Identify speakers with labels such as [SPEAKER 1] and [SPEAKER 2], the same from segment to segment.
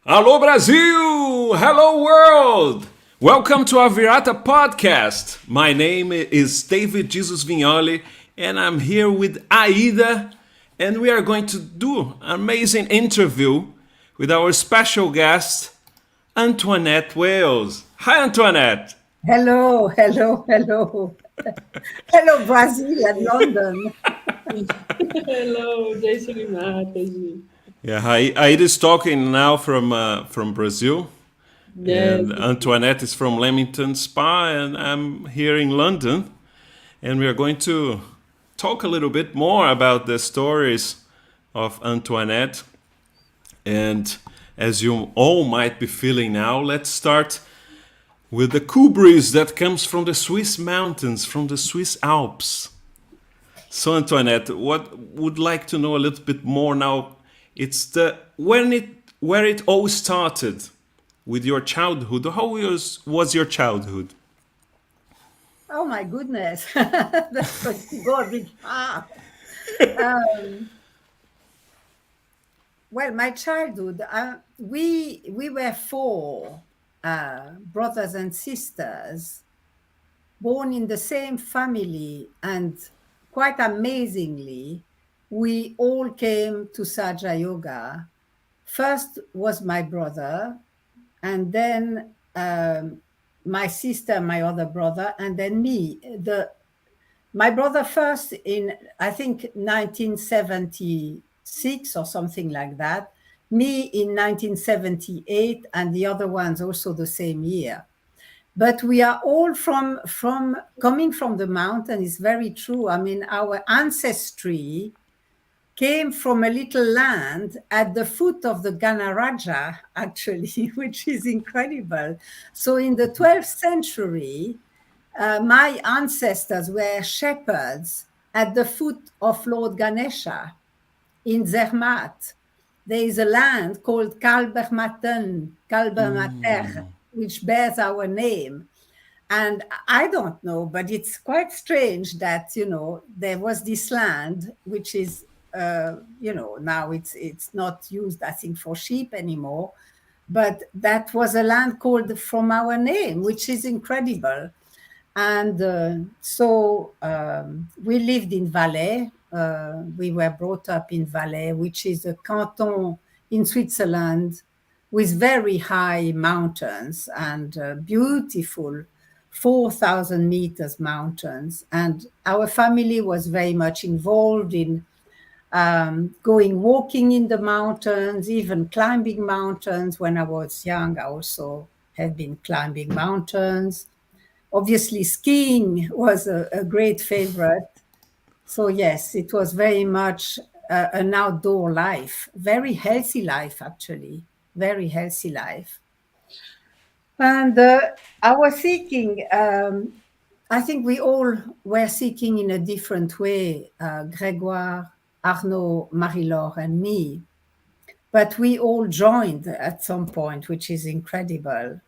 [SPEAKER 1] Hello, Brasil! Hello, world! Welcome to our Virata podcast. My name is David Jesus Vignoli, and I'm here with Aida, and we are going to do an amazing interview with our special guest, Antoinette Wells. Hi, Antoinette!
[SPEAKER 2] Hello, hello, hello. Hello, Brazil and London.
[SPEAKER 3] Hello, jai Shri Mataji.
[SPEAKER 1] Yeah, Aida is talking now from Brazil,
[SPEAKER 3] Yes,
[SPEAKER 1] and Antoinette is from Leamington Spa, and I'm here in London. And we are going to talk a little bit more about the stories of Antoinette. And as you all might be feeling now, let's start with the cool breeze that comes from the Swiss mountains, from the Swiss Alps. So Antoinette, what would like to know a little bit more now? It's the where it all started with your childhood. How was your childhood?
[SPEAKER 2] Oh my goodness, that's going to go a bit far. Um, well, my childhood, we were four brothers and sisters born in the same family, and quite amazingly, we all came to Saja Yoga. First was my brother, and then my sister, my other brother, and then me. My brother first in, I think, 1976 or something like that. Me in 1978, and the other ones also the same year. But we are all from coming from the mountain. Is very true. I mean, our ancestry came from a little land at the foot of the Ganaraja, actually, which is incredible. So in the 12th century, my ancestors were shepherds at the foot of Lord Ganesha in Zermatt. There is a land called Kalbermater, which bears our name. And I don't know, but it's quite strange that, there was this land, which is, now it's not used, I think, for sheep anymore. But that was a land called from our name, which is incredible. And we lived in Valais. We were brought up in Valais, which is a canton in Switzerland with very high mountains and beautiful 4,000 meters mountains. And our family was very much involved in going walking in the mountains, even climbing mountains. When I was young, I also have been climbing mountains. Obviously, skiing was a great favorite. So yes, it was very much an outdoor life, very healthy life, actually, very healthy life. And I was seeking, I think we all were seeking in a different way, Grégoire, Arnaud, Marie-Laure, and me. But we all joined at some point, which is incredible.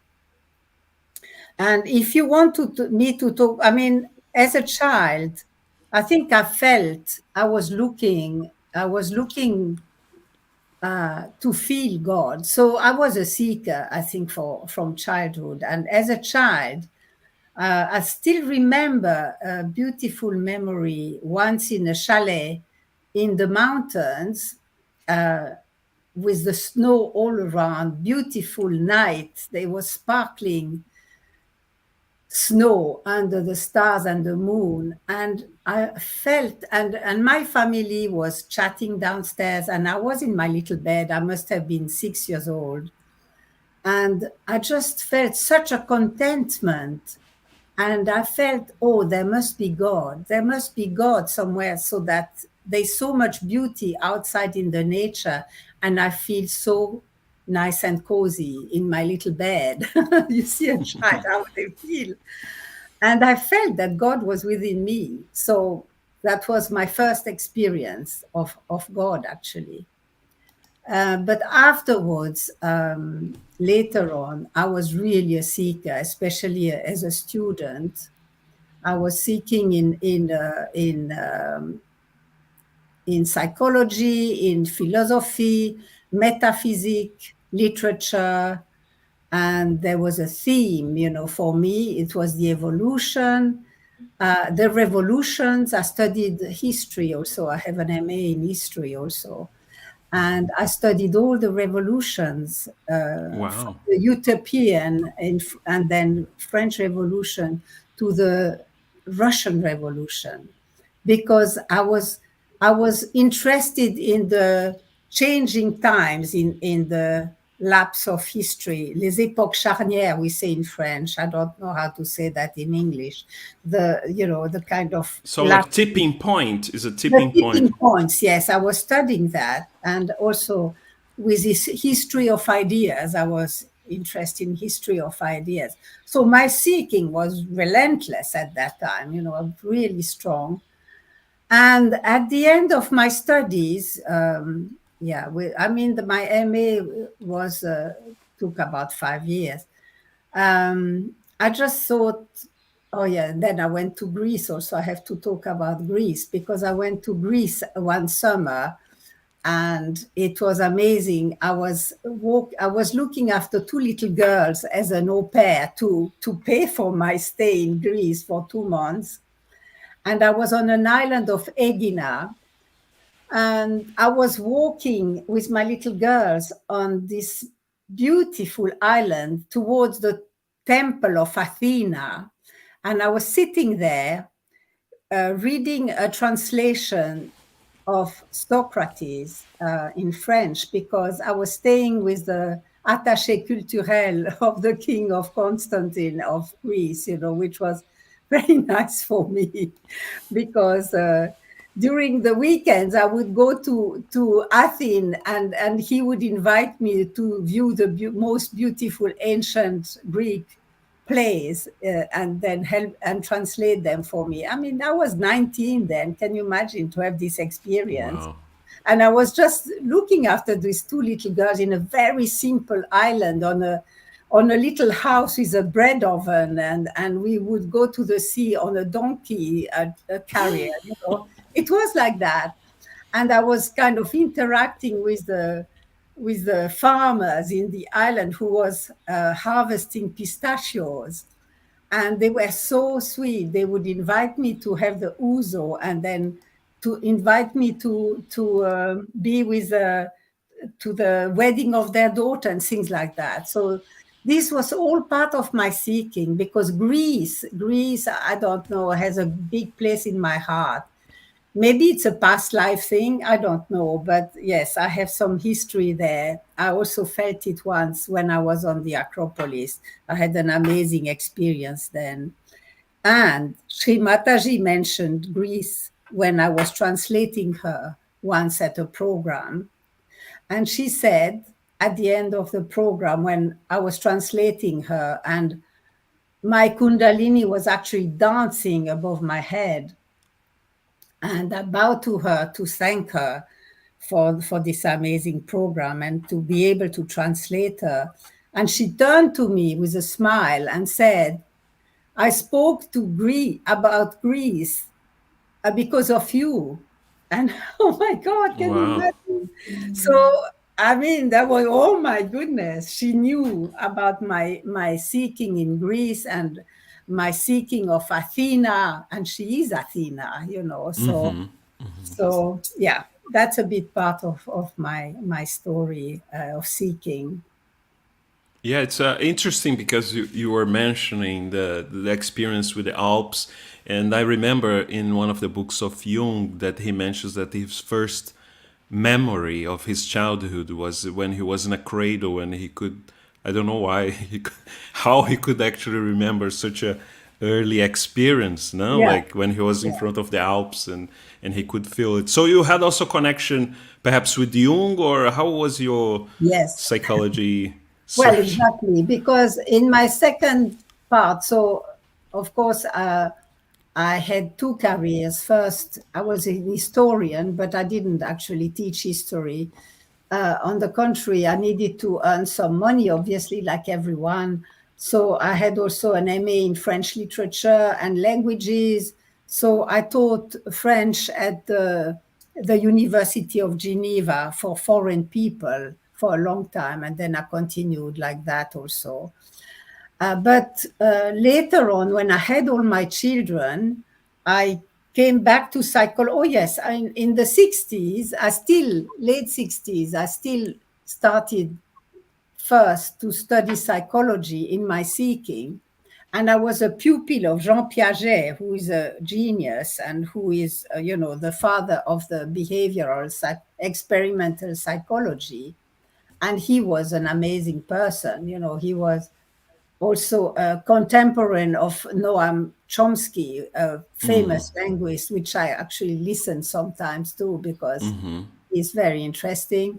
[SPEAKER 2] And if you want me to talk, I mean, as a child, I think I was looking to feel God. So I was a seeker, I think, from childhood. And as a child, I still remember a beautiful memory once in a chalet in the mountains with the snow all around, beautiful night. They were sparkling snow under the stars and the moon, and I felt, and my family was chatting downstairs, and I was in my little bed. I must have been 6 years old, and I just felt such a contentment. And I felt, oh, there must be God. There must be God somewhere, so that there's so much beauty outside in the nature, and I feel so nice and cozy in my little bed. You see a child, how they feel. And I felt that God was within me. So that was my first experience of God, actually. But afterwards, later on, I was really a seeker, especially as a student. I was seeking in psychology, in philosophy, metaphysics, literature, and there was a theme, for me, it was the evolution, the revolutions. I studied history also. I have an MA in history also. And I studied all the revolutions, from
[SPEAKER 1] Wow.
[SPEAKER 2] the Utopian and then French Revolution to the Russian Revolution, because I was interested in the changing times, in the lapse of history, les époques charnières, we say in French. I don't know how to say that in English. The kind of
[SPEAKER 1] So like
[SPEAKER 2] lapse,
[SPEAKER 1] tipping point is a
[SPEAKER 2] the
[SPEAKER 1] tipping point.
[SPEAKER 2] tipping points. Yes, I was studying that, and also with this history of ideas, I was interested in history of ideas. So my seeking was relentless at that time, really strong. And at the end of my studies, my MA was took about 5 years. I just thought, oh yeah, and then I went to Greece also. I have to talk about Greece because I went to Greece one summer and it was amazing. I was looking after two little girls as an au pair to pay for my stay in Greece for 2 months. And I was on an island of Egina, and I was walking with my little girls on this beautiful island towards the temple of Athena. And I was sitting there reading a translation of Socrates in French, because I was staying with the attaché culturel of the king of Constantine of Greece, which was very nice for me because during the weekends I would go to Athens, and he would invite me to view the most beautiful ancient Greek plays, and then help and translate them for me. I mean, I was 19 then. Can you imagine to have this experience?
[SPEAKER 1] Wow.
[SPEAKER 2] And I was just looking after these two little girls in a very simple island on a little house with a bread oven, and we would go to the sea on a donkey a carrier. It was like that. And I was kind of interacting with the farmers in the island who was harvesting pistachios, and they were so sweet. They would invite me to have the ouzo, and then to invite me to be with to the wedding of their daughter and things like that. So this was all part of my seeking, because Greece, I don't know, has a big place in my heart. Maybe it's a past life thing, I don't know. But yes, I have some history there. I also felt it once when I was on the Acropolis. I had an amazing experience then. And Sri Mataji mentioned Greece when I was translating her once at a program. And she said at the end of the program, when I was translating her, and my Kundalini was actually dancing above my head, and I bowed to her to thank her for this amazing program and to be able to translate her. And she turned to me with a smile and said, I spoke to about Greece because of you. And oh my God, can you
[SPEAKER 1] Wow.
[SPEAKER 2] imagine? So, I mean, that was, oh my goodness, she knew about my seeking in Greece and my seeking of Athena, and she is Athena, So yeah, that's a bit part of my story of seeking.
[SPEAKER 1] Yeah, it's interesting because you were mentioning the experience with the Alps, and I remember in one of the books of Jung that he mentions that his first memory of his childhood was when he was in a cradle, and he could, I don't know why how he could actually remember such a early experience, no,
[SPEAKER 2] Yeah,
[SPEAKER 1] like when he was in
[SPEAKER 2] yeah.
[SPEAKER 1] front of the Alps, and he could feel it. So you had also connection perhaps with Jung, or how was your
[SPEAKER 2] Yes.
[SPEAKER 1] psychology
[SPEAKER 2] Well,
[SPEAKER 1] search?
[SPEAKER 2] exactly, because in my second part, so of course, I had two careers. First, I was an historian, but I didn't actually teach history. On the contrary, I needed to earn some money, obviously, like everyone. So I had also an MA in French literature and languages. So I taught French at the University of Geneva for foreign people for a long time, and then I continued like that also. But later on, when I had all my children, I came back to psychology. Oh, yes, in the 60s, late 60s, I still started first to study psychology in my seeking. And I was a pupil of Jean Piaget, who is a genius and who is, the father of the behavioral experimental psychology. And he was an amazing person. He was also a contemporary of Noam Chomsky, a famous linguist, which I actually listen sometimes to because he's very interesting.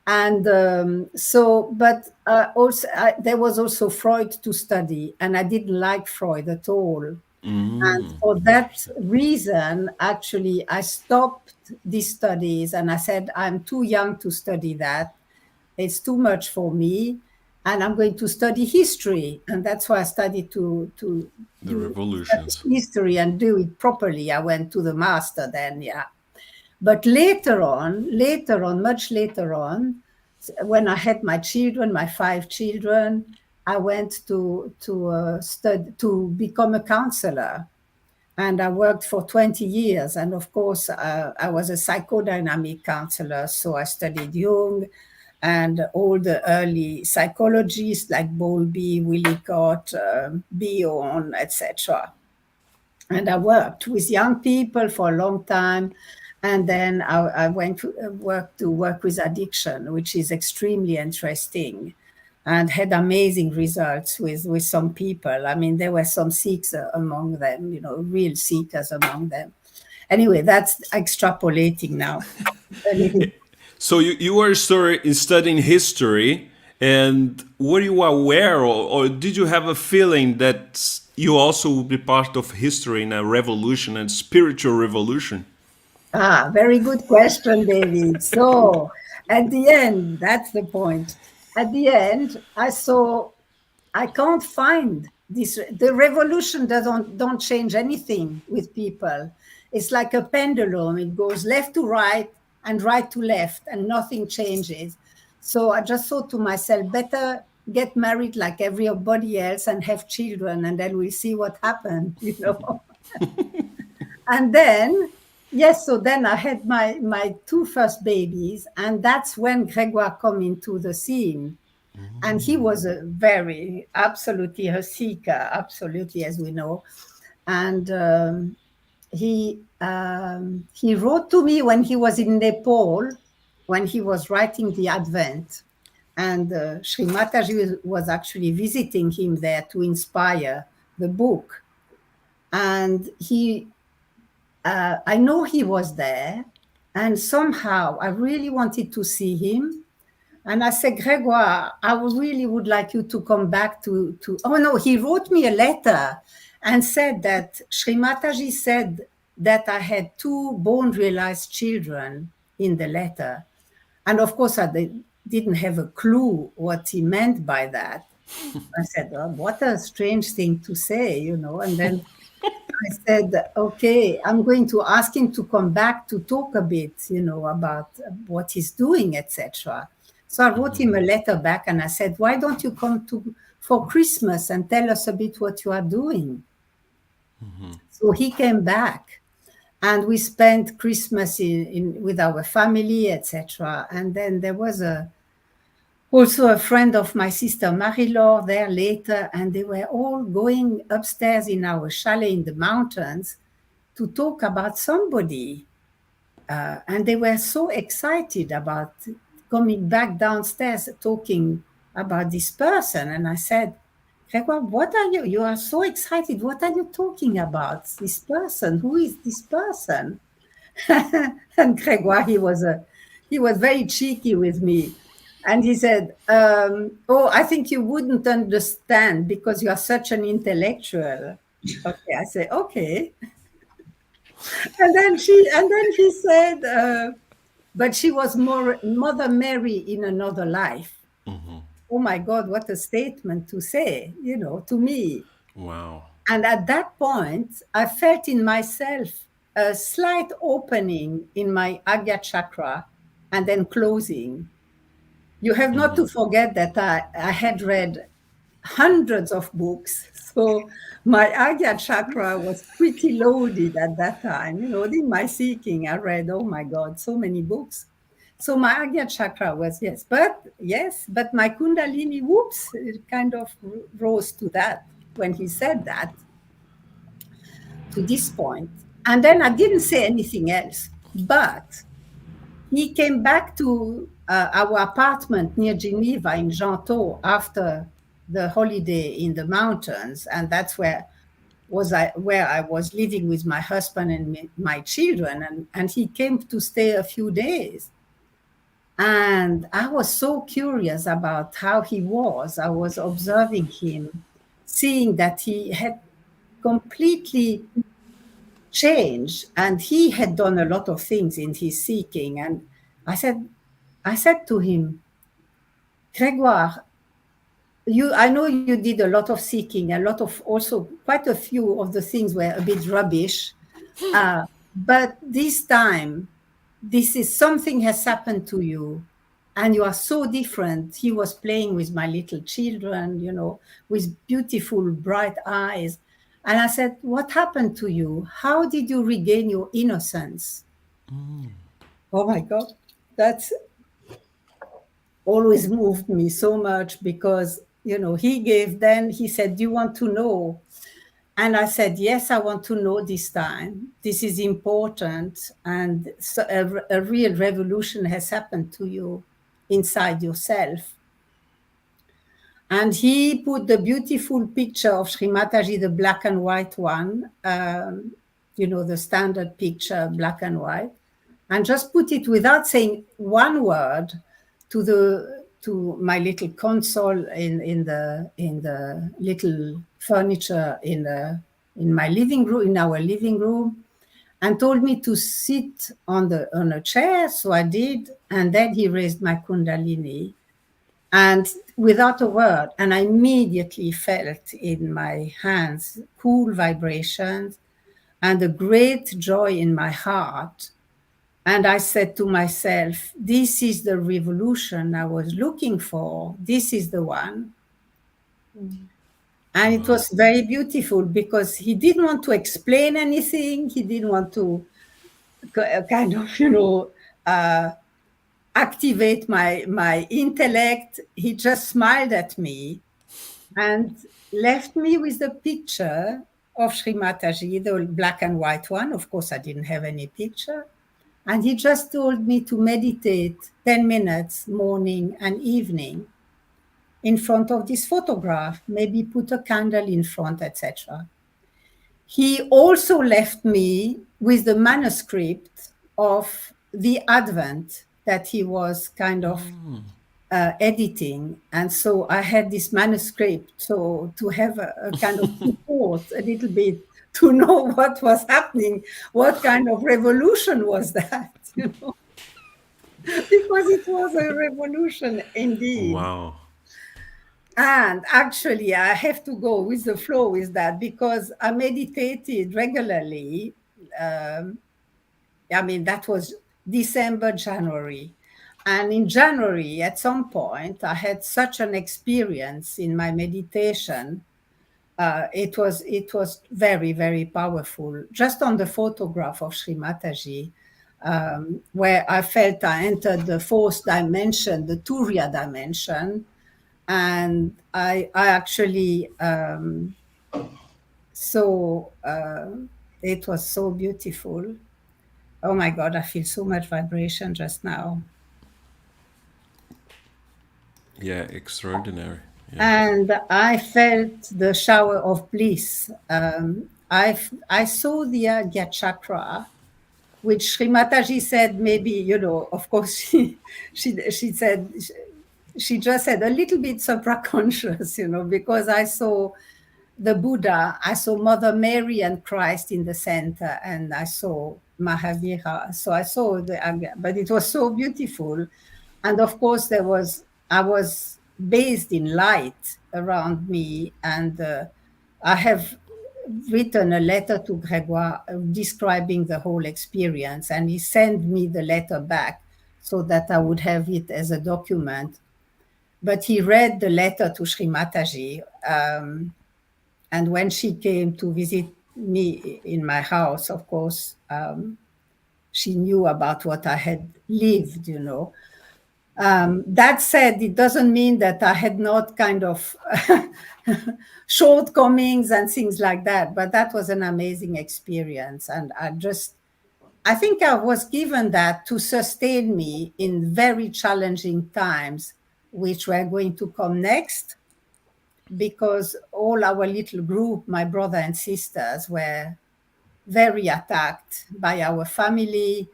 [SPEAKER 2] And but also there was also Freud to study, and I didn't like Freud at all. And for that reason, actually, I stopped these studies and I said, I'm too young to study that. It's too much for me. And I'm going to study history. And that's why I studied to
[SPEAKER 1] The
[SPEAKER 2] study
[SPEAKER 1] revolutions.
[SPEAKER 2] history and do it properly. I went to the master then, yeah. But much later on, when I had my children, my 5 children, I went to study to become a counselor, and I worked for 20 years. And of course, I was a psychodynamic counselor, so I studied Jung and all the early psychologists like Bowlby, Winnicott, Bion, etc. And I worked with young people for a long time. And then I went to work with addiction, which is extremely interesting, and had amazing results with some people. I mean, there were some Sikhs among them, real seekers among them. Anyway, that's extrapolating now. A little.
[SPEAKER 1] So you were studying history, and were you aware, or did you have a feeling that you also would be part of history in a revolution, a spiritual revolution?
[SPEAKER 2] Very good question, David. So at the end, that's the point. At the end, I saw I can't find this. The revolution don't change anything with people. It's like a pendulum. It goes left to right and right to left, and nothing changes. So I just thought to myself, better get married like everybody else and have children, and then we'll see what happens. And then, yes, so then I had my two first babies, and that's when Grégoire come into the scene. And he was absolutely a seeker, absolutely, as we know. And he wrote to me when he was in Nepal, when he was writing the Advent. And Sri Mataji was actually visiting him there to inspire the book. And I know he was there, and somehow I really wanted to see him. And I said, Grégoire, I really would like you to come back to. Oh no, he wrote me a letter and said that Sri Mataji said that I had two born realized children in the letter. And of course, I didn't have a clue what he meant by that. I said, oh, what a strange thing to say. And then I said, okay, I'm going to ask him to come back to talk a bit, about what he's doing, etc. So I wrote him a letter back and I said, why don't you come for Christmas and tell us a bit what you are doing? So he came back, and we spent Christmas with our family, etc. And then there was also a friend of my sister Marie-Laure there later, and they were all going upstairs in our chalet in the mountains to talk about somebody. And they were so excited about coming back downstairs talking about this person. And I said, Grégoire, what are you? You are so excited. What are you talking about? This person? Who is this person? And Grégoire, he was very cheeky with me. And he said, oh, I think you wouldn't understand because you are such an intellectual. Okay, I said, okay. And then he said, but she was more Mother Mary in another life. Oh my God, what a statement to say, to me.
[SPEAKER 1] Wow.
[SPEAKER 2] And at that point, I felt in myself a slight opening in my Agya chakra and then closing. You have not to forget that I had read hundreds of books. So my Agya chakra was pretty loaded at that time. In my seeking, I read, oh my God, so many books. So my Agya chakra was, yes, but my Kundalini, whoops, it kind of rose to that when he said that, to this point. And then I didn't say anything else. But he came back to our apartment near Geneva in Gentot after the holiday in the mountains, and that's where I was living with my husband and my children, and he came to stay a few days. And I was so curious about how he was. I was observing him, seeing that he had completely changed, and he had done a lot of things in his seeking. And I said to him, Grégoire, I know you did a lot of seeking, a lot of, also quite a few of the things were a bit rubbish. But this time, this is something has happened to you, and you are so different. He was playing with my little children, with beautiful, bright eyes. And I said, what happened to you? How did you regain your innocence? Oh my God, that's always moved me so much, because he said, do you want to know? And I said, yes, I want to know this time. This is important, and so a real revolution has happened to you inside yourself. And he put the beautiful picture of Sri Mataji, the black and white one, the standard picture, black and white, and just put it without saying one word to my little console in the little furniture in my living room, in our living room, and told me to sit on a chair. So I did, and then he raised my Kundalini, and without a word, and I immediately felt in my hands cool vibrations and a great joy in my heart. And I said to myself, this is the revolution I was looking for. This is the one. And it was very beautiful, because he didn't want to explain anything. He didn't want to kind of, activate my intellect. He just smiled at me and left me with the picture of Sri Mataji, the black and white one. Of course, I didn't have any picture. And he just told me to meditate 10 minutes, morning and evening, in front of this photograph, maybe put a candle in front, etc. He also left me with the manuscript of the Advent that he was kind of editing. And so I had this manuscript, so to have a kind of support a little bit, to know what was happening, what kind of revolution was that, because it was a revolution indeed.
[SPEAKER 1] Wow.
[SPEAKER 2] And actually, I have to go with the flow with that, because I meditated regularly. That was December, January. And in January, at some point, I had such an experience in my meditation. It was very, very powerful. Just on the photograph of Sri Mataji, where I felt I entered the fourth dimension, the Turiya dimension, and I actually it was so beautiful. Oh my God, I feel so much vibration just now.
[SPEAKER 1] Yeah, extraordinary. Yeah.
[SPEAKER 2] And I felt the shower of bliss. I saw the Agya chakra, which Sri Mataji said, maybe, of course, she said, she just said a little bit supraconscious, because I saw the Buddha, I saw Mother Mary and Christ in the center, and I saw Mahavira. So I saw the Agya, but it was so beautiful. And of course, I was bathed in light around me, and I have written a letter to Grégoire describing the whole experience, and he sent me the letter back so that I would have it as a document. but he read the letter to Sri Mataji. And when she came to visit me in my house, of course, she knew about what I had lived, you know. That said, it doesn't mean that I had not kind of shortcomings and things like that, but that was an amazing experience. And I think I was given that to sustain me in very challenging times, which were going to come next, because all our little group, my brother and sisters, were very attacked by our family.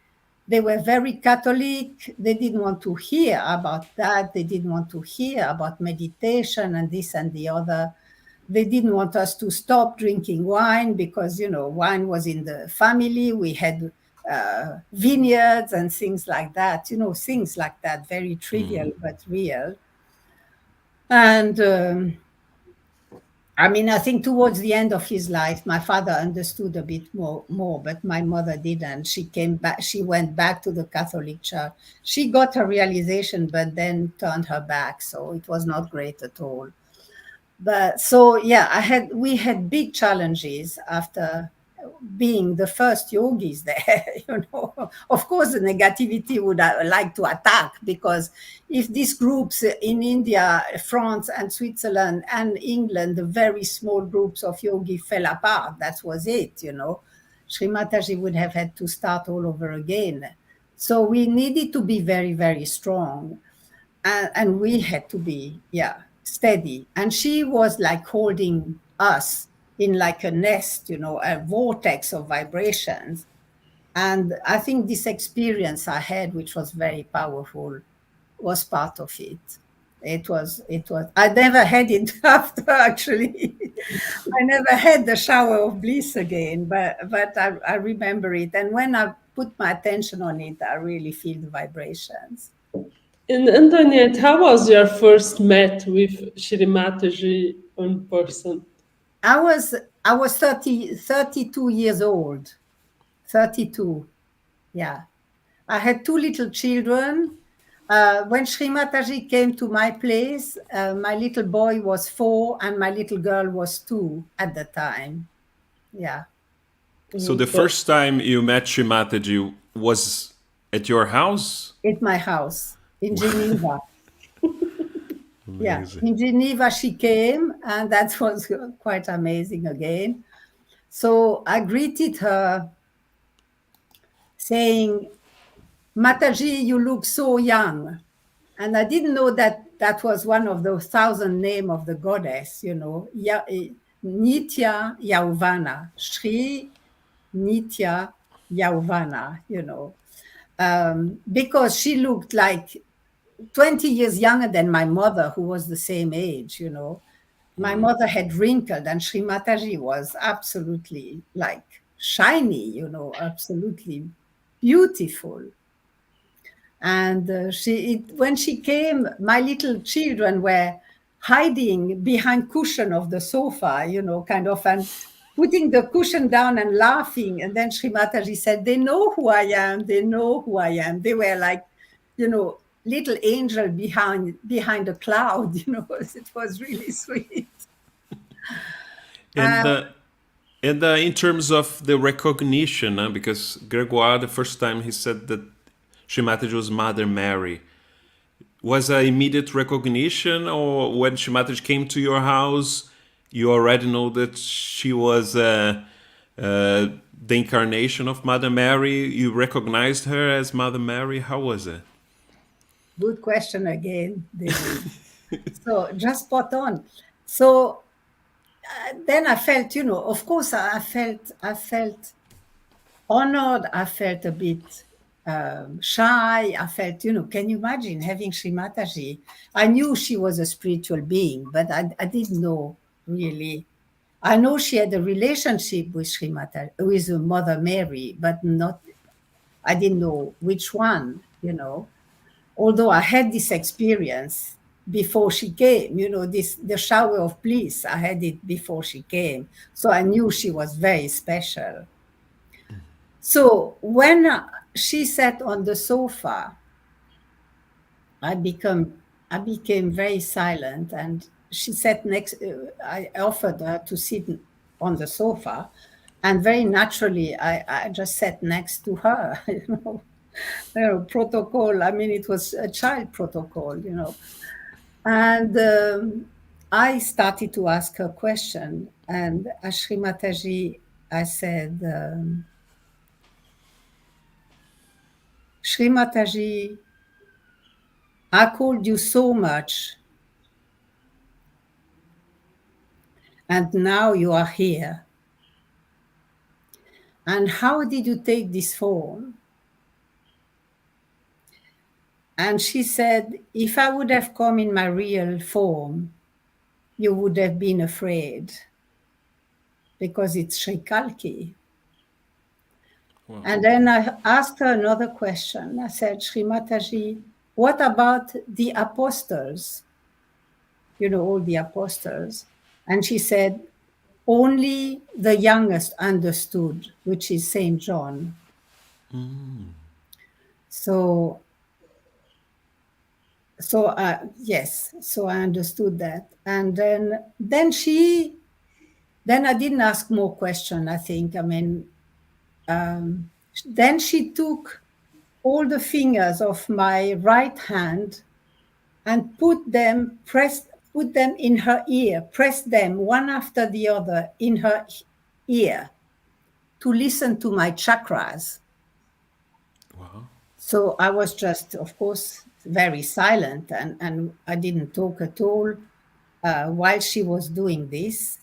[SPEAKER 2] They were very Catholic. They didn't want to hear about that. They didn't want to hear about meditation and this and the other. They didn't want us to stop drinking wine because, you know, wine was in the family. We had vineyards and things like that, you know, things like that, very trivial but real. And I mean, I think towards the end of his life, my father understood a bit more, but my mother didn't. She came back. She went back to the Catholic Church. She got her realization, but then turned her back. So it was not great at all. But so yeah, we had big challenges after being the first yogis there. You know, of course, the negativity would like to attack, because if these groups in India, France, and Switzerland and England, the very small groups of yogi fell apart, that was it. You know, Sri Mataji would have had to start all over again. So we needed to be very, very strong, and we had to be steady. And she was like holding us in like a nest, you know, a vortex of vibrations. And I think this experience I had, which was very powerful, was part of it. It was, I never had it after, actually. I never had the shower of bliss again, but I remember it. And when I put my attention on it, I really feel the vibrations.
[SPEAKER 3] And Antoinette, how was your first met with Shri Mataji in person?
[SPEAKER 2] I was 32 years old. 32. Yeah. I had two little children. When Sri Mataji came to my place, my little boy was 4 and my little girl was 2 at the time. Yeah.
[SPEAKER 1] So the first time you met Sri Mataji was at your house?
[SPEAKER 2] At my house in Geneva. Yeah,
[SPEAKER 1] Amazing.
[SPEAKER 2] in Geneva she came, and that was quite amazing again. So I greeted her saying, "Mataji, you look so young." And I didn't know that that was one of those 1,000 names of the goddess, you know, Nitya Yauvana, Shri Nitya Yauvana, you know, because she looked like 20 years younger than my mother, who was the same age, you know. My mother had wrinkled, and Sri Mataji was absolutely like shiny, you know, absolutely beautiful. And when she came, my little children were hiding behind cushion of the sofa, you know, kind of, and putting the cushion down and laughing. And then Sri Mataji said, "They know who I am. They know who I am." They were like, you know, little angel behind a cloud, you know. It was really sweet.
[SPEAKER 1] And in terms of the recognition, because Gregoire, the first time he said that Sri Mataji was Mother Mary, was an immediate recognition, or when Sri Mataji came to your house, you already know that she was the incarnation of Mother Mary? You recognized her as Mother Mary? How was it?
[SPEAKER 2] Good question again, David. So just spot on. So then I felt, you know, of course, I felt honored. I felt a bit shy. I felt, you know, can you imagine having Sri Mataji? I knew she was a spiritual being, but I didn't know really. I know she had a relationship with Sri Mataji, with Mother Mary, but not. I didn't know which one, you know. Although I had this experience before she came, you know, the shower of bliss, I had it before she came. So I knew she was very special. So when she sat on the sofa, I I became very silent, and she sat next. I offered her to sit on the sofa, and very naturally, I just sat next to her. Protocol. I mean, it was a child protocol. And I started to ask her question, and Ashri Mataji, I said, Shri Mataji, I called you so much, and now you are here. And how did you take this form? And she said, if I would have come in my real form, you would have been afraid because it's Sri Kalki.
[SPEAKER 1] Wow.
[SPEAKER 2] And then I asked her another question. I said, Sri Mataji, what about the apostles? All the apostles. And she said, only the youngest understood, which is Saint John. So yes, so I understood that. And then I didn't ask more question, I think. I mean, then she took all the fingers of my right hand and put them in her ear, pressed them one after the other in her ear to listen to my chakras.
[SPEAKER 1] Wow.
[SPEAKER 2] So I was just, of course, very silent, and I didn't talk at all while she was doing this.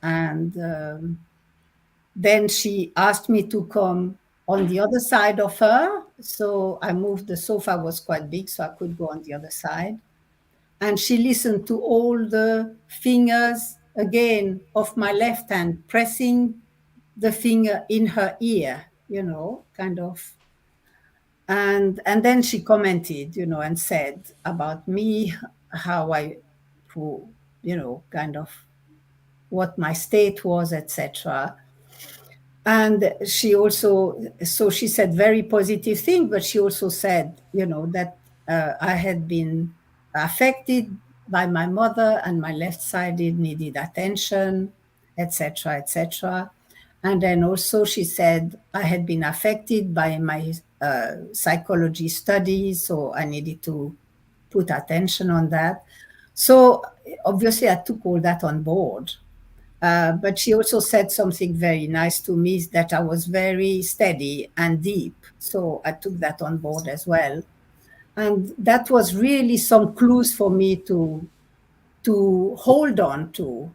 [SPEAKER 2] And then she asked me to come on the other side of her. So I moved, the sofa was quite big, so I could go on the other side. And she listened to all the fingers again of my left hand, pressing the finger in her ear, kind of. And then she commented, and said about me, how kind of what my state was, etc. And she said very positive thing, but she also said, that I had been affected by my mother, and my left side needed attention, etc., etc. And then also she said I had been affected by my psychology studies, so I needed to put attention on that. So obviously I took all that on board. But she also said something very nice to me, is that I was very steady and deep. So I took that on board as well. And that was really some clues for me to hold on to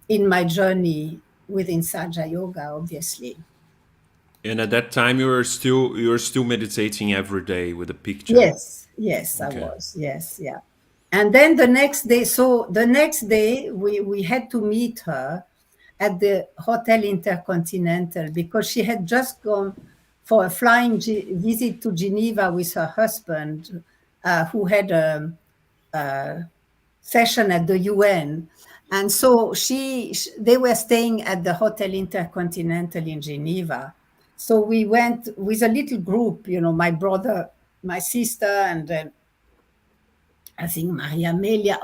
[SPEAKER 2] in my journey within Saja Yoga, obviously.
[SPEAKER 1] And at that time, you were still meditating every day with a picture.
[SPEAKER 2] Yes, I
[SPEAKER 1] Okay.
[SPEAKER 2] was. Yes, yeah. And then the next day we had to meet her at the Hotel Intercontinental, because she had just gone for a flying visit to Geneva with her husband, who had a session at the UN. And so they were staying at the Hotel Intercontinental in Geneva. So we went with a little group, my brother, my sister, and then I think Maria Amelia,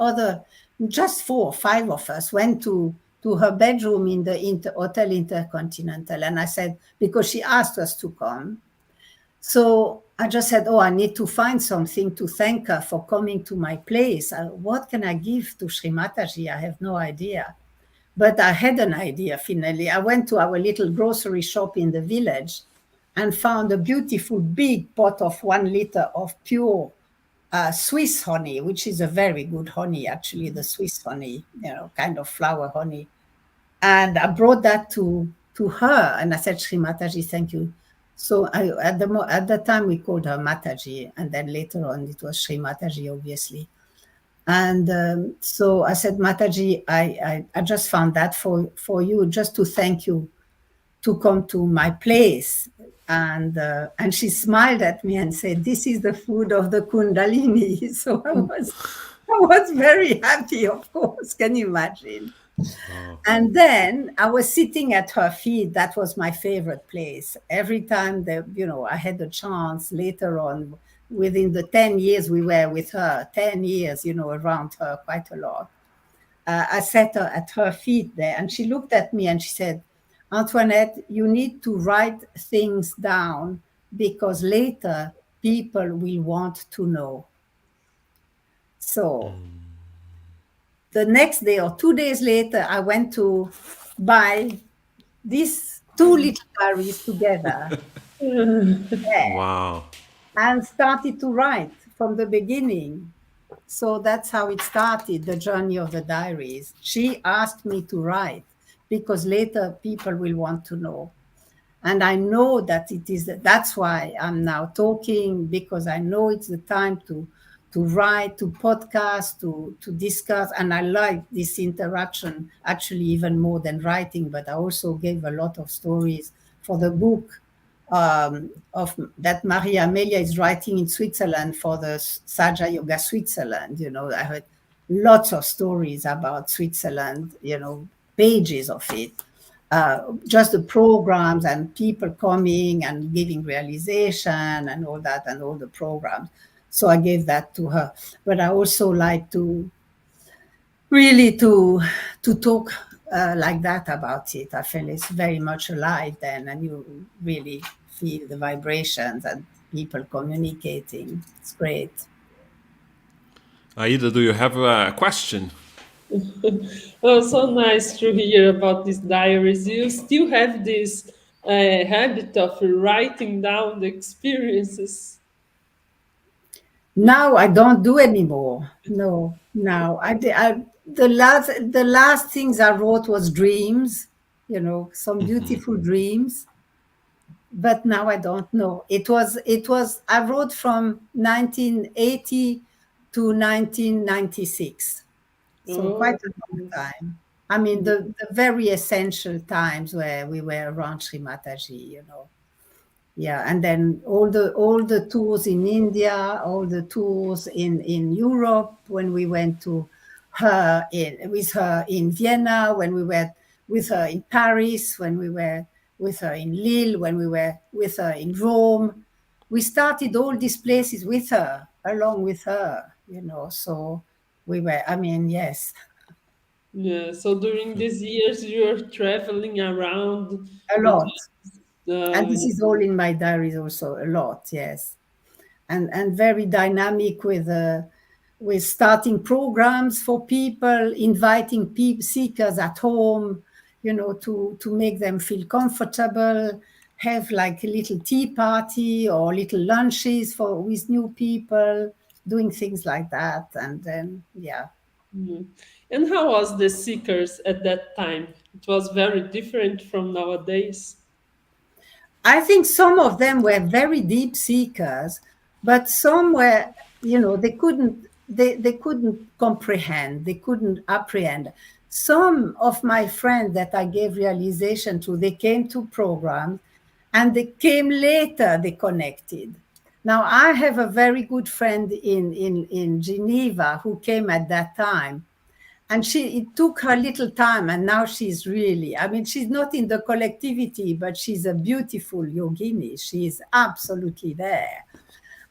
[SPEAKER 2] just 4 or 5 of us went to her bedroom in the Hotel Intercontinental. And I said, because she asked us to come. So I just said, I need to find something to thank her for coming to my place. What can I give to Sri Mataji? I have no idea. But I had an idea finally. I went to our little grocery shop in the village and found a beautiful big pot of 1 liter of pure Swiss honey, which is a very good honey, actually, the Swiss honey, kind of flower honey. And I brought that to her, and I said, Sri Mataji, thank you. So at the time we called her Mataji, and then later on it was Sri Mataji, obviously. And so I said, Mataji, I just found that for you, just to thank you to come to my place. And she smiled at me and said, this is the food of the Kundalini. So I was very happy, of course. Can you imagine?
[SPEAKER 1] Wow.
[SPEAKER 2] And then I was sitting at her feet. That was my favorite place. Every time that, I had the chance later on, within the 10 years we were with her, 10 years, around her quite a lot. I sat her at her feet there, and she looked at me and she said, Antoinette, you need to write things down because later people will want to know. So the next day or 2 days later, I went to buy these two little diaries together
[SPEAKER 1] Wow.
[SPEAKER 2] and started to write from the beginning. So that's how it started, the journey of the diaries. She asked me to write because later people will want to know. And I know that that's why I'm now talking, because I know it's the time to write, to podcast, to discuss. And I like this interaction actually even more than writing, but I also gave a lot of stories for the book of that Maria Amelia is writing in Switzerland for the Saja Yoga Switzerland. I heard lots of stories about Switzerland, pages of it. Just the programs and people coming and giving realization and all that and all the programs. So I gave that to her. But I also like to really to talk like that about it. I feel it's very much alive then, and you really feel the vibrations and people communicating. It's great.
[SPEAKER 1] Aida, do you have a question?
[SPEAKER 3] Oh, so nice to hear about these diaries. You still have this habit of writing down the experiences.
[SPEAKER 2] Now I don't do anymore. No, now the last things I wrote was dreams, some beautiful dreams. But now I don't know. It was I wrote from 1980 to 1996, so quite
[SPEAKER 3] Oh,
[SPEAKER 2] a long
[SPEAKER 3] yes.
[SPEAKER 2] time. I mean, the very essential times where we were around Sri Mataji. Yeah, and then all the tours in India, all the tours in Europe, when we went to her with her in Vienna, when we were with her in Paris, when we were with her in Lille, when we were with her in Rome. We started all these places with her, along with her. So we were, I mean, yes,
[SPEAKER 3] Yeah. So during these years, you're traveling around
[SPEAKER 2] a
[SPEAKER 3] with
[SPEAKER 2] lot. And this
[SPEAKER 3] yeah.
[SPEAKER 2] is all in my diaries also, a lot, yes. And very dynamic with starting programs for people, inviting seekers at home, to make them feel comfortable, have like a little tea party or little lunches with new people, doing things like that. And then, yeah.
[SPEAKER 3] Mm. And how was the seekers at that time? It was very different from nowadays.
[SPEAKER 2] I think some of them were very deep seekers, but some were, they couldn't comprehend, they couldn't apprehend. Some of my friends that I gave realization to, they came to programs and they came later, they connected. Now I have a very good friend in Geneva who came at that time, and it took her little time, and now she's really, I mean, she's not in the collectivity, but she's a beautiful yogini. She is absolutely there.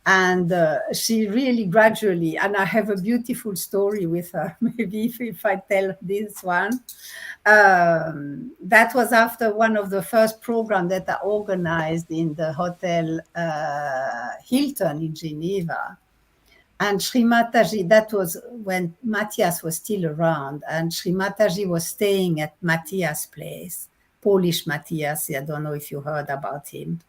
[SPEAKER 2] And she really gradually, and I have a beautiful story with her, maybe if I tell this one. That was after one of the first programs that I organized in the hotel Hilton in Geneva. And Sri Mataji, that was when Matthias was still around, and Sri Mataji was staying at Matthias' place, Polish Matthias. I don't know if you heard about him.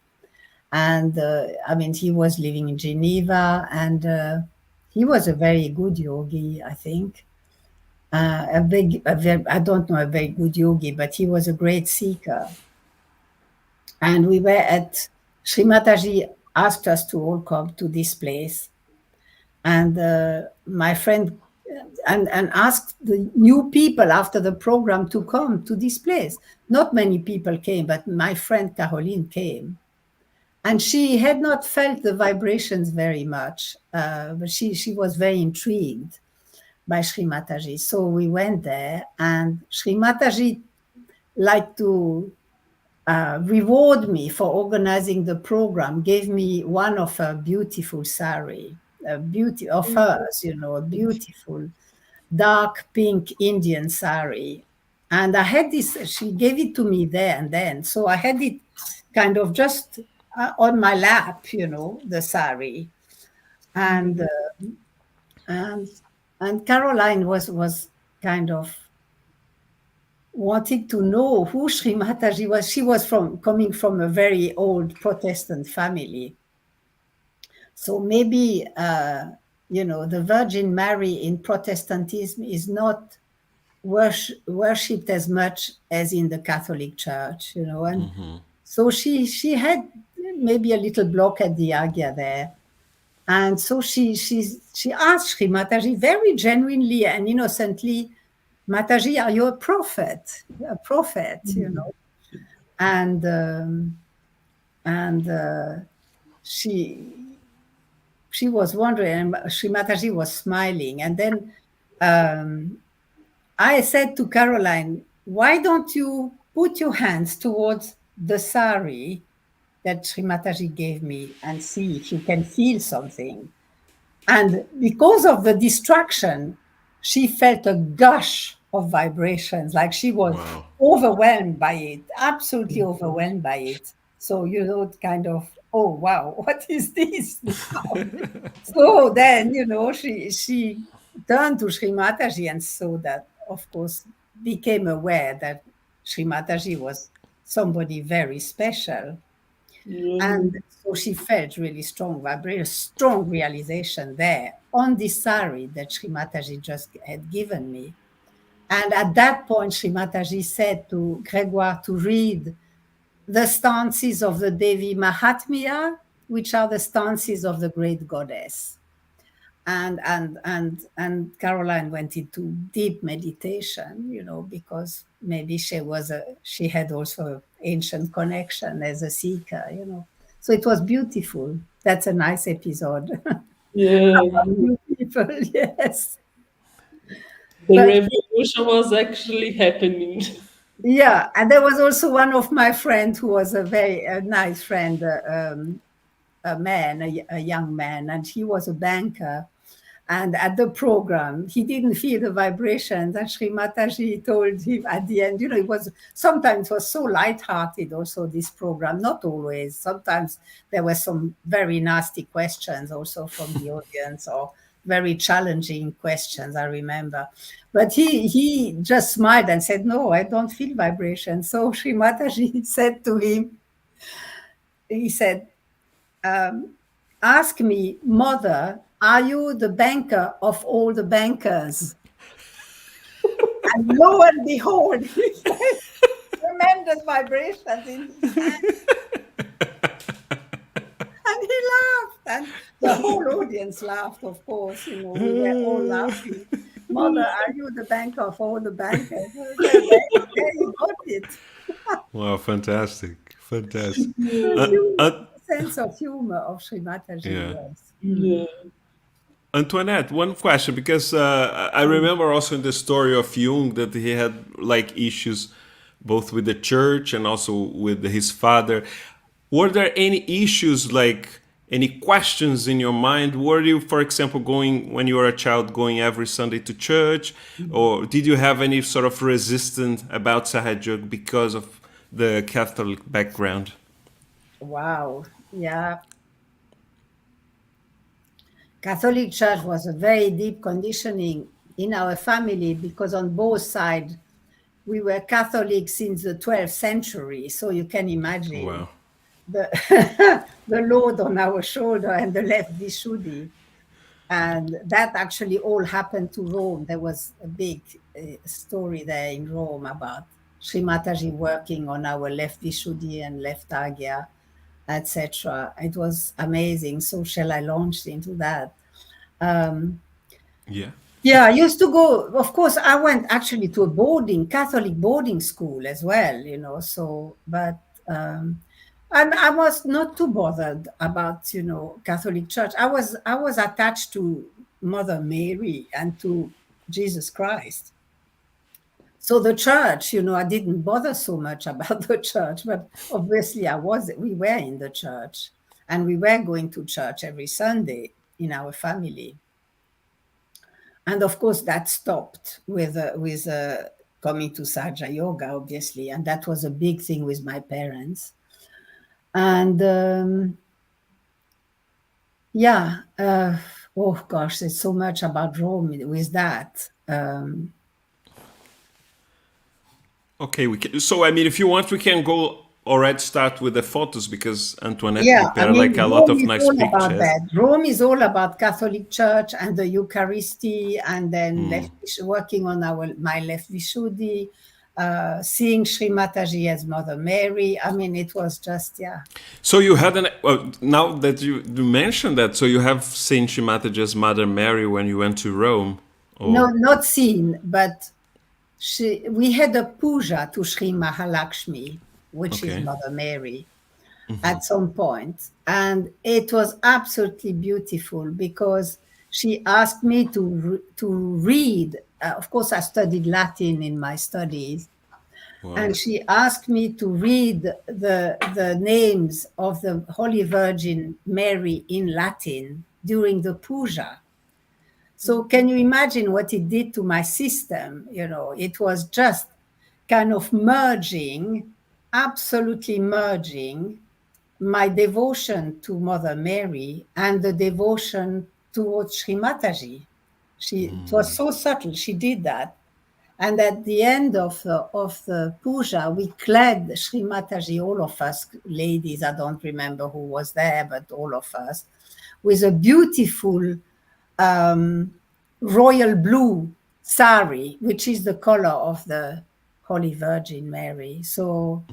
[SPEAKER 2] And I mean, he was living in Geneva, and he was a very good yogi, I think. I don't know, a very good yogi, but he was a great seeker. And we were at, Sri Mataji asked us to all come to this place, and my friend and asked the new people after the program to come to this place. Not many people came, but my friend Caroline came, and she had not felt the vibrations very much, but she was very intrigued by Sri Mataji. So we went there, and Sri Mataji liked to reward me for organizing the program, gave me one of her beautiful sari, a beauty of hers, a beautiful dark pink Indian sari. And I had this, she gave it to me there and then. So I had it kind of just on my lap, the sari. And, and, and Caroline was kind of wanted to know who Sri Mataji was. She was coming from a very old Protestant family. So maybe, the Virgin Mary in Protestantism is not worshipped as much as in the Catholic Church, and so she had maybe a little block at the Agya there. And so she asked Sri Mataji very genuinely and innocently, Mataji, are you a prophet? A prophet, And she was wondering, and Sri Mataji was smiling. And then I said to Caroline, why don't you put your hands towards the sari that Sri Mataji gave me and see if you can feel something? And because of the distraction, she felt a gush of vibrations, like she was overwhelmed by it, absolutely overwhelmed by it. So, kind of, oh, wow, what is this now? So then, she turned to Sri Mataji and saw that, of course, became aware that Sri Mataji was somebody very special. And so she felt really strong vibration, strong realization there on this sari that Sri Mataji just had given me. And at that point, Sri Mataji said to Grégoire to read the stances of the Devi Mahatmya, which are the stances of the great goddess. And Caroline went into deep meditation, because maybe she had also an ancient connection as a seeker, So it was beautiful. That's a nice episode.
[SPEAKER 3] Yeah,
[SPEAKER 2] People, yes.
[SPEAKER 3] the
[SPEAKER 2] But
[SPEAKER 3] revolution was actually happening.
[SPEAKER 2] yeah, and there was also one of my friends who was a nice friend, a man, a young man, and he was a banker. And at the program, he didn't feel the vibrations. And Sri Mataji told him at the end, it was sometimes was so lighthearted also, this program, not always. Sometimes there were some very nasty questions also from the audience, or very challenging questions, I remember. But he just smiled and said, no, I don't feel vibration. So Sri Mataji said to him, he said, ask me, mother, are you the banker of all the bankers? And lo and behold, he felt tremendous vibrations in his hand. And he laughed, and the whole audience laughed, of course. We were all laughing. Mother, are you the banker of all the bankers? There you got it.
[SPEAKER 1] Wow, fantastic. Fantastic.
[SPEAKER 2] The sense of humor of Sri Mataji,
[SPEAKER 1] Yeah.
[SPEAKER 2] yes.
[SPEAKER 3] Yeah.
[SPEAKER 1] Antoinette, one question, because I remember also in the story of Jung that he had like issues both with the church and also with his father. Were there any issues, like any questions in your mind? Were you, for example, going when you were a child, going every Sunday to church, or did you have any sort of resistance about Sahajog because of the Catholic background?
[SPEAKER 2] Wow. Yeah. Catholic Church was a very deep conditioning in our family, because on both sides we were Catholic since the 12th century. So you can imagine
[SPEAKER 1] Wow.
[SPEAKER 2] the the load on our shoulder and the left Vishuddhi. And that actually all happened to Rome. There was a big story there in Rome about Sri Mataji working on our left Vishuddhi and left Agya, etc. It was amazing. So shall I launch into that?
[SPEAKER 1] Yeah.
[SPEAKER 2] Yeah, I used to go, of course, I went actually to a Catholic boarding school as well, so, but I was not too bothered about, Catholic Church. I was attached to Mother Mary and to Jesus Christ. So the church, I didn't bother so much about the church, but obviously we were in the church, and we were going to church every Sunday in our family. And of course that stopped with coming to Saja Yoga, obviously. And that was a big thing with my parents. And yeah, oh gosh, there's so much about Rome with that.
[SPEAKER 1] Okay, so I mean, if you want, we can go already start with the photos because Antoinette
[SPEAKER 2] Yeah, I
[SPEAKER 1] prepared like
[SPEAKER 2] mean,
[SPEAKER 1] a lot
[SPEAKER 2] Rome
[SPEAKER 1] of
[SPEAKER 2] is
[SPEAKER 1] nice
[SPEAKER 2] all about
[SPEAKER 1] pictures.
[SPEAKER 2] that. Rome is all about Catholic Church and the Eucharisty, and then working on my left Vishuddhi, seeing Sri Mataji as Mother Mary. I mean, it was just, yeah.
[SPEAKER 1] So you had now that you mentioned that, so you have seen Shimataji's Mother Mary when you went to Rome,
[SPEAKER 2] No,
[SPEAKER 1] or
[SPEAKER 2] not seen, but we had a puja to Sri Mahalakshmi, which is
[SPEAKER 1] okay,
[SPEAKER 2] Mother Mary, at some point. And it was absolutely beautiful because she asked me to read. Of course, I studied Latin in my studies.
[SPEAKER 1] wow,
[SPEAKER 2] And she asked me to read the names of the Holy Virgin Mary in Latin during the puja. So can you imagine what it did to my system? It was just kind of merging, absolutely merging my devotion to Mother Mary and the devotion towards Sri Mataji. It was so subtle. She did that. And at the end of the puja, we clad Sri Mataji, all of us ladies, I don't remember who was there, but all of us, with a beautiful royal blue sari, which is the color of the Holy Virgin Mary. So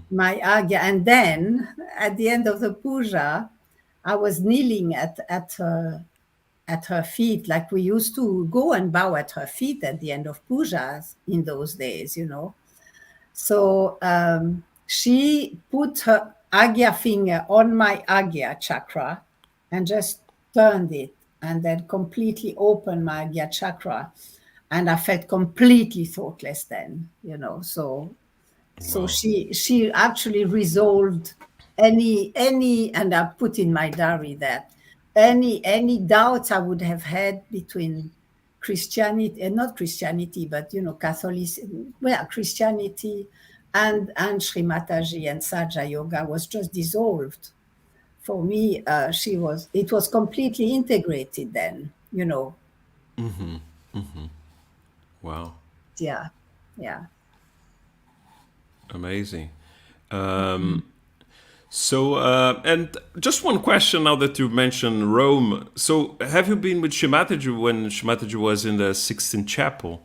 [SPEAKER 2] my agya, and then at the end of the puja, I was kneeling at her feet, like we used to go and bow at her feet at the end of pujas in those days. So she put her agya finger on my agya chakra and just turned it, and then completely opened my agya chakra. And I felt completely thoughtless then. So
[SPEAKER 1] wow,
[SPEAKER 2] she actually resolved any, and I put in my diary that any doubts I would have had between Christianity, and not Christianity, but Catholicism, well, Christianity and Sri Mataji and Saja Yoga was just dissolved. For me, it was completely integrated then.
[SPEAKER 1] wow,
[SPEAKER 2] Yeah, yeah.
[SPEAKER 1] amazing. So, and just one question now that you mentioned Rome. So, have you been with Shimataji when Shimataji was in the Sixtine Chapel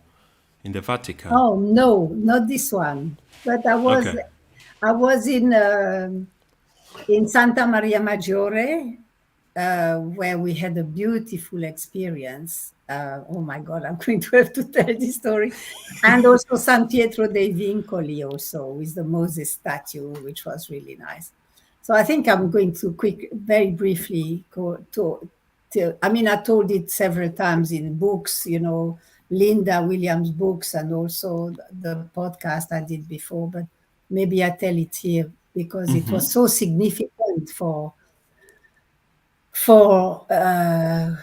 [SPEAKER 1] in the Vatican?
[SPEAKER 2] Oh no, not this one. But I was
[SPEAKER 1] Okay.
[SPEAKER 2] I was in Santa Maria Maggiore, where we had a beautiful experience. Oh my God, I'm going to have to tell this story. And also San Pietro dei Vincoli, also with the Moses statue, which was really nice. So I think I'm going to very briefly go to. I mean, I told it several times in books, Linda Williams' books, and also the podcast I did before, but maybe I tell it here because it was so significant for uh,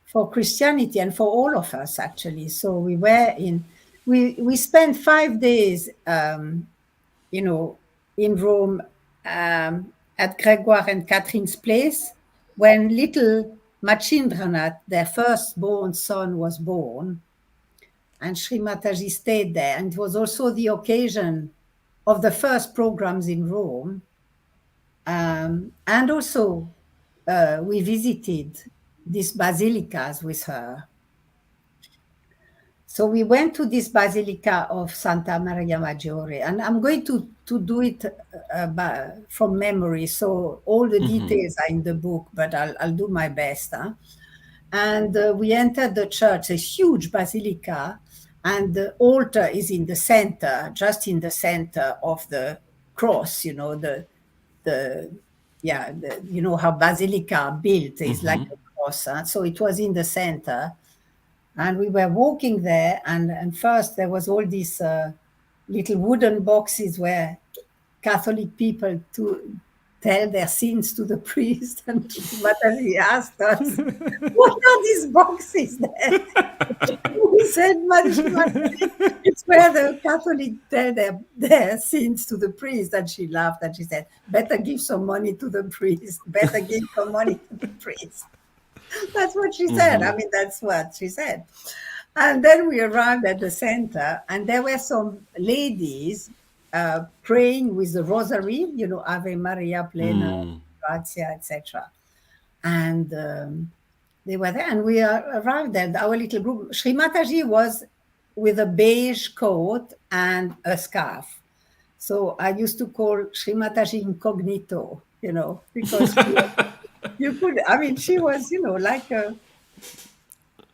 [SPEAKER 2] for Christianity and for all of us actually. So we spent 5 days, in Rome, at Gregoire and Catherine's place when little Machindranath, their firstborn son, was born, and Sri Mataji stayed there. And it was also the occasion of the first programs in Rome. And also, we visited these basilicas with her. So we went to this basilica of Santa Maria Maggiore, and I'm going to do it from memory. So all the details are in the book, but I'll do my best. Huh? And we entered the church, a huge basilica, and the altar is in the center, just in the center of the cross. The yeah, how basilica are built is like a cross. Huh? So it was in the center, And we were walking there, and first there was all these little wooden boxes where Catholic people to tell their sins to the priest, and Mataji asked us, "What are these boxes there?" We said, Mataji, it's where the Catholic tell their sins to the priest. And she laughed and she said, "Better give some money to the priest. Better give some money to the priest." That's what she said. I mean, that's what she said. And then we arrived at the center, and there were some ladies praying with the rosary, Ave Maria plena, gratia, etc. And they were there, and we arrived at our little group. Sri Mataji was with a beige coat and a scarf. So I used to call Sri Mataji incognito, because you could, I mean, she was, like a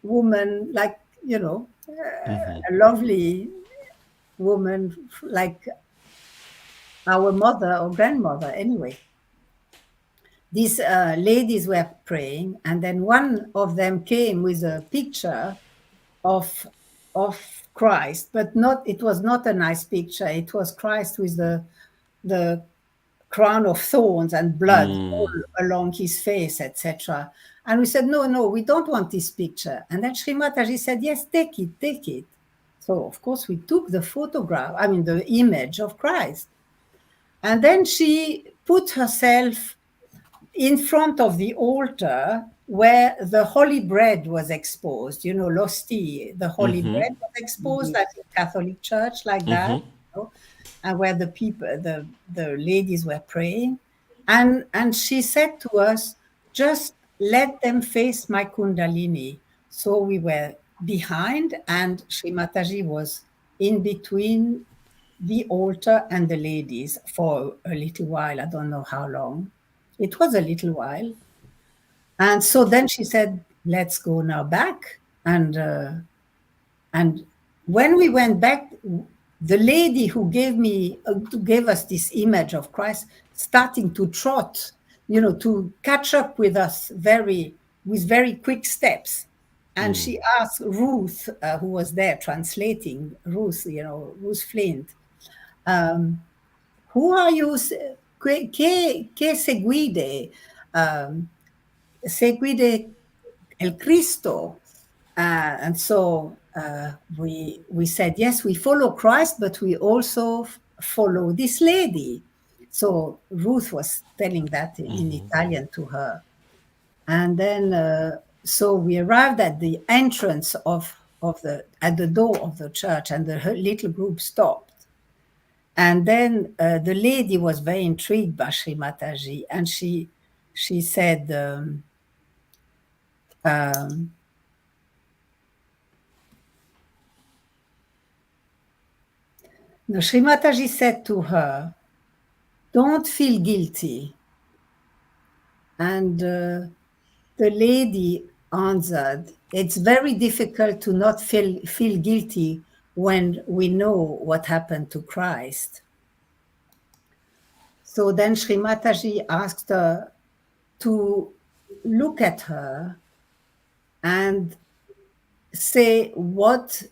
[SPEAKER 2] woman, like, a lovely woman, like our mother or grandmother, anyway. These ladies were praying, and then one of them came with a picture of Christ, but it was not a nice picture. It was Christ with the crown of thorns and blood all along his face, etc. And we said, no, we don't want this picture. And then Sri Mataji said, yes, take it. So, of course, we took the the image of Christ. And then she put herself in front of the altar where the holy bread was exposed, l'hostie, the holy bread was exposed, like in Catholic Church, like that, and where the people, the ladies were praying. And she said to us, just let them face my Kundalini. So we were behind, and Sri Mataji was in between the altar and the ladies for a little while. I don't know how long. It was a little while. And so then she said, let's go now back. And when we went back, the lady who gave us this image of Christ starting to trot, to catch up with us with very quick steps. And she asked Ruth, who was there translating, Ruth Flint, who are you? Que seguide? Seguide el Cristo. And so we said, yes, we follow Christ, but we also follow this lady. So Ruth was telling that in Italian to her. And then, so we arrived at the entrance at the door of the church, and the little group stopped. And then the lady was very intrigued by Sri Mataji, and she said, no, Sri Mataji said to her, don't feel guilty. And the lady answered, it's very difficult to not feel guilty when we know what happened to Christ. So then Sri Mataji asked her to look at her and say, what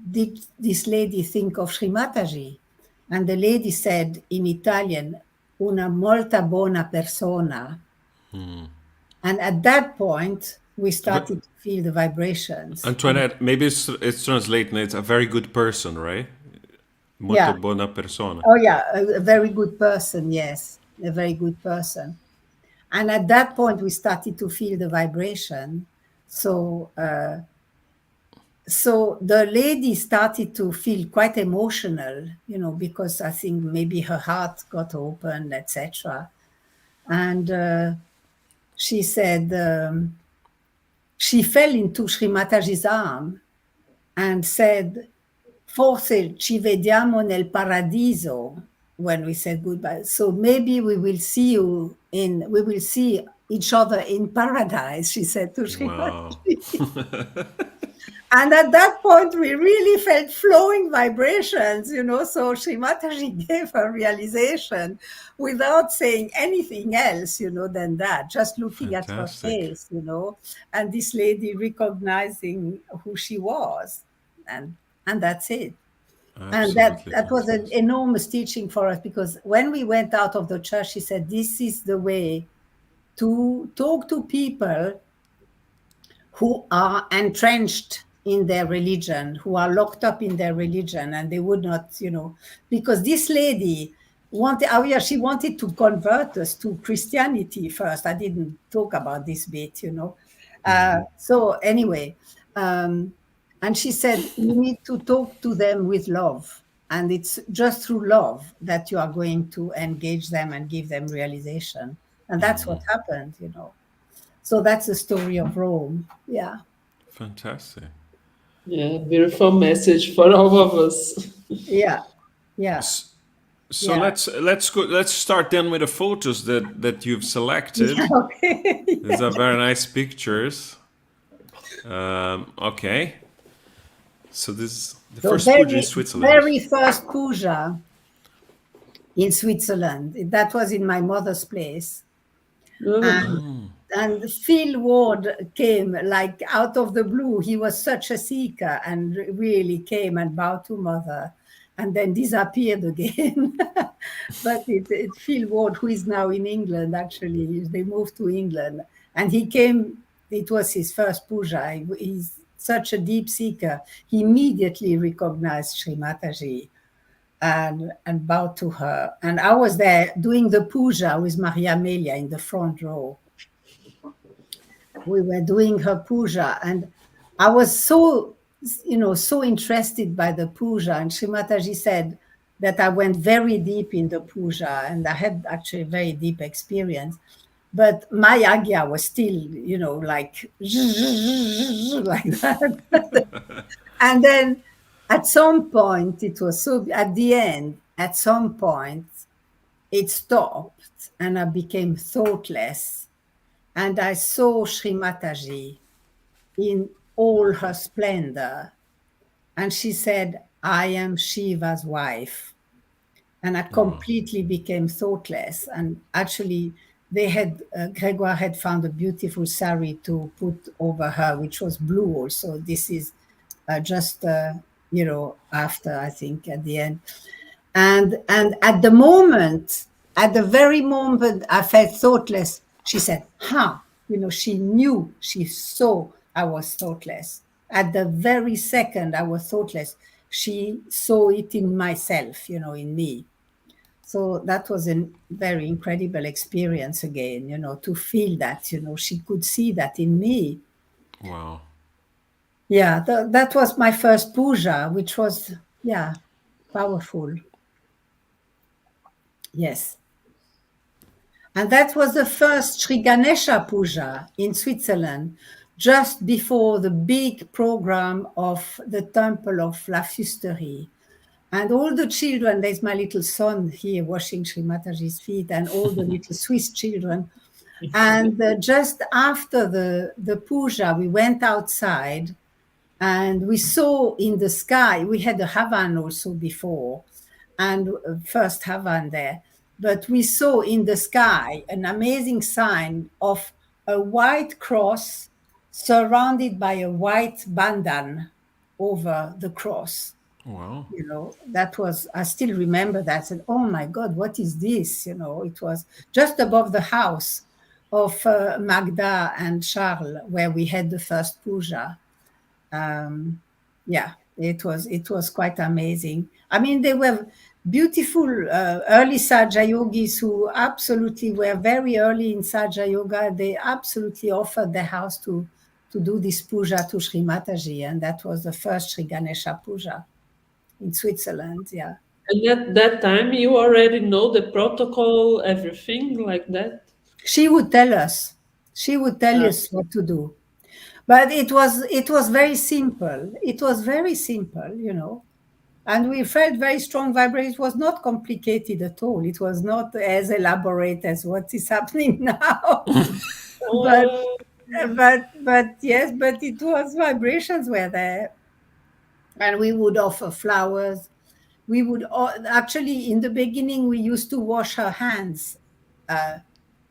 [SPEAKER 2] did this lady think of Sri Mataji? And the lady said in Italian, una molta buona persona. And at that point, we started to feel the vibrations.
[SPEAKER 1] Antoinette, maybe it's translating. It's a very good person, right? Molto buona persona.
[SPEAKER 2] Oh, yeah, a very good person, yes, a very good person. And at that point, we started to feel the vibration. So the lady started to feel quite emotional, because I think maybe her heart got opened, etc. And she said, she fell into Sri Mataji's arm and said, forse ci vediamo nel paradiso, when we said goodbye. So maybe we will see each other in paradise, she said to Sri Mataji. And at that point, we really felt flowing vibrations, so Sri Mataji gave her realization without saying anything else, than that, just looking at her face, and this lady recognizing who she was, and that's it. And
[SPEAKER 1] Absolutely
[SPEAKER 2] that was an
[SPEAKER 1] fantastic.
[SPEAKER 2] enormous teaching for us, because when we went out of the church, she said, this is the way to talk to people who are entrenched in their religion, who are locked up in their religion, and they would not, because this lady wanted, oh yeah, she wanted to convert us to Christianity first. I didn't talk about this bit. So anyway, and she said, you need to talk to them with love. And it's just through love that you are going to engage them and give them realization. And that's what happened. So that's the story of Rome. Yeah.
[SPEAKER 1] Fantastic.
[SPEAKER 3] Yeah, beautiful message for all of us.
[SPEAKER 2] Yeah. Yeah.
[SPEAKER 1] S- So
[SPEAKER 2] Yeah.
[SPEAKER 1] let's go. Let's start then with the photos that you've selected.
[SPEAKER 2] Yeah. Okay.
[SPEAKER 1] These are very nice pictures. Okay, so this is the
[SPEAKER 2] So
[SPEAKER 1] first puja in Switzerland.
[SPEAKER 2] very first puja in Switzerland. That was in my mother's place.
[SPEAKER 3] Oh,
[SPEAKER 2] And Phil Ward came like out of the blue. He was such a seeker and really came and bowed to mother and then disappeared again. But Phil Ward, who is now in England, actually, they moved to England, and he came. It was his first puja. He's such a deep seeker. He immediately recognized Sri Mataji and bowed to her. And I was there doing the puja with Maria Amelia in the front row. We were doing her puja, and I was so interested by the puja. And Sri Mataji said that I went very deep in the puja, and I had actually a very deep experience. But my agya was still, like like that. And then at some point, it was so, at the end, at some point, it stopped and I became thoughtless. And I saw Sri Mataji in all her splendor. And she said, I am Shiva's wife. And I completely became thoughtless. And actually, Gregoire had found a beautiful sari to put over her, which was blue also. This is just, after, I think, at the end. And at the very moment I felt thoughtless, she said, she knew, she saw I was thoughtless. At the very second I was thoughtless, she saw it in myself, in me. So that was a very incredible experience again, to feel that, she could see that in me.
[SPEAKER 1] Wow.
[SPEAKER 2] Yeah, that was my first puja, which was, yeah, powerful. Yes. And that was the first Sri Ganesha Puja in Switzerland, just before the big program of the Temple of La Fusterie. And all the children, there's my little son here washing Sri Mataji's feet, and all the little Swiss children. And just after the puja, we went outside and we saw in the sky, we had a Havan also before, and first Havan there, but we saw in the sky an amazing sign of a white cross surrounded by a white bandan over the cross.
[SPEAKER 1] Wow.
[SPEAKER 2] That was, I still remember that. I said, oh my God, what is this? It was just above the house of Magda and Charles, where we had the first puja. Yeah, it was quite amazing. I mean, they were beautiful early Saja yogis who absolutely were very early in Saja Yoga. They absolutely offered their house to do this puja to Sri Mataji, and that was the first Sri Ganesha puja in Switzerland. Yeah.
[SPEAKER 3] and at that time, you already know the protocol, everything like that.
[SPEAKER 2] She would tell us. She would tell
[SPEAKER 3] Uh,
[SPEAKER 2] us what to do. But it was very simple. It was very simple. And we felt very strong vibration. It was not complicated at all. It was not as elaborate as what is happening now. but
[SPEAKER 3] uh,
[SPEAKER 2] but yes, but it was, vibrations were there. And we would offer flowers. We would actually, in the beginning, we used to wash her hands,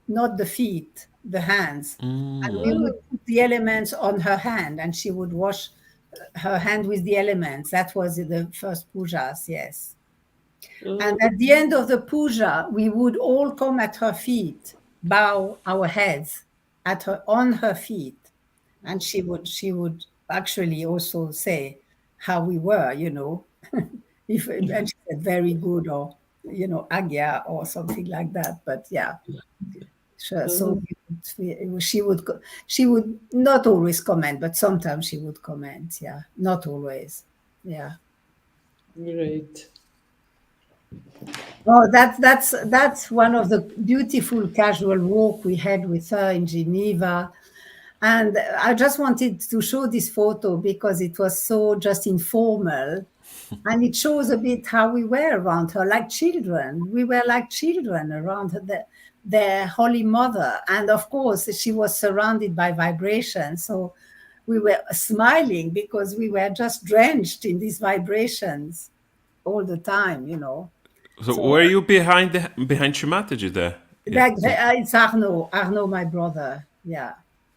[SPEAKER 2] not the feet, the hands. And we would put the elements on her hand, and she would wash her hand with the elements. That was the first pujas, yes. And
[SPEAKER 3] Oh,
[SPEAKER 2] at the end of the puja, we would all come at her feet, bow our heads on her feet, and she would actually also say how we were, if and she said very good or agya or something like that. But yeah, sure. So
[SPEAKER 3] oh,
[SPEAKER 2] she would not always comment, but sometimes she would comment. Yeah, not always. Yeah.
[SPEAKER 3] great.
[SPEAKER 2] Oh, that's one of the beautiful casual walk we had with her in Geneva. And I just wanted to show this photo because it was so just informal. And it shows a bit how we were around her, like children. We were like children around her, their Holy Mother. And of course, she was surrounded by vibration. So we were smiling because we were just drenched in these vibrations all the time.
[SPEAKER 1] So
[SPEAKER 2] So
[SPEAKER 1] were you behind Shimataji there? Yeah.
[SPEAKER 2] that it's Arnaud, my brother. Yeah.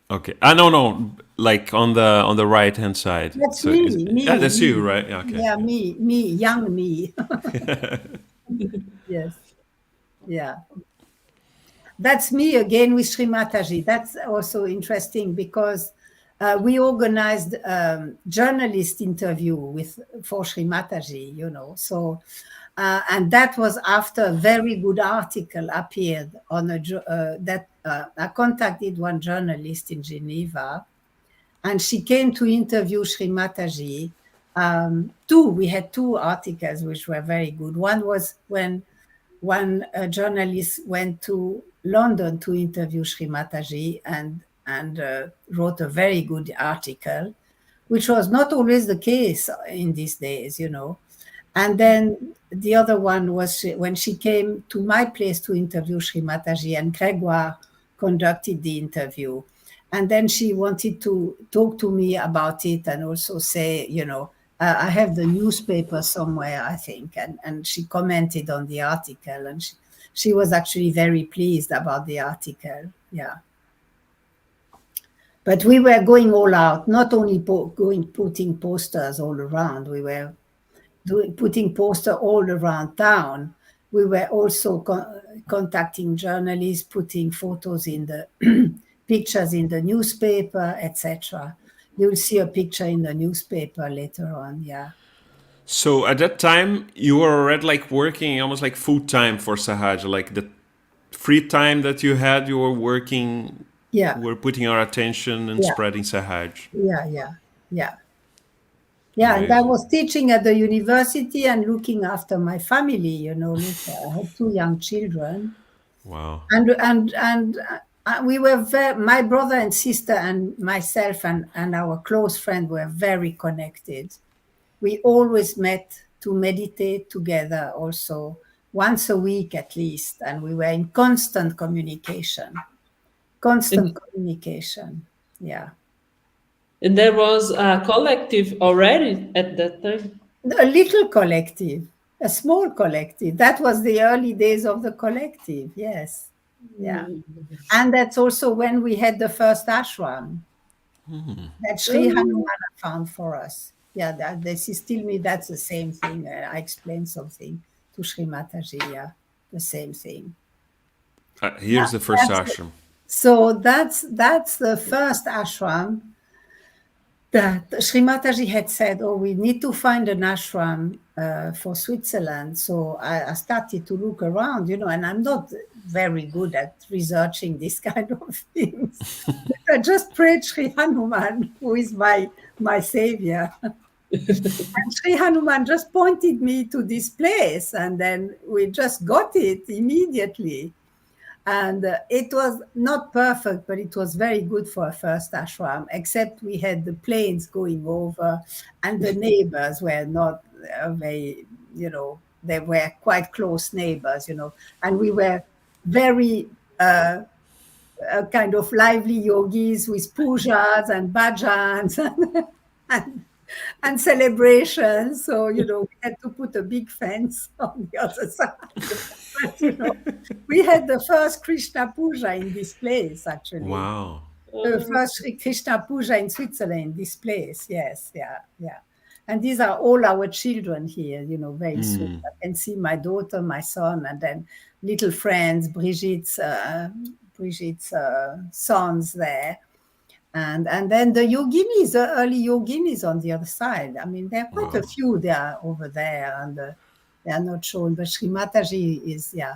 [SPEAKER 1] Okay. Ah, no, no. Like on the right hand side.
[SPEAKER 2] That's
[SPEAKER 1] So
[SPEAKER 2] me,
[SPEAKER 1] yeah,
[SPEAKER 2] me,
[SPEAKER 1] that's you,
[SPEAKER 2] me.
[SPEAKER 1] right? Yeah, okay.
[SPEAKER 2] Yeah, me, young me. Yes. Yeah. That's me again with Sri Mataji. That's also interesting because we organized journalist interview for Sri Mataji. So and that was after a very good article appeared on that I contacted one journalist in Geneva, and she came to interview Sri Mataji. We had two articles which were very good. One was when one journalist went to London to interview Sri Mataji and wrote a very good article, which was not always the case in these days. And then the other one was when she came to my place to interview Sri Mataji, and Grégoire conducted the interview. And then she wanted to talk to me about it and also say, I have the newspaper somewhere, I think. And she commented on the article, and she was actually very pleased about the article. Yeah. But we were going all out, not only putting posters all around. We were putting poster all around town. We were also contacting journalists, putting photos in the pictures in the newspaper, etc. You'll see a picture in the newspaper later on. Yeah.
[SPEAKER 1] So at that time, you were already like working almost like full time for Sahaj. Like the free time that you had, you were working,
[SPEAKER 2] Yeah.
[SPEAKER 1] were putting your attention and
[SPEAKER 2] Yeah.
[SPEAKER 1] spreading Sahaj.
[SPEAKER 2] Yeah. Yeah. Yeah. Yeah, and I
[SPEAKER 1] Amazing.
[SPEAKER 2] was teaching at the university and looking after my family. Look, I had two young children,
[SPEAKER 1] Wow.
[SPEAKER 2] and we were my brother and sister and myself and our close friend were very connected. We always met to meditate together, also once a week at least, and we were in constant communication.
[SPEAKER 3] And,
[SPEAKER 2] Constant communication. Yeah.
[SPEAKER 3] and there was a collective already at that time.
[SPEAKER 2] A little collective, a small collective. That was the early days of the collective. Yes. Yeah. And that's also when we had the first ashram that Sri
[SPEAKER 3] Oh,
[SPEAKER 2] Hanuman found for us. Yeah, this is still me. That's the same thing. I explained something to Sri Mataji. Yeah, the same thing.
[SPEAKER 1] Here's the first ashram.
[SPEAKER 2] So that's the first ashram that Sri Mataji had said, oh, we need to find an ashram for Switzerland. So I started to look around, and I'm not very good at researching this kind of things. But I just prayed Sri Hanuman, who is my savior. And Sri Hanuman just pointed me to this place, and then we just got it immediately. And it was not perfect, but it was very good for a first ashram, except we had the planes going over, and the neighbors were not very, they were quite close neighbors, and we were very kind of lively yogis with pujas and bhajans and, and celebrations. So, we had to put a big fence on the other side. But, we had the first Krishna puja in this place, actually.
[SPEAKER 1] Wow.
[SPEAKER 2] First Sri Krishna Puja in Switzerland, this place. Yes, yeah, yeah. And these are all our children here, very sweet. I can see my daughter, my son, and then little friends, Brigitte's sons there. And then the yoginis, the early yoginis on the other side. I mean, there are quite a
[SPEAKER 1] Wow.
[SPEAKER 2] few there over there, and they are not shown. But Sri Mataji is, yeah.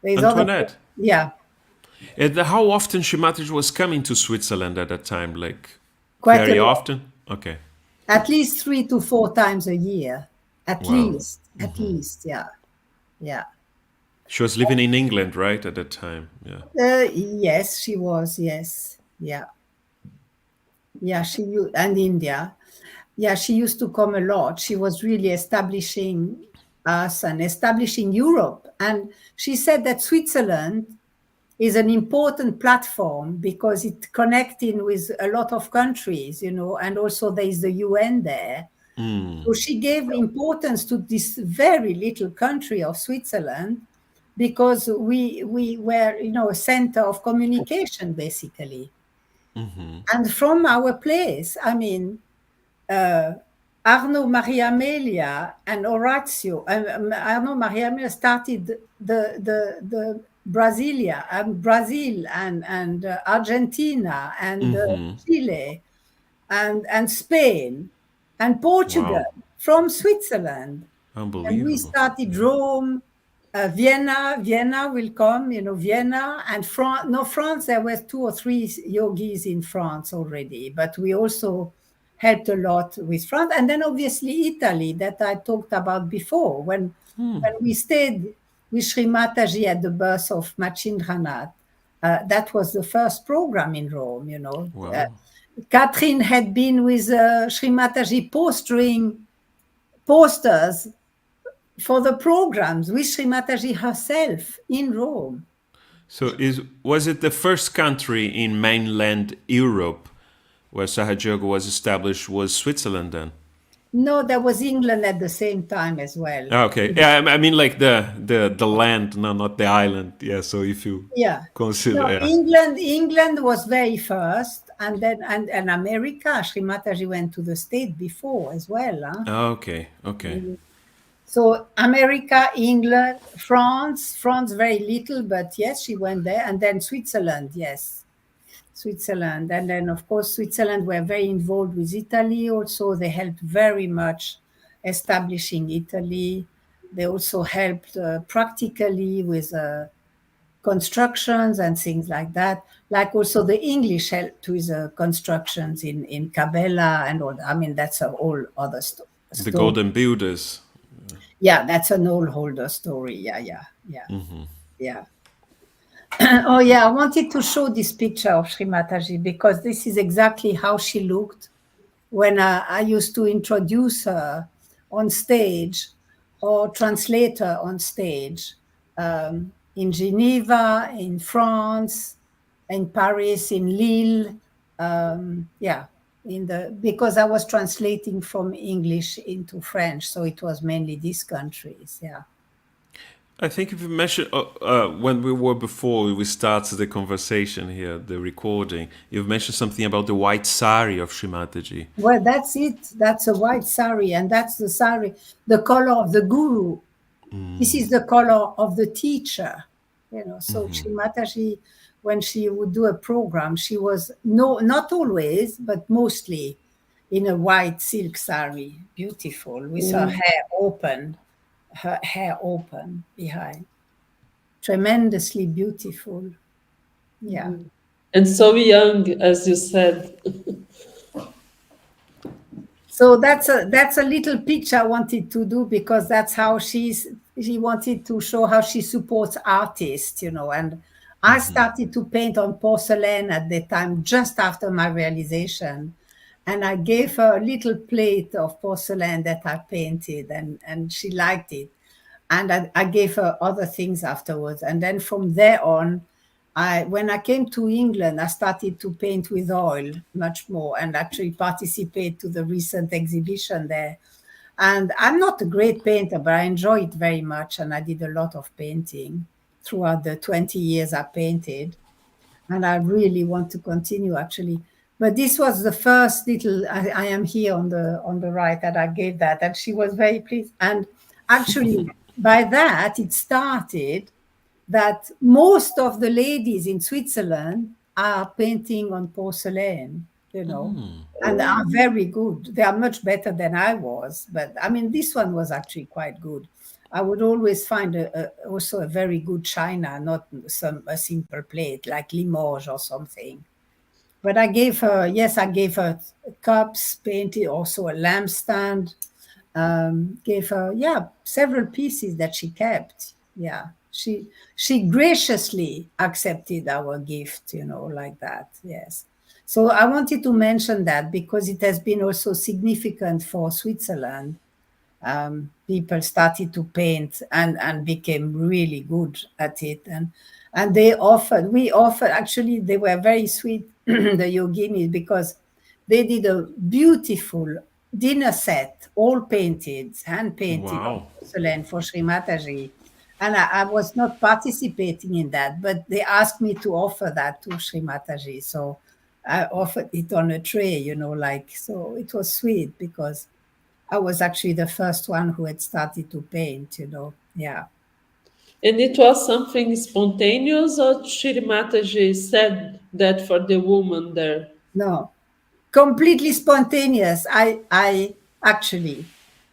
[SPEAKER 2] There's other,
[SPEAKER 1] Antoinette,
[SPEAKER 2] yeah,
[SPEAKER 1] and how often Shimataji was coming to Switzerland at that time? Like
[SPEAKER 2] quite a
[SPEAKER 1] very
[SPEAKER 2] lot.
[SPEAKER 1] often? Okay.
[SPEAKER 2] At least 3 to 4 times a year.
[SPEAKER 1] Wow.
[SPEAKER 2] At least, yeah, yeah.
[SPEAKER 1] She was living in England, right, at that time. Yeah.
[SPEAKER 2] Yes, she was. Yes, yeah, yeah. And India. Yeah, she used to come a lot. She was really establishing us and establishing Europe. And she said that Switzerland is an important platform because it connecting with a lot of countries, and also there is the UN there. So she gave importance to this very little country of Switzerland because we were, a center of communication, basically. And from our place, I mean, Arno Maria Amelia and Orazio, Arno Maria Amelia started the Brasilia and Brazil and Argentina and Chile and Spain and Portugal
[SPEAKER 1] Wow.
[SPEAKER 2] from Switzerland. And we
[SPEAKER 1] Unbelievable.
[SPEAKER 2] started Rome, Vienna will come, Vienna and France. No, France, there were 2 or 3 yogis in France already, but we also helped a lot with France. And then obviously Italy that I talked about before. When we stayed with Sri Mataji at the birth of Machindranath, that was the first program in Rome,
[SPEAKER 1] Wow.
[SPEAKER 2] Catherine had been with Sri Mataji posters for the programs with Sri Mataji herself in Rome.
[SPEAKER 1] So was it the first country in mainland Europe where Sahaja Yoga was established was Switzerland then?
[SPEAKER 2] No, there was England at the same time as well.
[SPEAKER 1] Okay. Yeah, I mean like the land, no, not the island. Yeah, so if you
[SPEAKER 2] Yeah.
[SPEAKER 1] consider,
[SPEAKER 2] No,
[SPEAKER 1] yeah.
[SPEAKER 2] England was very first, and then and America. Sri Mataji went to the state before as well. Huh?
[SPEAKER 1] Okay, okay.
[SPEAKER 2] So America, England, France very little, but yes, she went there, and then Switzerland, yes. Switzerland. And then, of course, Switzerland were very involved with Italy also. They helped very much establishing Italy. They also helped practically with constructions and things like that. Like also the English helped with constructions in Cabela and all. I mean, that's a whole other
[SPEAKER 1] The
[SPEAKER 2] story.
[SPEAKER 1] Golden Builders.
[SPEAKER 2] Yeah, that's an old older story. Yeah. Yeah. Oh, yeah, I wanted to show this picture of Sri Mataji because this is exactly how she looked when I used to introduce her on stage or translate her on stage in Geneva, in France, in Paris, in Lille. Because I was translating from English into French, so it was mainly these countries. Yeah.
[SPEAKER 1] I think if you mentioned when we were before we started the conversation here, the recording, you've mentioned something about the white sari of Shrimataji.
[SPEAKER 2] Well, that's it. That's a white sari, and that's the sari, the color of the guru. This is the color of the teacher. So Sri Mataji, when she would do a program, she was not always, but mostly in a white silk sari, beautiful, with her hair open behind. Tremendously beautiful. Yeah.
[SPEAKER 3] And so young, as you said.
[SPEAKER 2] So that's a little picture I wanted to do because that's how she wanted to show how she supports artists, and I started to paint on porcelain at the time, just after my realization. And I gave her a little plate of porcelain that I painted and she liked it. And I gave her other things afterwards. And then from there on, when I came to England, I started to paint with oil much more and actually participate to the recent exhibition there. And I'm not a great painter, but I enjoy it very much. And I did a lot of painting throughout the 20 years I painted. and I really want to continue actually. But this was the first little. I am here on the right that I gave that, and she was very pleased. And actually, by that it started that most of the ladies in Switzerland are painting on porcelain, and are very good. They are much better than I was. But I mean, this one was actually quite good. I would always find also a very good china, not a simple plate like Limoges or something. But I gave her, yes, I gave her cups, painted also a lampstand, gave her, yeah, several pieces that she kept. Yeah, she graciously accepted our gift, like that. Yes. So I wanted to mention that because it has been also significant for Switzerland. People started to paint and became really good at it, and we offered, actually they were very sweet, the yoginis, because they did a beautiful dinner set, all painted, hand painted on
[SPEAKER 1] Wow.
[SPEAKER 2] porcelain for Sri Mataji. And I was not participating in that, but they asked me to offer that to Sri Mataji, so I offered it on a tray, like, so it was sweet because I was actually the first one who had started to paint. Yeah.
[SPEAKER 3] And it was something spontaneous, or Shirimataji said that for the woman there?
[SPEAKER 2] No, completely spontaneous. I actually,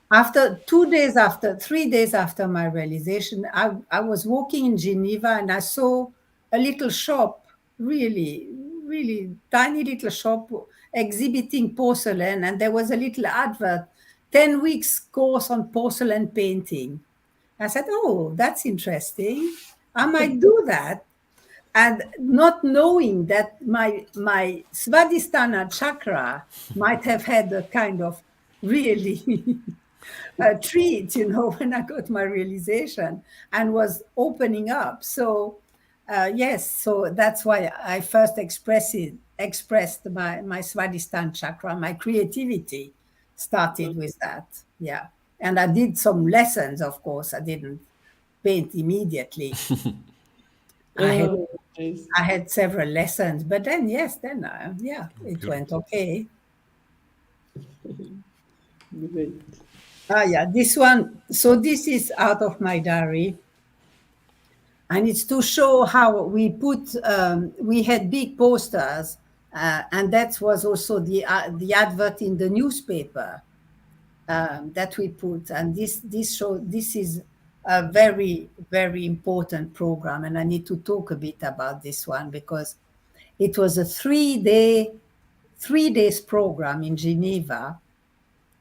[SPEAKER 2] after 2 days after, 3 days after my realization, I was walking in Geneva and I saw a little shop, really, really tiny little shop exhibiting porcelain. And there was a little advert, 10 weeks course on porcelain painting. I said, oh, that's interesting. I might do that. And not knowing that my Svadhisthana chakra might have had a kind of really a treat, when I got my realization and was opening up. So yes, so that's why I first expressed my Svadhisthana chakra, my creativity started with that. Yeah. And I did some lessons, of course. I didn't paint immediately. I had
[SPEAKER 3] Oh, yes.
[SPEAKER 2] I had several lessons, but then yes, then yeah, it went
[SPEAKER 1] Beautiful.
[SPEAKER 2] okay.
[SPEAKER 3] Great.
[SPEAKER 2] Yeah, this one. So this is out of my diary, and it's to show how we had big posters, and that was also the advert in the newspaper that we put, and this is a very very important program, and I need to talk a bit about this one because it was a 3 days program in Geneva,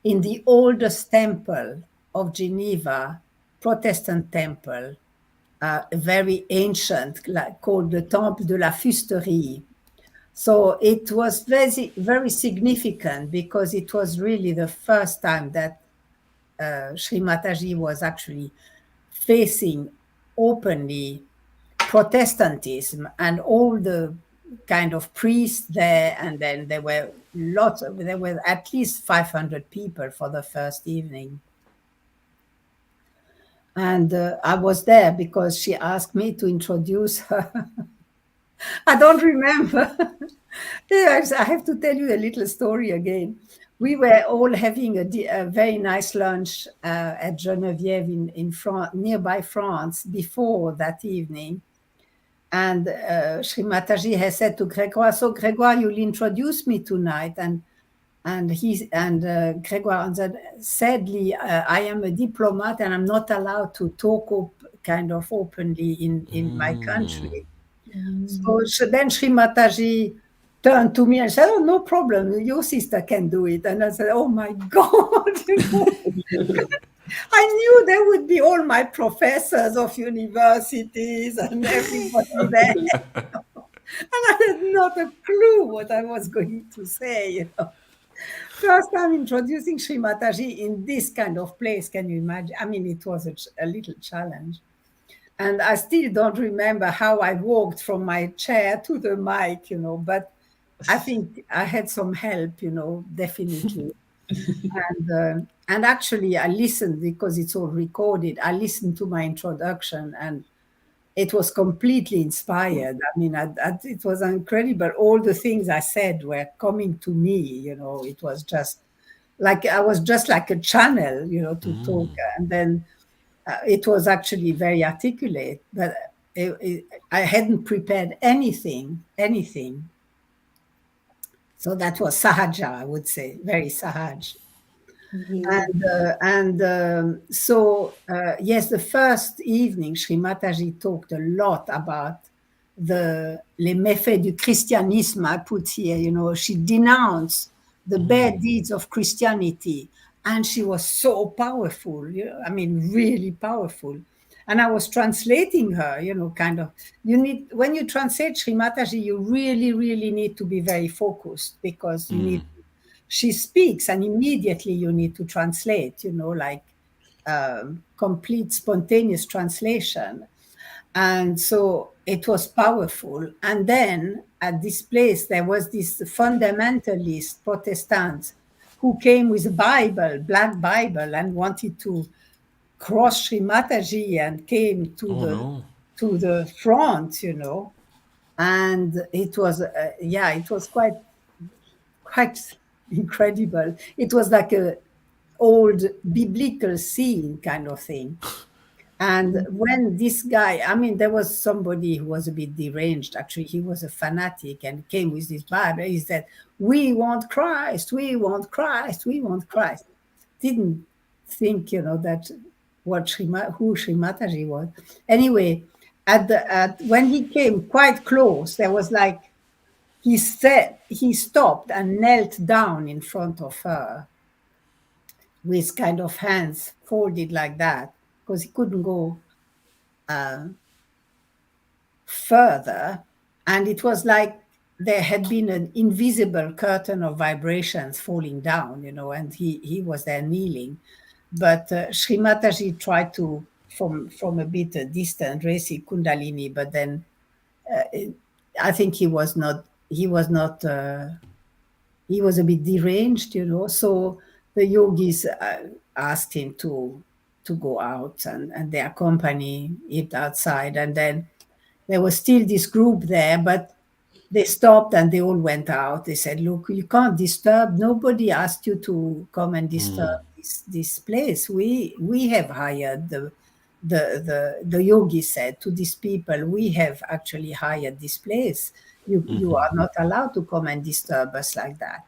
[SPEAKER 2] in the oldest temple of Geneva, Protestant temple, very ancient, like, called the Temple de la Fusterie. So it was very, very significant because it was really the first time that Sri Mataji was actually facing openly Protestantism and all the kind of priests there. And then there were at least 500 people for the first evening. And I was there because she asked me to introduce her. I don't remember. Yes, I have to tell you a little story again. We were all having a very nice lunch at Geneviève in France, nearby France, before that evening. And Sri Mataji has said to Grégoire, "So Grégoire, you'll introduce me tonight." And Grégoire answered, "Sadly, I am a diplomat and I'm not allowed to talk kind of openly in my country." So then Sri Mataji turned to me and said, "Oh, no problem. Your sister can do it." And I said, "Oh my God, I knew there would be all my professors of universities and everybody there. And I had not a clue what I was going to say. First time introducing Sri Mataji in this kind of place, can you imagine? I mean, it was a little challenge. And I still don't remember how I walked from my chair to the mic, but I think I had some help, definitely. And actually, I listened because it's all recorded. I listened to my introduction, and it was completely inspired. I mean, it was incredible. All the things I said were coming to me. It was just like I was just like a channel, to talk. And then it was actually very articulate, but I hadn't prepared anything. So that was sahaja, I would say, very sahaj. Yes, the first evening, Sri Mataji talked a lot about les méfaits du christianisme, I put here. She denounced the bad deeds of Christianity, and she was so powerful. I mean, really powerful. And I was translating her, kind of. When you translate Sri Mataji, you really, really need to be very focused, because she speaks and immediately you need to translate, like complete spontaneous translation. And so it was powerful. And then at this place, there was this fundamentalist Protestant who came with a Bible, black Bible, and wanted to cross Sri Mataji and came to the front, and it was it was quite incredible. It was like a old biblical scene kind of thing. And when this guy, I mean, there was somebody who was a bit deranged. Actually, he was a fanatic and came with this Bible. He said, "We want Christ, we want Christ, we want Christ." Didn't think, that who Sri Mataji was. Anyway, when he came quite close, there was like, he stopped and knelt down in front of her with kind of hands folded like that, because he couldn't go further. And it was like there had been an invisible curtain of vibrations falling down, and he was there kneeling. But Sri Mataji tried to, from a bit distant, raise Kundalini, but then I think he was a bit deranged, So the yogis asked him to go out, and they accompanied him outside. And then there was still this group there, but they stopped and they all went out. They said, "Look, you can't disturb. Nobody asked you to come and disturb this place. We have hired the yogi said to these people, we have actually hired this place. You are not allowed to come and disturb us like that."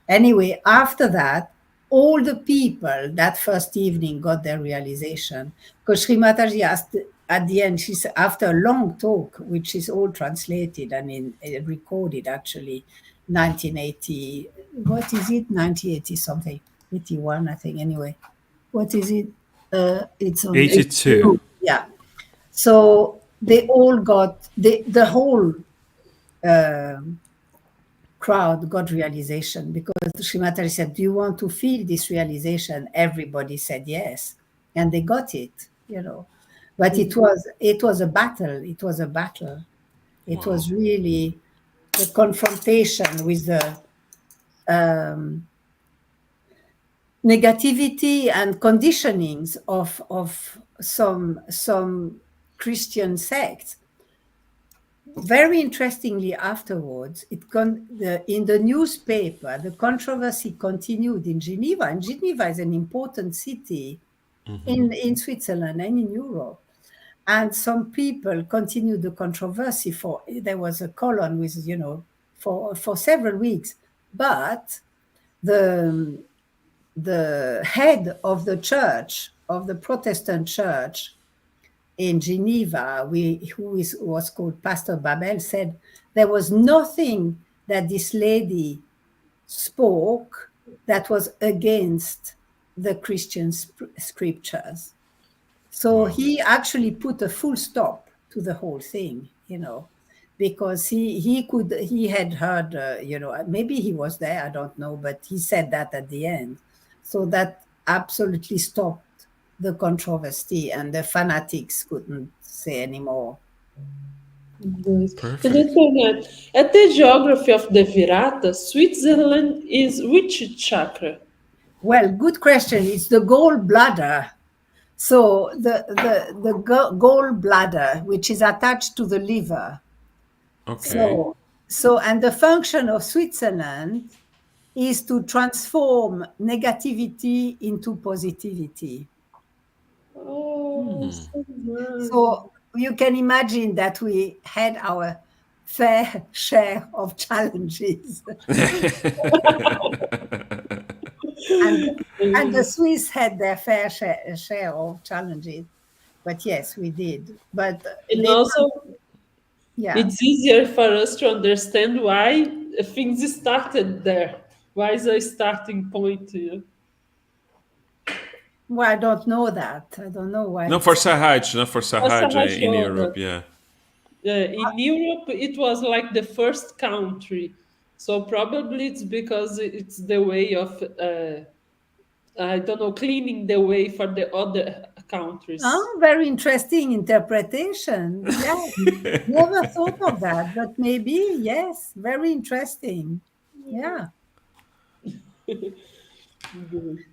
[SPEAKER 2] Anyway, after that, all the people that first evening got their realization, because Sri Mataji asked at the end, she said, after a long talk, which is all translated and recorded actually, 1980, what is it? 1980 something, 81, I think. Anyway, what is it? It's on
[SPEAKER 1] 82.
[SPEAKER 2] Yeah. So they all got the whole crowd got realization, because Sri Mataji said, "Do you want to feel this realization?" Everybody said yes, and they got it, But it was a battle. It was a battle. It was really the confrontation with the negativity and conditionings of some Christian sects. Very interestingly, afterwards, in the newspaper, the controversy continued in Geneva. And Geneva is an important city in Switzerland and in Europe. And some people continued the controversy there was a column with, for several weeks. But the head of the church, of the Protestant church in Geneva, was called Pastor Babel, said there was nothing that this lady spoke that was against the Christian scriptures. So he actually put a full stop to the whole thing, because he had heard, maybe he was there, I don't know, but he said that at the end. So that absolutely stopped the controversy, and the fanatics couldn't say anymore.
[SPEAKER 1] Perfect.
[SPEAKER 3] And at the geography of the Virata, Switzerland is which chakra?
[SPEAKER 2] Well, good question. It's the gallbladder. So the gallbladder, which is attached to the liver.
[SPEAKER 1] Okay.
[SPEAKER 2] So so and the function of Switzerland is to transform negativity into positivity.
[SPEAKER 3] Oh, so nice.
[SPEAKER 2] So you can imagine that we had our fair share of challenges. and and the Swiss had their fair share of challenges. But yes, we did. But
[SPEAKER 3] And
[SPEAKER 2] later,
[SPEAKER 3] also,
[SPEAKER 2] yeah.
[SPEAKER 3] it's easier for us to understand why things started there. Why is a starting point here?
[SPEAKER 2] Well, I don't know that. I don't know why.
[SPEAKER 1] Not for Sahaj, not for
[SPEAKER 3] Also,
[SPEAKER 1] Sahaj
[SPEAKER 3] I
[SPEAKER 1] in
[SPEAKER 3] showed
[SPEAKER 1] Europe,
[SPEAKER 3] that
[SPEAKER 1] yeah.
[SPEAKER 3] in Europe it was like the first country, so probably it's because it's the way of I don't know, cleaning the way for the other countries.
[SPEAKER 2] Oh, very interesting interpretation. Yeah, never thought of that, but maybe, yes, very interesting. Yeah.
[SPEAKER 3] Good.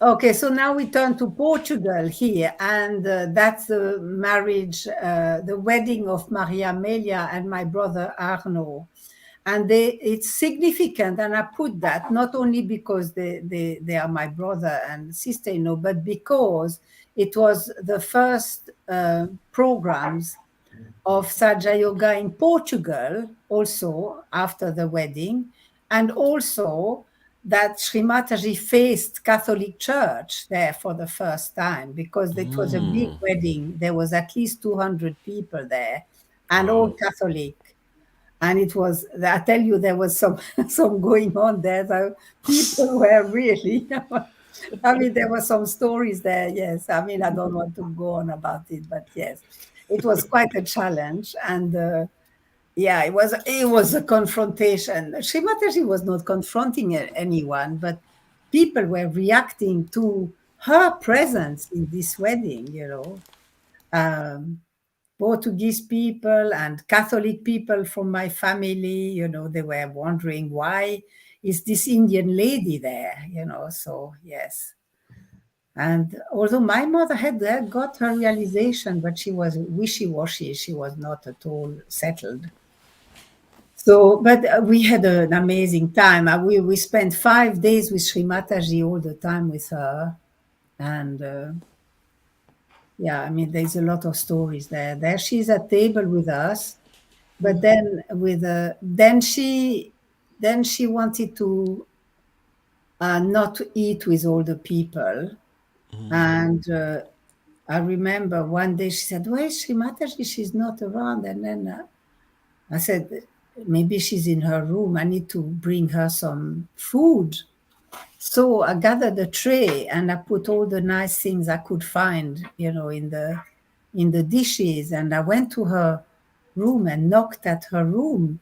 [SPEAKER 2] Okay, so now we turn to Portugal here, and that's the marriage, the wedding of Maria Amelia and my brother Arno. And it's significant, and I put that not only because they are my brother and sister-in-law, but because it was the first programs of Saja Yoga in Portugal, also after the wedding, and also that Sri Mataji faced Catholic Church there for the first time because it was a big wedding. There was at least 200 people there, and all
[SPEAKER 1] Wow.
[SPEAKER 2] Catholic. And it was, I tell you, there was some some going on there. So people were really, I mean, there were some stories there. Yes, I mean, I don't want to go on about it, but yes, it was quite a challenge, and yeah, it was a confrontation. Shrimataji was not confronting anyone, but people were reacting to her presence in this wedding. Um, Portuguese people and Catholic people from my family, they were wondering why is this Indian lady there. So yes. And although my mother had got her realization, but she was wishy-washy, she was not at all settled. So, but we had an amazing time. We spent 5 days with Sri Mataji all the time with her, and yeah, I mean, there's a lot of stories there. There she's at table with us, but then then she wanted to not to eat with all the people, and I remember one day she said, "Where is Sri Mataji? She's not around." And then I said, "Maybe she's in her room. I need to bring her some food." So I gathered a tray and I put all the nice things I could find, in the dishes. And I went to her room and knocked at her room.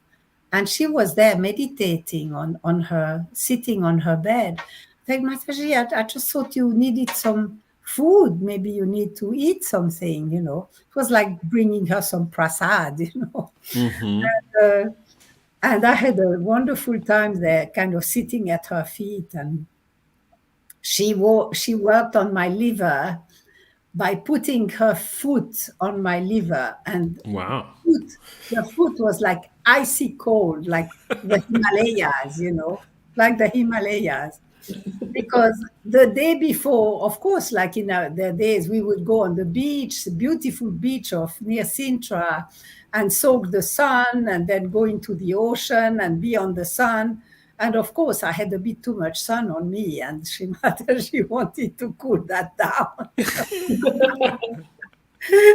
[SPEAKER 2] And she was there meditating on her, sitting on her bed. Like, Mataji, I just thought you needed some food. Maybe you need to eat something. It was like bringing her some prasad. Uh, and I had a wonderful time there, kind of sitting at her feet, and she worked on my liver by putting her foot on my liver, and
[SPEAKER 1] Wow.
[SPEAKER 2] foot, the foot was like icy cold, like the Himalayas, like the Himalayas. Because the day before, of course, like in the days, we would go on the beach, the beautiful beach of near Sintra, and soak the sun, and then go into the ocean and be on the sun. And of course, I had a bit too much sun on me, and she wanted to cool that down.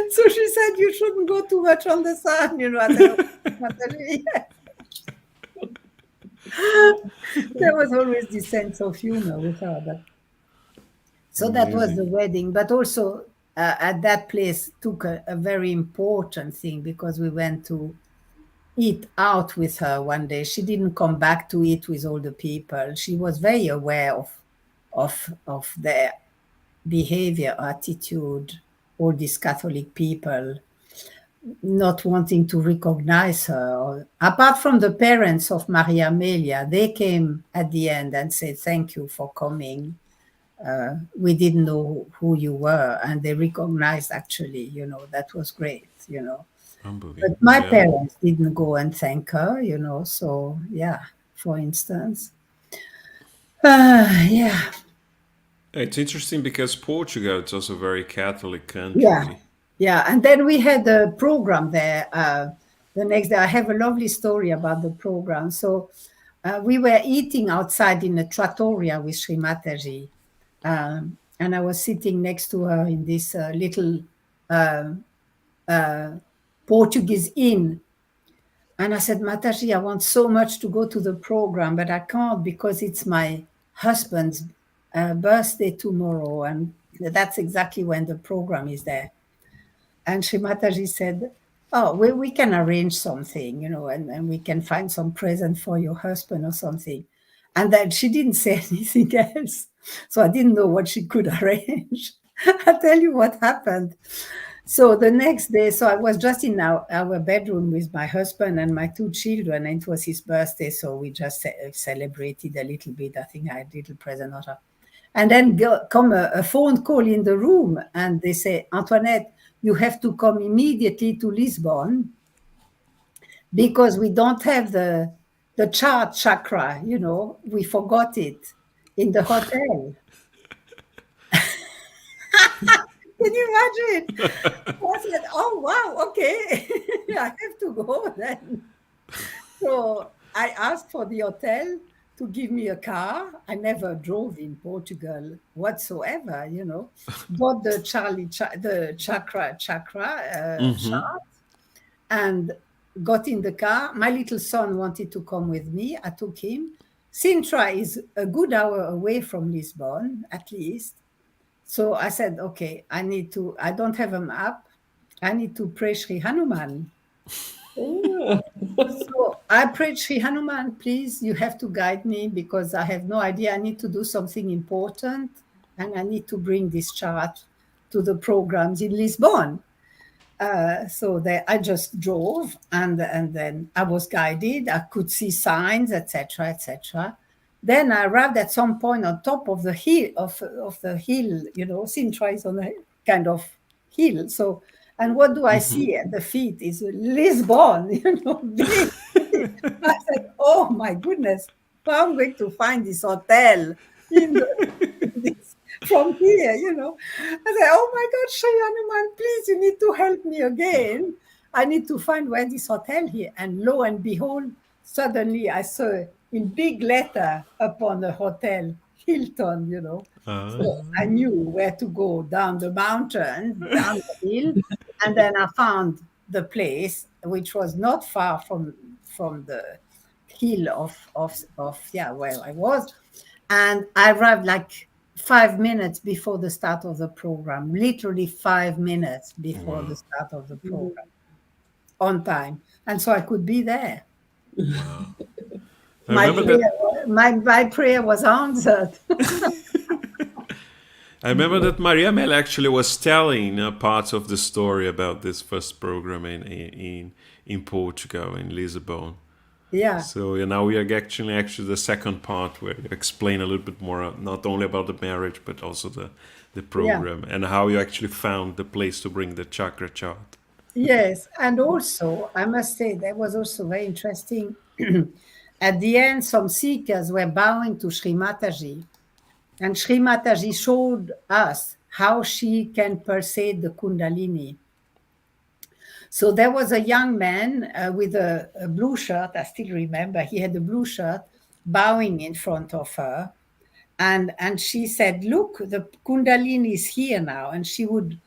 [SPEAKER 2] So she said, "You shouldn't go too much on the sun." I said, "Okay, there was always this sense of humor with her. But so that was the
[SPEAKER 1] Amazing.
[SPEAKER 2] wedding, but also at that place took a very important thing because we went to eat out with her one day. She didn't come back to eat with all the people. She was very aware of their behavior, attitude, all these Catholic people not wanting to recognize her. Apart from the parents of Maria Amelia, they came at the end and said, "Thank you for coming." we didn't know who you were, and they recognized actually, that was great, But
[SPEAKER 1] Unbelievable.
[SPEAKER 2] my
[SPEAKER 1] Yeah.
[SPEAKER 2] parents didn't go and thank her, so yeah, for instance. Yeah,
[SPEAKER 1] It's interesting because Portugal it's also a very Catholic
[SPEAKER 2] yeah,
[SPEAKER 1] country.
[SPEAKER 2] yeah. And then we had a program there the next day. I have a lovely story about the program. So we were eating outside in a trattoria with Sri Mataji. And I was sitting next to her in this little uh, uh, Portuguese inn. And I said, Mataji, I want so much to go to the program, but I can't because it's my husband's birthday tomorrow. And that's exactly when the program is there. And Sri Mataji said, oh, we can arrange something, and we can find some present for your husband or something. And then she didn't say anything else. So I didn't know what she could arrange. I'll tell you what happened. So the next day, so I was just in our bedroom with my husband and my two children, and it was his birthday. So we just celebrated a little bit. I think I had a little present on her. And then come a phone call in the room, and they say, Antoinette, you have to come immediately to Lisbon because we don't have the chart chakra, we forgot it in the hotel. Can you imagine? I said, oh, wow, okay. I have to go then. So I asked for the hotel to give me a car. I never drove in Portugal whatsoever, Bought the chakra chart, and got in the car. My little son wanted to come with me. I took him. Sintra is a good hour away from Lisbon, at least. So I said, okay, I don't have a map. I need to pray Sri Hanuman.
[SPEAKER 3] Ah.
[SPEAKER 2] So I prayed, Sri Hanuman, please, you have to guide me because I have no idea. I need to do something important and I need to bring this chart to the programs in Lisbon. I just drove and then I was guided. I could see signs, etc., etc. Then I arrived at some point on top of the hill of the hill. Sintra is on a kind of hill. So, and what do I see at the feet is Lisbon. Big. I said, "Oh my goodness, how I'm going to find this hotel in this from here, I said, oh my God, Sri Hanuman, please, you need to help me again. I need to find where this hotel here. And lo and behold, suddenly I saw in big letter upon the hotel, Hilton. So I knew where to go down the mountain, down the hill. And then I found the place, which was not far from the hill of where I was. And I arrived like 5 minutes before the start of the program, literally 5 minutes before the
[SPEAKER 1] Wow.
[SPEAKER 2] start of the program, on time. And so I could be there.
[SPEAKER 1] Wow. I
[SPEAKER 2] My
[SPEAKER 1] remember that
[SPEAKER 2] prayer, my prayer was answered.
[SPEAKER 1] I remember that Maria Mel actually was telling parts of the story about this first program in Portugal, in Lisbon.
[SPEAKER 2] Yeah,
[SPEAKER 1] So now we are actually the second part where you explain a little bit more, not only about the marriage but also the
[SPEAKER 2] yeah.
[SPEAKER 1] program and how you actually found the place to bring the chakra chart.
[SPEAKER 2] Yes. And also, I must say, that was also very interesting. At the end, some seekers were bowing to Sri Mataji. And Sri Mataji showed us how she can persuade the Kundalini. So there was a young man with a blue shirt. I still remember he had a blue shirt bowing in front of her. And she said, look, the Kundalini is here now. And she would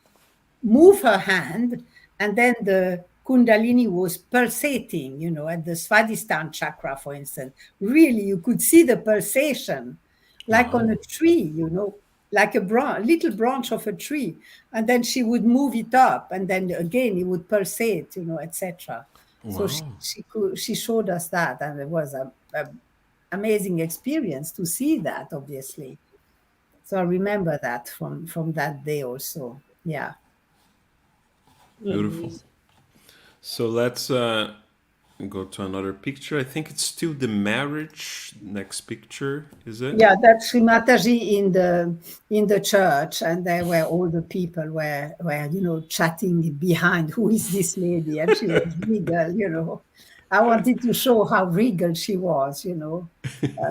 [SPEAKER 2] move her hand, and then the Kundalini was pulsating, at the Svadhisthana chakra, for instance. Really, you could see the pulsation, like on
[SPEAKER 1] Wow.
[SPEAKER 2] a tree, like a little branch of a tree. And then she would move it up, and then again it would pulsate, etc. So
[SPEAKER 1] Wow.
[SPEAKER 2] she showed us that, and it was a amazing experience to see that, obviously. So I remember that from that day also. Yeah.
[SPEAKER 1] Beautiful.
[SPEAKER 3] Amazing.
[SPEAKER 1] So let's go to another picture. I think it's still the marriage. Next picture, is it?
[SPEAKER 2] Yeah, that's Sri Mataji in the church, and there were all the people were chatting behind. Who is this lady? And she was regal. I wanted to show how regal she was.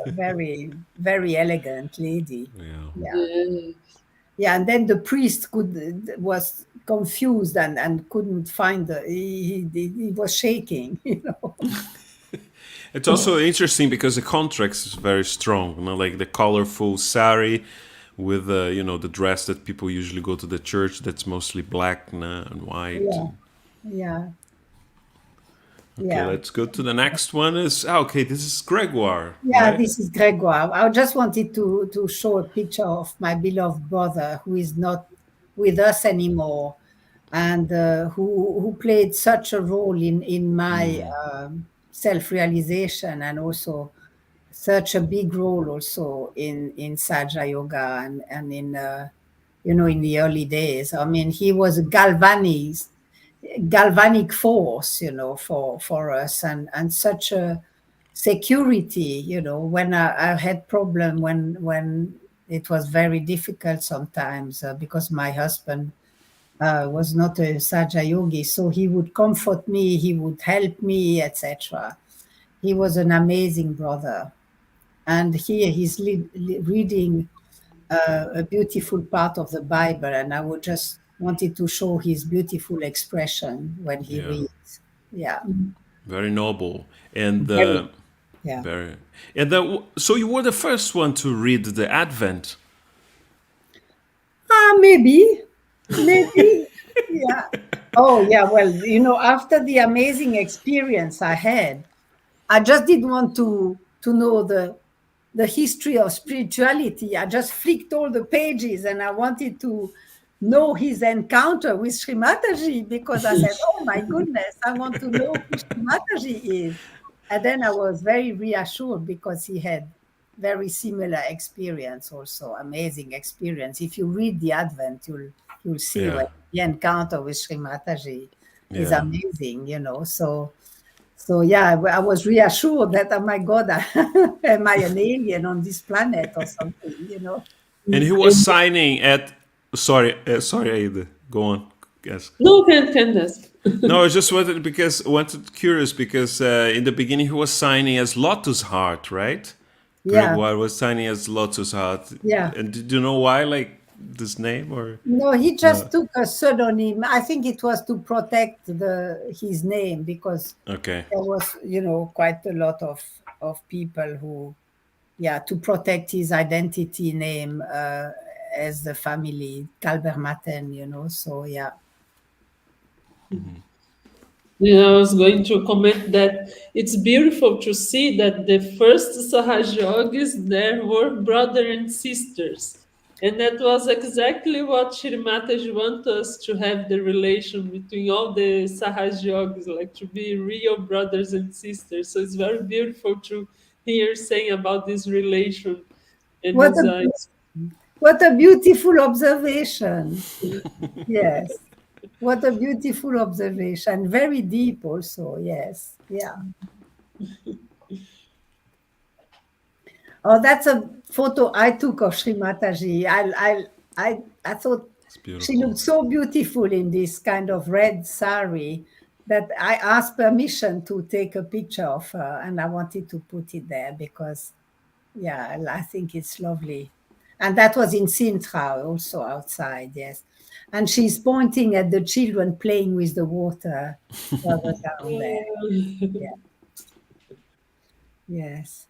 [SPEAKER 2] Very very elegant lady.
[SPEAKER 1] Yeah.
[SPEAKER 2] Yeah,
[SPEAKER 3] Yeah.
[SPEAKER 2] yeah. And then the priest was confused and couldn't find he was shaking.
[SPEAKER 1] It's also interesting because the contrast is very strong. Like the colorful sari with the dress that people usually go to the church. That's mostly black and white.
[SPEAKER 2] Yeah, yeah,
[SPEAKER 1] Okay,
[SPEAKER 2] yeah.
[SPEAKER 1] let's go to the next one. Okay, this is Gregoire,
[SPEAKER 2] Yeah,
[SPEAKER 1] right?
[SPEAKER 2] this is Gregoire. I just wanted to show a picture of my beloved brother who is not with us anymore, and who played such a role in my self realization, and also such a big role also in Saja Yoga, and in the early days. I mean, he was a galvanic force, for us, and such a security, when I had problem, when it was very difficult sometimes, because my husband was not a Saja Yogi, so he would comfort me, he would help me, etc. He was an amazing brother. And here he's reading a beautiful part of the Bible, and I would just wanted to show his beautiful expression when he
[SPEAKER 1] Yeah,
[SPEAKER 2] reads. Yeah,
[SPEAKER 1] very noble and
[SPEAKER 2] very. Yeah.
[SPEAKER 1] very. So you were the first one to read the Advent.
[SPEAKER 2] Maybe. Yeah. Oh, yeah. Well, after the amazing experience I had, I just didn't want to know the history of spirituality. I just flicked all the pages, and I wanted to know his encounter with Sri Mataji, because I said, "Oh my goodness, I want to know who Sri Mataji is." And then I was very reassured, because he had very similar experience, also amazing experience. If you read the Advent, you'll see
[SPEAKER 1] Yeah,
[SPEAKER 2] when the encounter with Sri Mataji is
[SPEAKER 1] yeah.
[SPEAKER 2] amazing. So yeah, I was reassured that, oh my God, am I an alien on this planet or something?
[SPEAKER 1] And he was
[SPEAKER 3] And
[SPEAKER 1] signing at. Sorry, Aida. Go on. Yes.
[SPEAKER 3] no, can ask.
[SPEAKER 1] No, I just wanted curious because in the beginning he was signing as Lotus Heart, right?
[SPEAKER 2] Yeah,
[SPEAKER 1] Gregoire was signing as Lotus Heart.
[SPEAKER 2] yeah.
[SPEAKER 1] And did you know why, like this name or
[SPEAKER 2] No, he
[SPEAKER 1] no?
[SPEAKER 2] just took a pseudonym. I think it was to protect his name, because
[SPEAKER 1] Okay.
[SPEAKER 2] there was, quite a lot of people who, yeah, to protect his identity name, as the family Kalbermatten. So yeah.
[SPEAKER 3] Yeah, I was going to comment that it's beautiful to see that the first Sahaj yogis there were brother and sisters. And that was exactly what Shrimataji wants us to have, the relation between all the Sahaj yogis, like to be real brothers and sisters. So it's very beautiful to hear saying about this relation and
[SPEAKER 2] What
[SPEAKER 3] his
[SPEAKER 2] a
[SPEAKER 3] eyes.
[SPEAKER 2] what a beautiful observation. Yes. What a beautiful observation. Very deep also. Yes. Yeah. Oh, that's a photo I took of Sri Mataji. I thought
[SPEAKER 1] It's
[SPEAKER 2] she looked
[SPEAKER 1] beautiful.
[SPEAKER 2] so beautiful in this kind of red sari, that I asked permission to take a picture of her, and I wanted to put it there because, yeah, I think it's lovely. And that was in Sintra, also outside, yes. And she's pointing at the children playing with the water further down there. Yeah, yes.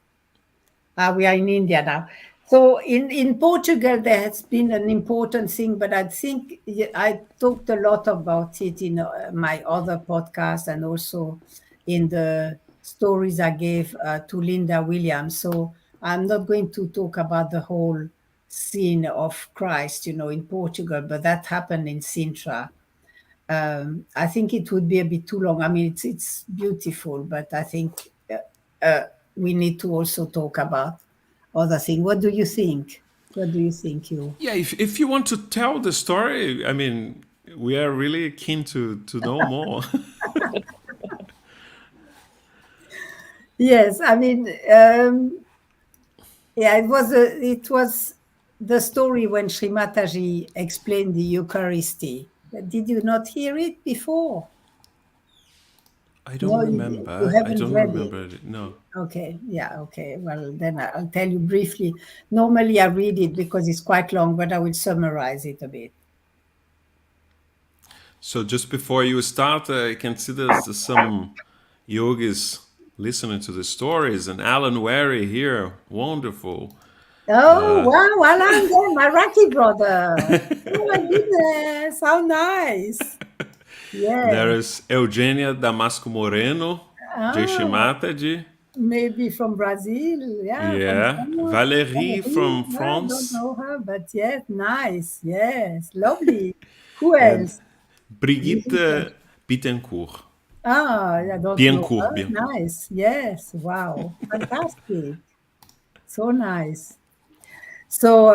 [SPEAKER 2] We are in India now. So in Portugal, there has been an important thing, but I think I talked a lot about it in my other podcast, and also in the stories I gave to Linda Williams. So I'm not going to talk about the whole scene of Christ, in Portugal, but that happened in Sintra. I think it would be a bit too long. I mean, it's beautiful, but I think we need to also talk about other things. What do you think? What do you think, you?
[SPEAKER 1] Yeah, if you want to tell the story, I mean, we are really keen to know more.
[SPEAKER 2] Yes, I mean, yeah, it was the story when Sri Mataji explained the Eucharisty. Did you not hear it before?
[SPEAKER 1] I don't
[SPEAKER 2] No, you
[SPEAKER 1] remember. I
[SPEAKER 2] haven't
[SPEAKER 1] don't
[SPEAKER 2] read it.
[SPEAKER 1] remember it. No.
[SPEAKER 2] Okay, yeah, okay. Well, then I'll tell you briefly. Normally, I read it because it's quite long, but I will summarize it a bit.
[SPEAKER 1] So just before you start, I can see there's some yogis listening to the stories, and Alan Wary here, wonderful.
[SPEAKER 2] Oh, wow, Alan, there, my Rocky brother. Oh, my goodness, how nice.
[SPEAKER 1] There
[SPEAKER 2] Yes.
[SPEAKER 1] is Eugenia Damasco Moreno, Jay
[SPEAKER 2] Ah,
[SPEAKER 1] Shimataji.
[SPEAKER 2] maybe from Brazil. Yeah, from
[SPEAKER 1] Yeah,
[SPEAKER 2] somewhere.
[SPEAKER 1] Valerie
[SPEAKER 2] Valerie,
[SPEAKER 1] from
[SPEAKER 2] yeah, I don't
[SPEAKER 1] France,
[SPEAKER 2] know her, but yes, nice. Yes, lovely. Who
[SPEAKER 1] and
[SPEAKER 2] else? Brigitte.
[SPEAKER 1] Brigitte Bittencourt.
[SPEAKER 2] Ah, I don't know
[SPEAKER 1] Biencourt,
[SPEAKER 2] her.
[SPEAKER 1] Biencourt.
[SPEAKER 2] Nice. Yes. Wow. Fantastic. So nice. So,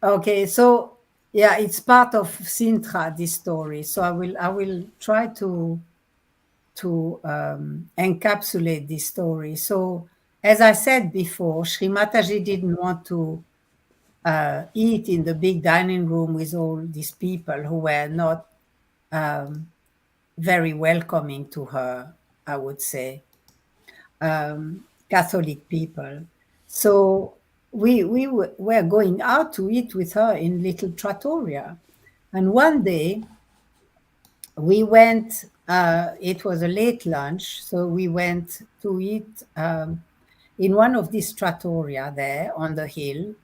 [SPEAKER 2] okay. So, yeah, it's part of Sintra, this story. So I will try to encapsulate this story. So, as I said before, Sri Mataji didn't want to eat in the big dining room with all these people who were not um, very welcoming to her, I would say, Catholic people. So were going out to eat with her in little trattoria. And one day we went, it was a late lunch, so we went to eat in one of these trattoria there on the hill.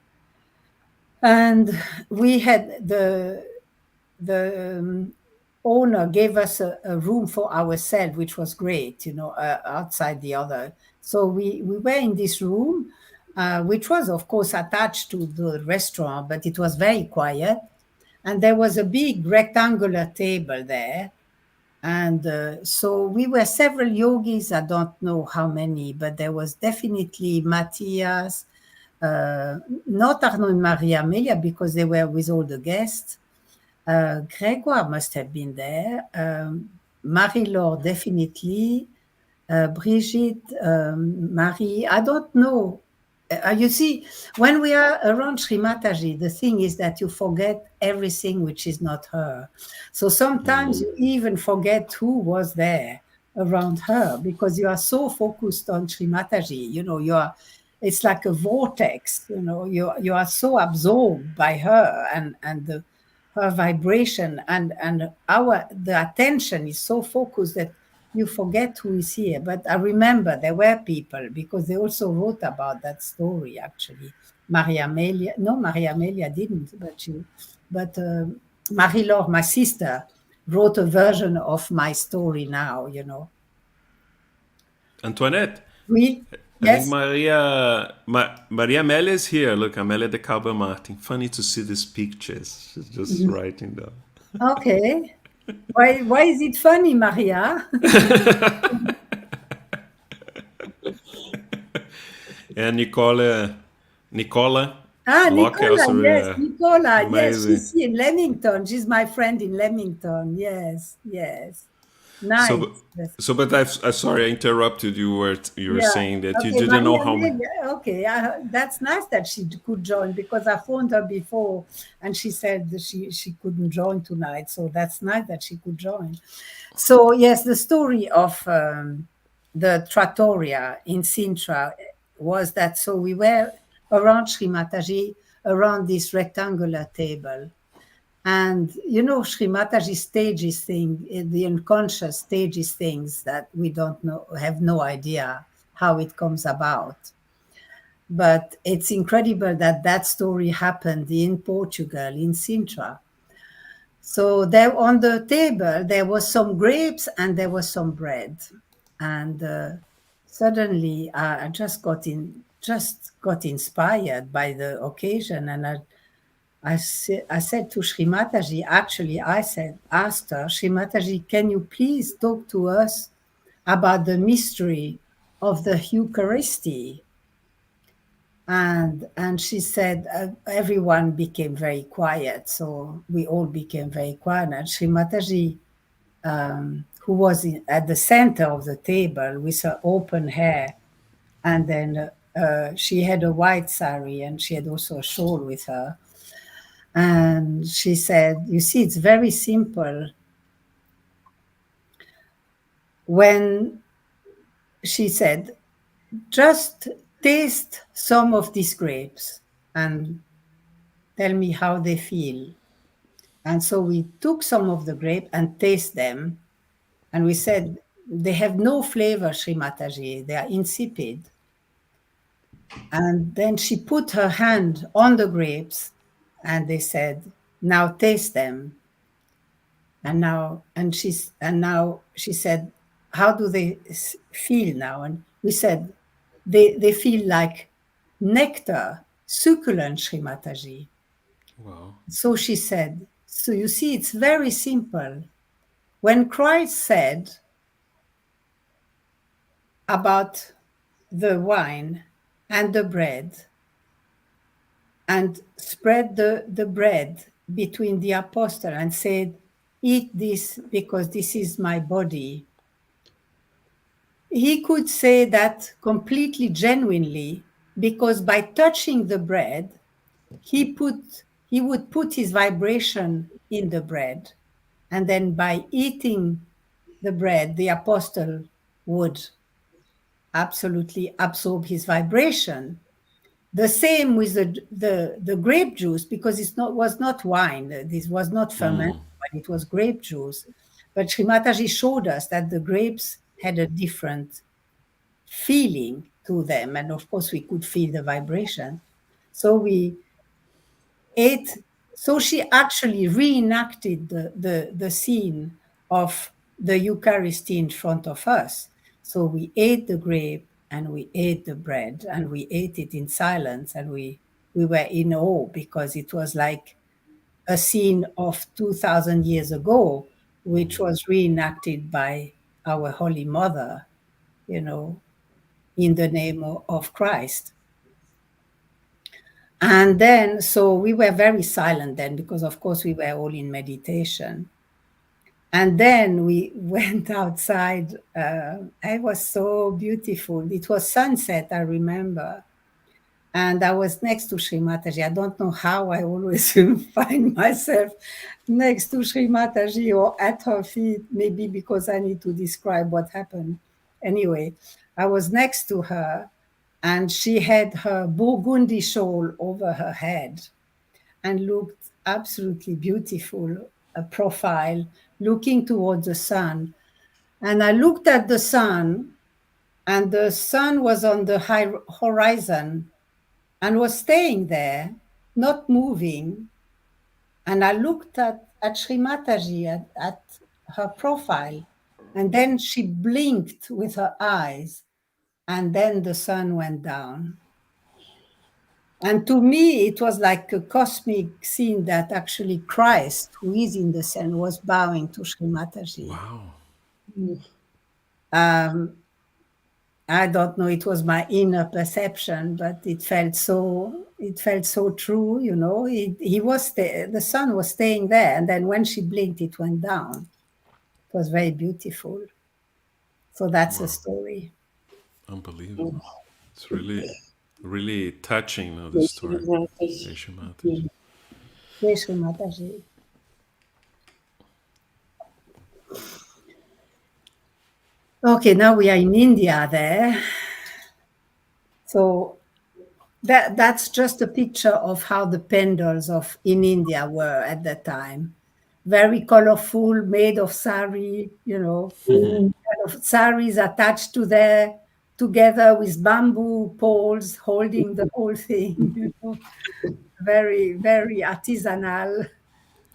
[SPEAKER 2] And we had the owner gave us a room for ourselves, which was great, outside the other. So we were in this room, which was, of course, attached to the restaurant, but it was very quiet. And there was a big rectangular table there. And so we were several yogis, I don't know how many, but there was definitely Matthias, uh, not Arnaud and Maria Amelia because they were with all the guests. Grégoire must have been there. Marie-Laure, definitely. Brigitte, Marie, I don't know. You see, when we are around Sri Mataji, the thing is that you forget everything which is not her. So sometimes you even forget who was there around her because you are so focused on Sri Mataji. It's like a vortex, you are so absorbed by her and her vibration and the attention is so focused that you forget who is here. But I remember there were people because they also wrote about that story actually. Maria Amelia, no, Maria Amelia didn't, but Marie-Laure, my sister, wrote a version of my story now.
[SPEAKER 1] Antoinette,
[SPEAKER 2] We,
[SPEAKER 1] I think
[SPEAKER 2] yes.
[SPEAKER 1] Maria Amelia is here. Look, Amelia de Calba Martin. Funny to see these pictures. She's just
[SPEAKER 2] Mhm.
[SPEAKER 1] writing down.
[SPEAKER 2] Okay. Why is it funny, Maria?
[SPEAKER 1] And Nicola
[SPEAKER 2] Ah,
[SPEAKER 1] Locke
[SPEAKER 2] Nicola,
[SPEAKER 1] also
[SPEAKER 2] yes, Nicola, yes,
[SPEAKER 1] amazing.
[SPEAKER 2] she's here in Leamington. She's my friend in Leamington. Yes, yes.
[SPEAKER 1] So,
[SPEAKER 2] Nice.
[SPEAKER 1] but-
[SPEAKER 2] Yes.
[SPEAKER 1] but I'm sorry I interrupted you. You were
[SPEAKER 2] Yeah.
[SPEAKER 1] saying that you
[SPEAKER 2] Okay,
[SPEAKER 1] didn't know
[SPEAKER 2] Maria
[SPEAKER 1] how many.
[SPEAKER 2] Amelia. Okay, that's nice that she could join because I phoned her before and she said that she couldn't join tonight. So that's nice that she could join. So yes, the story of the trattoria in Sintra was that so we were around Sri Mataji, around this rectangular table. And Sri Mataji stages thing, the unconscious stages things that we don't know, have no idea how it comes about. But it's incredible that that story happened in Portugal, in Sintra. So there on the table there was some grapes and there was some bread, and suddenly I just got inspired by the occasion, and I said to Sri Mataji, actually asked her, Sri Mataji, can you please talk to us about the mystery of the Eucharisty? And she said everyone became very quiet, so we all became very quiet. And Sri Mataji, who was at the center of the table with her open hair. And then she had a white sari and she had also a shawl with her. And she said, you see, it's very simple. When she said, just taste some of these grapes and tell me how they feel. And so we took some of the grape and taste them. And we said, they have no flavor, Sri Mataji. They are insipid. And then she put her hand on the grapes and they said, now taste them. And now she said, how do they feel now? And we said, they feel like nectar, succulent, Sri Mataji.
[SPEAKER 1] Wow.
[SPEAKER 2] So she said, so you see, it's very simple. When Christ said about the wine and the bread and spread the bread between the apostle and said, eat this because this is my body. He could say that completely genuinely because by touching the bread, he would put his vibration in the bread. And then by eating the bread, the apostle would absolutely absorb his vibration. The same with the grape juice, because was not wine. This was not fermented wine, it was grape juice. But Sri Mataji showed us that the grapes had a different feeling to them. And of course, we could feel the vibration. So we ate. So she actually reenacted the scene of the Eucharist in front of us. So we ate the grape and we ate the bread and we ate it in silence and we were in awe because it was like a scene of 2000 years ago, which was reenacted by our Holy Mother, in the name of Christ. And then, so we were very silent then because, of course, we were all in meditation. And then we went outside. It was so beautiful. It was sunset, I remember. And I was next to Sri Mataji. I don't know how I always find myself next to Sri Mataji or at her feet, maybe because I need to describe what happened. Anyway, I was next to her and she had her burgundy shawl over her head and looked absolutely beautiful, a profile, looking towards the sun. And I looked at the sun, and the sun was on the high horizon and was staying there, not moving. And I looked at Sri Mataji, at her profile, and then she blinked with her eyes, and then the sun went down. And to me, it was like a cosmic scene that actually Christ, who is in the sun, was bowing to Sri Mataji.
[SPEAKER 1] Wow.
[SPEAKER 2] I don't know, it was my inner perception, but it felt so true, He was the sun was staying there, and then when she blinked, it went down. It was very beautiful. So that's the story.
[SPEAKER 1] Unbelievable. It's really, really touching, the story. Sri Mataji.
[SPEAKER 2] Jai Sri Mataji. Okay, now we are in India there. So that's just a picture of how the pendles in India were at that time. Very colorful, made of sari, kind of saris attached together with bamboo poles holding the whole thing. Very, very artisanal.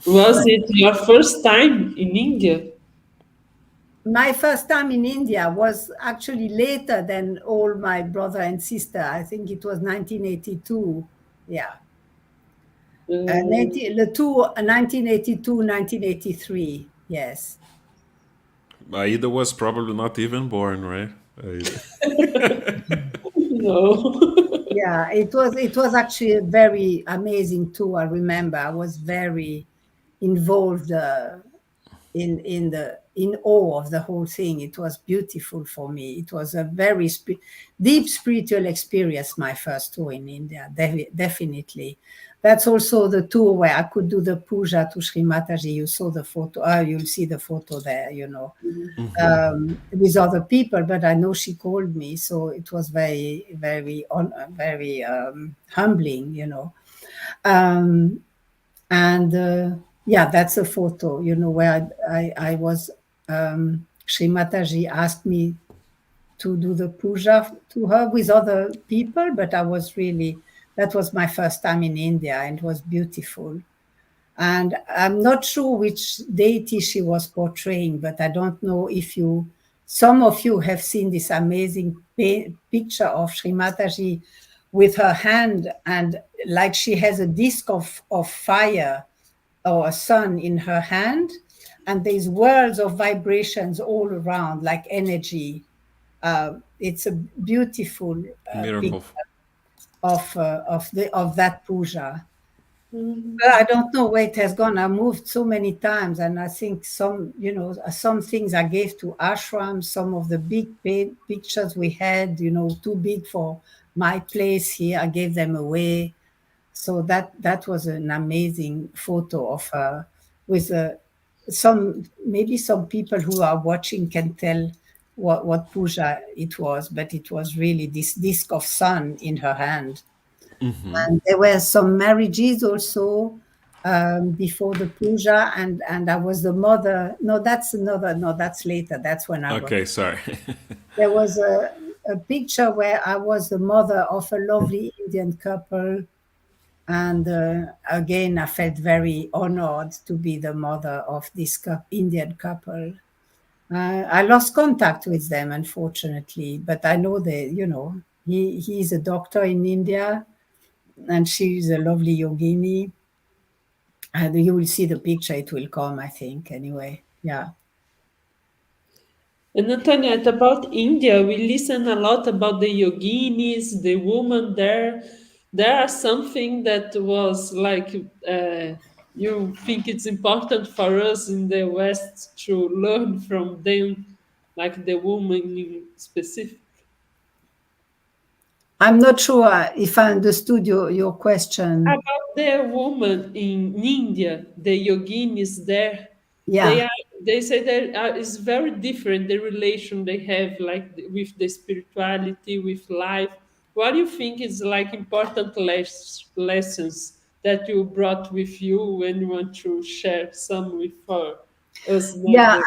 [SPEAKER 3] Was it your first time in India?
[SPEAKER 2] My first time in India was actually later than all my brother and sister. I think it was 1982. Yeah. 1982, 1983. Yes.
[SPEAKER 1] Aida was probably not even born, right?
[SPEAKER 3] No.
[SPEAKER 2] Yeah, it was actually a very amazing tour. I remember I was very involved in awe of the whole thing. It was beautiful for me. It was a very deep spiritual experience. My first tour in India, definitely. That's also the tour where I could do the puja to Sri Mataji. You saw the photo. You'll see the photo there. With other people. But I know she called me, so it was very, very very humbling. Um, and yeah, that's a photo, where I was, Sri Mataji asked me to do the puja to her with other people, but that was my first time in India, and it was beautiful. And I'm not sure which deity she was portraying, but I don't know if some of you have seen this amazing picture of Sri Mataji with her hand, and like she has a disc of fire or a sun in her hand, and there's worlds of vibrations all around, like energy. It's a beautiful
[SPEAKER 1] Beautiful.
[SPEAKER 2] picture of that puja.
[SPEAKER 3] Mhm.
[SPEAKER 2] Well, I don't know where it has gone. I moved so many times, and I think some things I gave to ashram. Some of the big pictures we had, too big for my place here, I gave them away. So that was an amazing photo of her with maybe some people who are watching can tell what puja it was, but it was really this disc of sun in her hand. And there were some marriages also, before the puja, and I was the mother. No, that's another. No, that's later. That's when I was.
[SPEAKER 1] Okay, sorry.
[SPEAKER 2] There was a picture where I was the mother of a lovely Indian couple, and again, I felt very honored to be the mother of this Indian couple. I lost contact with them, unfortunately, but I know that, he's a doctor in India, and she's a lovely yogini. And you will see the picture, it will come, I think, anyway. Yeah.
[SPEAKER 3] And Antoinette, about India, we listen a lot about the yoginis, the woman there. There are something that was like, you think it's important for us in the West to learn from them, like the woman in specific.
[SPEAKER 2] I'm not sure if I understood your question.
[SPEAKER 3] About the woman in India, the yoginis there, they
[SPEAKER 2] Yeah.
[SPEAKER 3] are they say that is very different the relation they have like with the spirituality with life. What do you think is like important lessons that you brought with you when you want to share some with us now?
[SPEAKER 2] Yeah,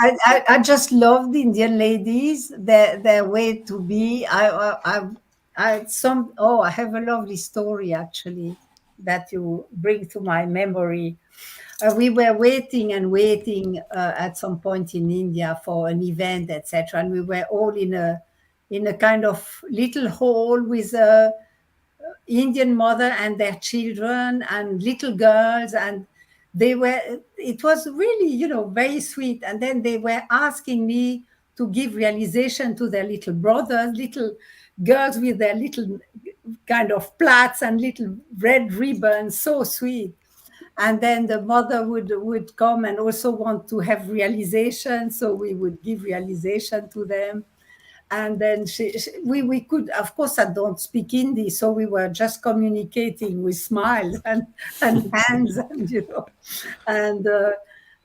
[SPEAKER 2] I just love the Indian ladies, their way to be. I have a lovely story actually that you bring to my memory. We were waiting and waiting at some point in India for an event, etc., and we were all in a kind of little hall with a Indian mother and their children and little girls, and it was really, very sweet. And then they were asking me to give realization to their little brothers, little girls with their little kind of plaits and little red ribbons, so sweet. And then the mother would come and also want to have realization, so we would give realization to them. And then we could, of course, I don't speak Hindi, so we were just communicating with smiles and hands, and and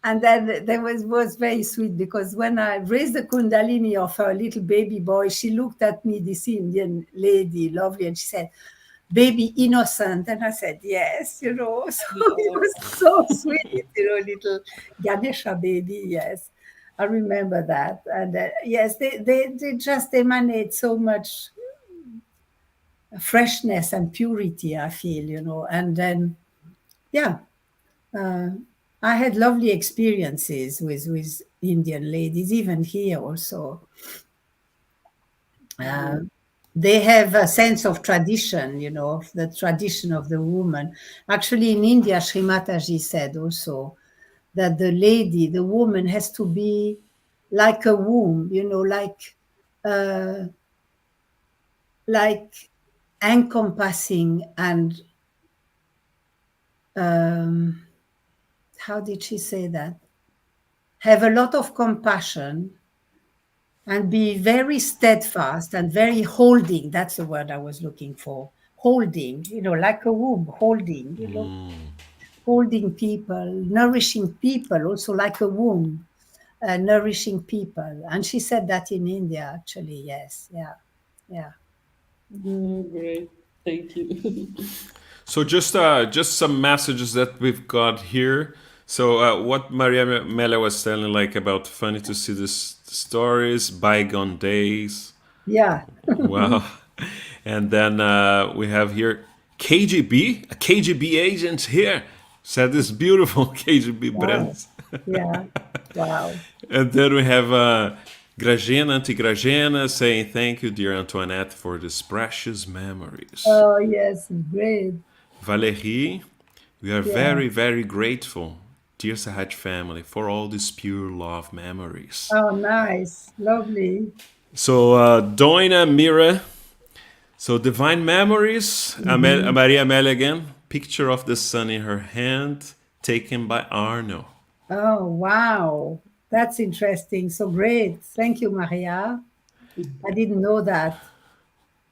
[SPEAKER 2] and then there was very sweet, because when I raised the kundalini of her little baby boy, she looked at me, this Indian lady, lovely, and she said, "Baby innocent," and I said, "Yes," so it was so sweet, little Ganesha baby, yes. I remember that. And yes, they just emanate so much freshness and purity, I feel, And then, yeah, uh, I had lovely experiences with Indian ladies, even here also. Uh, they have a sense of tradition, of the tradition of the woman. Actually, in India, Sri Mataji said also that the woman has to be like a womb, uh, like encompassing and how did she say that? have a lot of compassion, and be very steadfast and very holding. That's the word I was looking for. Holding, like a womb, holding, holding people, nourishing people, also like a womb, nourishing people. And she said that in India, actually. Yes. Yeah. Yeah.
[SPEAKER 3] Oh, great. Thank you.
[SPEAKER 1] So just some messages that we've got here. So what Maria Mela was telling, like about funny to see this stories, bygone days.
[SPEAKER 2] Yeah.
[SPEAKER 1] Wow. And then we have here KGB, a KGB agent here. Said this beautiful KGB
[SPEAKER 2] Wow.
[SPEAKER 1] brands.
[SPEAKER 2] Yeah. Wow.
[SPEAKER 1] And then we have Gragena, Auntie Gragena saying, thank you, dear Antoinette, for these precious memories.
[SPEAKER 2] Oh, yes. Great.
[SPEAKER 1] Valérie, we are
[SPEAKER 2] Yeah.
[SPEAKER 1] very, very grateful, dear Sahaj family, for all these pure love memories.
[SPEAKER 2] Oh, nice. Lovely.
[SPEAKER 1] So, Doina Mira, so divine memories.
[SPEAKER 2] Mhm.
[SPEAKER 1] Maria Amelia again, picture of the sun in her hand, taken by Arno.
[SPEAKER 2] Oh, wow. That's interesting. So great. Thank you, Maria. I didn't know that.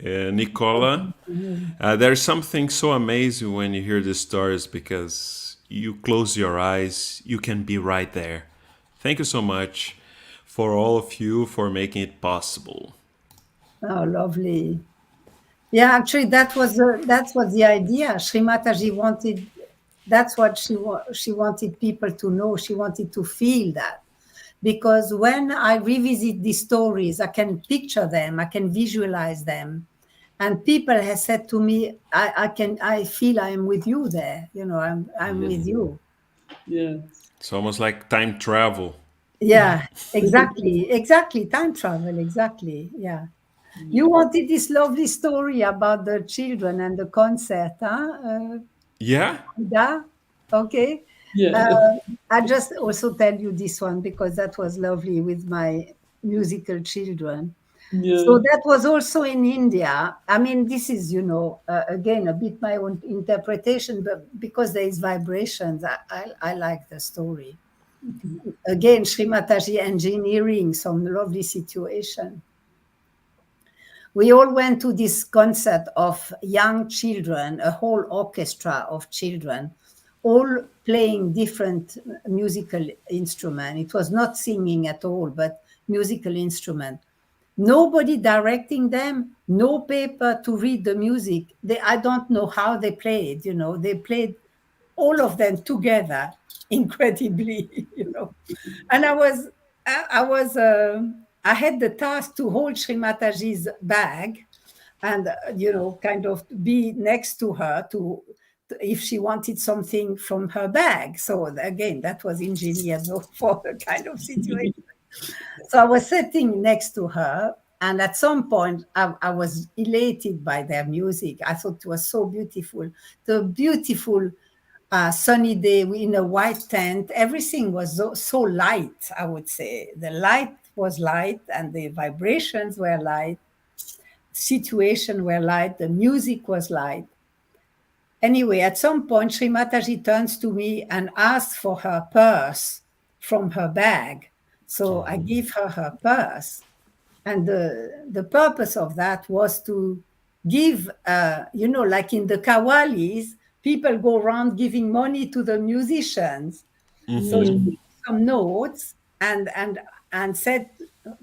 [SPEAKER 1] Nicola,
[SPEAKER 2] Mhm.
[SPEAKER 1] there's something so amazing when you hear these stories because you close your eyes, you can be right there. Thank you so much for all of you for making it possible.
[SPEAKER 2] Oh, lovely. Yeah, actually, that's what the idea. Sri Mataji wanted. That's what she wanted people to know. She wanted to feel that, because when I revisit these stories, I can picture them, I can visualize them, and people have said to me, I feel I am with you there. I'm with you.
[SPEAKER 3] Yes.
[SPEAKER 1] It's almost like time travel.
[SPEAKER 2] Yeah, exactly. Time travel, exactly. Yeah. You wanted this lovely story about the children and the concert, huh?
[SPEAKER 1] Yeah?
[SPEAKER 2] Yeah. Okay.
[SPEAKER 3] Yeah.
[SPEAKER 2] Uh, I just also tell you this one because that was lovely with my musical children.
[SPEAKER 3] Yeah.
[SPEAKER 2] So that was also in India. I mean, this is, again, a bit my own interpretation, but because there is vibrations, I like the story. Again, Sri Mataji engineering some lovely situation. We all went to this concert of young children, a whole orchestra of children, all playing different musical instrument. It was not singing at all, but musical instrument. Nobody directing them, no paper to read the music. I don't know how they played, they played all of them together incredibly, And I had the task to hold Sri Mataji's bag and, kind of be next to her if she wanted something from her bag. So again, that was engineered for the kind of situation. So I was sitting next to her, and at some point, I was elated by their music. I thought it was so beautiful. The beautiful sunny day in a white tent. Everything was so light, I would say. The light was light, and the vibrations were light. Situation were light. The music was light. Anyway, at some point, Sri Mataji turns to me and asks for her purse from her bag. So I give her her purse. And the purpose of that was to give, like in the Kawalis, people go around giving money to the musicians. So she
[SPEAKER 3] Mm.
[SPEAKER 2] gave some notes and said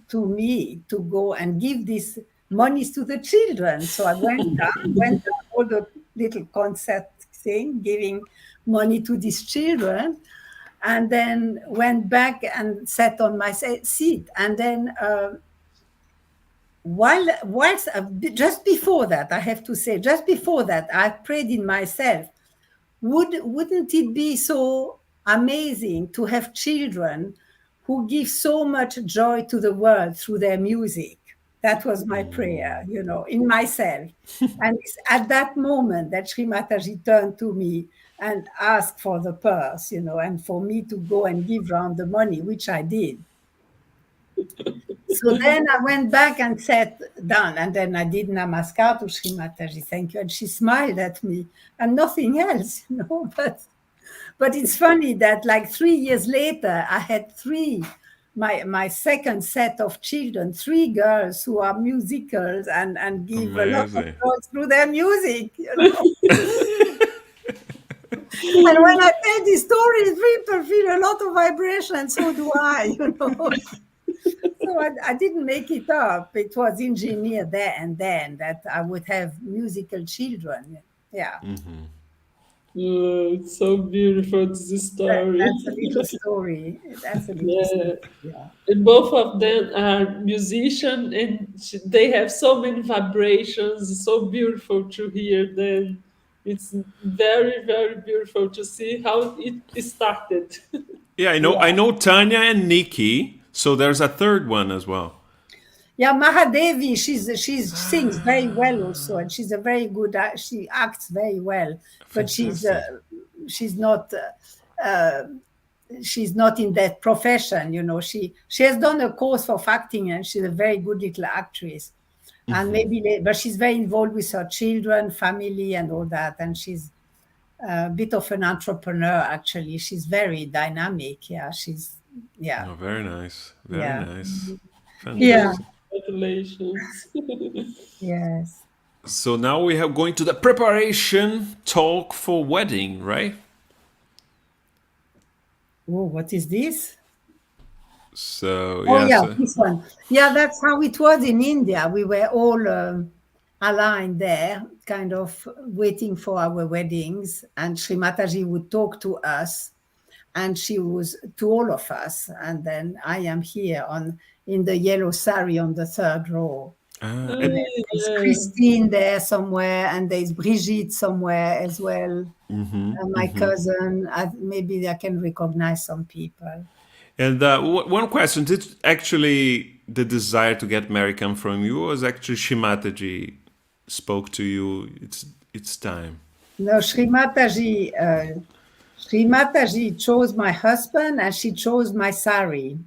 [SPEAKER 2] to me to go and give these monies to the children. So I went down all the little concert thing, giving money to these children, and then went back and sat on my seat. And then whilst just before that, I have to say, just before that, I prayed in myself. Wouldn't it be so amazing to have children who give so much joy to the world through their music? That was my prayer, in myself. And it's at that moment that Sri Mataji turned to me and asked for the purse, and for me to go and give round the money, which I did. So then I went back and sat down, and then I did namaskar to Sri Mataji, thank you. And she smiled at me and nothing else, but But it's funny that like 3 years later, I had my second set of children, three girls who are musicals and give a lot of
[SPEAKER 1] Amazing.
[SPEAKER 2] joy through their music, you know. And when I tell these stories, people feel a lot of vibration, and so do I, you know. So I didn't make it up. It was engineered there and then that I would have musical children. Yeah.
[SPEAKER 3] Oh, it's so beautiful, this story.
[SPEAKER 2] That's a little story. That's a little story.
[SPEAKER 3] Yeah.
[SPEAKER 2] Yeah.
[SPEAKER 3] And both of them are musicians, and they have so many vibrations. It's so beautiful to hear them. It's very, very beautiful to see how it started.
[SPEAKER 1] Yeah, I know.
[SPEAKER 2] Yeah.
[SPEAKER 1] I know Tanya and Nikki. So there's a third one as well.
[SPEAKER 2] Yeah, Mahadevi, she sings very well also, and she's a very good. She acts very well, but
[SPEAKER 1] Fantastic.
[SPEAKER 2] she's not uh, she's not in that profession. You know, she has done a course of acting, and she's a very good little actress. And but she's very involved with her children, family, and all that. And she's a bit of an entrepreneur. Actually, she's very dynamic. Yeah, yeah,
[SPEAKER 1] Oh, very nice. Very
[SPEAKER 2] yeah,
[SPEAKER 1] nice.
[SPEAKER 2] yeah,
[SPEAKER 1] Fantastic.
[SPEAKER 3] Congratulations.
[SPEAKER 2] yes.
[SPEAKER 1] So now we have going to the preparation talk for wedding, right?
[SPEAKER 2] Oh, what is this?
[SPEAKER 1] So
[SPEAKER 2] Oh,
[SPEAKER 1] yes.
[SPEAKER 2] yeah, this one. Yeah, that's how it was in India. We were all aligned there, kind of waiting for our weddings. And Sri Mataji would talk to us, and she was to all of us. And then I am here in the yellow sari on the third row.
[SPEAKER 1] And
[SPEAKER 2] There's
[SPEAKER 3] Yeah.
[SPEAKER 2] Christine there somewhere, and there's Brigitte somewhere as well. My cousin. Maybe I can recognize some people.
[SPEAKER 1] one question: did actually the desire to get married come from you, or was actually Shimataji spoke to you? It's time.
[SPEAKER 2] No, Sri Mataji chose my husband, and she chose my sari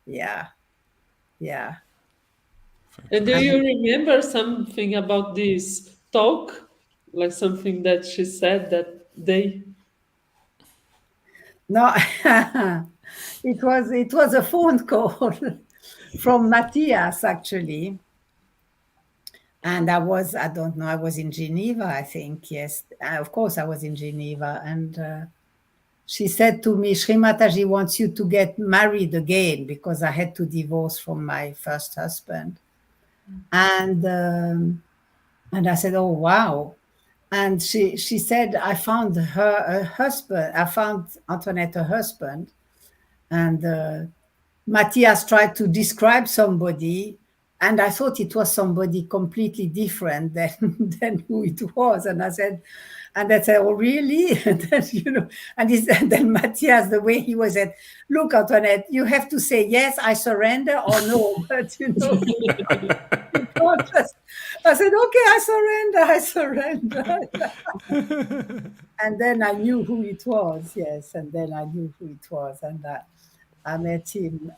[SPEAKER 2] yeah, yeah.
[SPEAKER 3] And do
[SPEAKER 2] And
[SPEAKER 3] you remember something about this talk? Like something that she said that day?
[SPEAKER 2] no, it was a phone call from Matthias actually, and I don't know, I was in Geneva, I think. Yes, of course I was in Geneva, and she said to me, Sri Mataji wants you to get married again because I had to divorce from my first husband. And I said, oh, wow. And she said, I found her a husband. I found Antoinette a husband. And Matthias tried to describe somebody, and I thought it was somebody completely different than, than who it was. And I said, oh, really? And then, and then Matthias, the way he was said, look, Antoinette, you have to say, yes, I surrender, or no. But, you can't just, I said, okay, I surrender. And then I knew who it was, yes. And then I knew who it was. And I met him.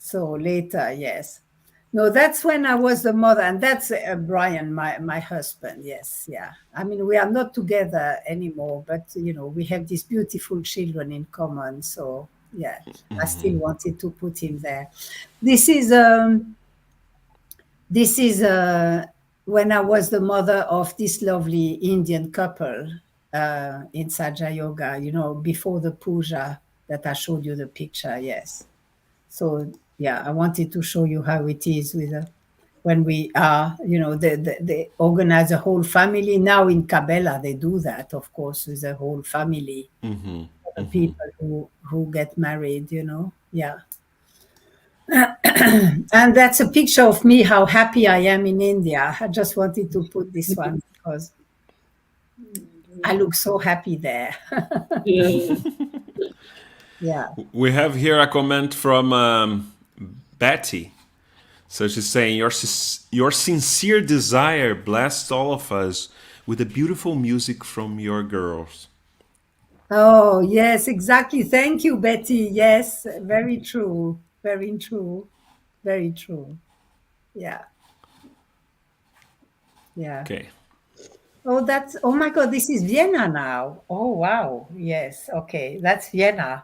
[SPEAKER 2] So later, yes. No, that's when I was the mother, and that's Brian, my husband. Yes, yeah. I mean, we are not together anymore, but we have these beautiful children in common. So yeah, I still wanted to put him there. This is when I was the mother of this lovely Indian couple in Saja Yoga. Before the puja that I showed you the picture. Yes. So yeah, I wanted to show you how it is when we are, they organize a whole family. Now in Kabbalah, they do that, of course, with a whole family. The people who get married, yeah. And that's a picture of me, how happy I am in India. I just wanted to put this one because I look so happy there.
[SPEAKER 3] Yeah.
[SPEAKER 2] Yeah.
[SPEAKER 1] We have here a comment from Betty. So she's saying, your sincere desire blessed all of us with the beautiful music from your girls.
[SPEAKER 2] Oh, yes, exactly. Thank you, Betty. Yes, very true. Very true. Very true. Yeah. Yeah.
[SPEAKER 1] Okay.
[SPEAKER 2] Oh, oh my God, this is Vienna now. Oh, wow. Yes. Okay. That's Vienna.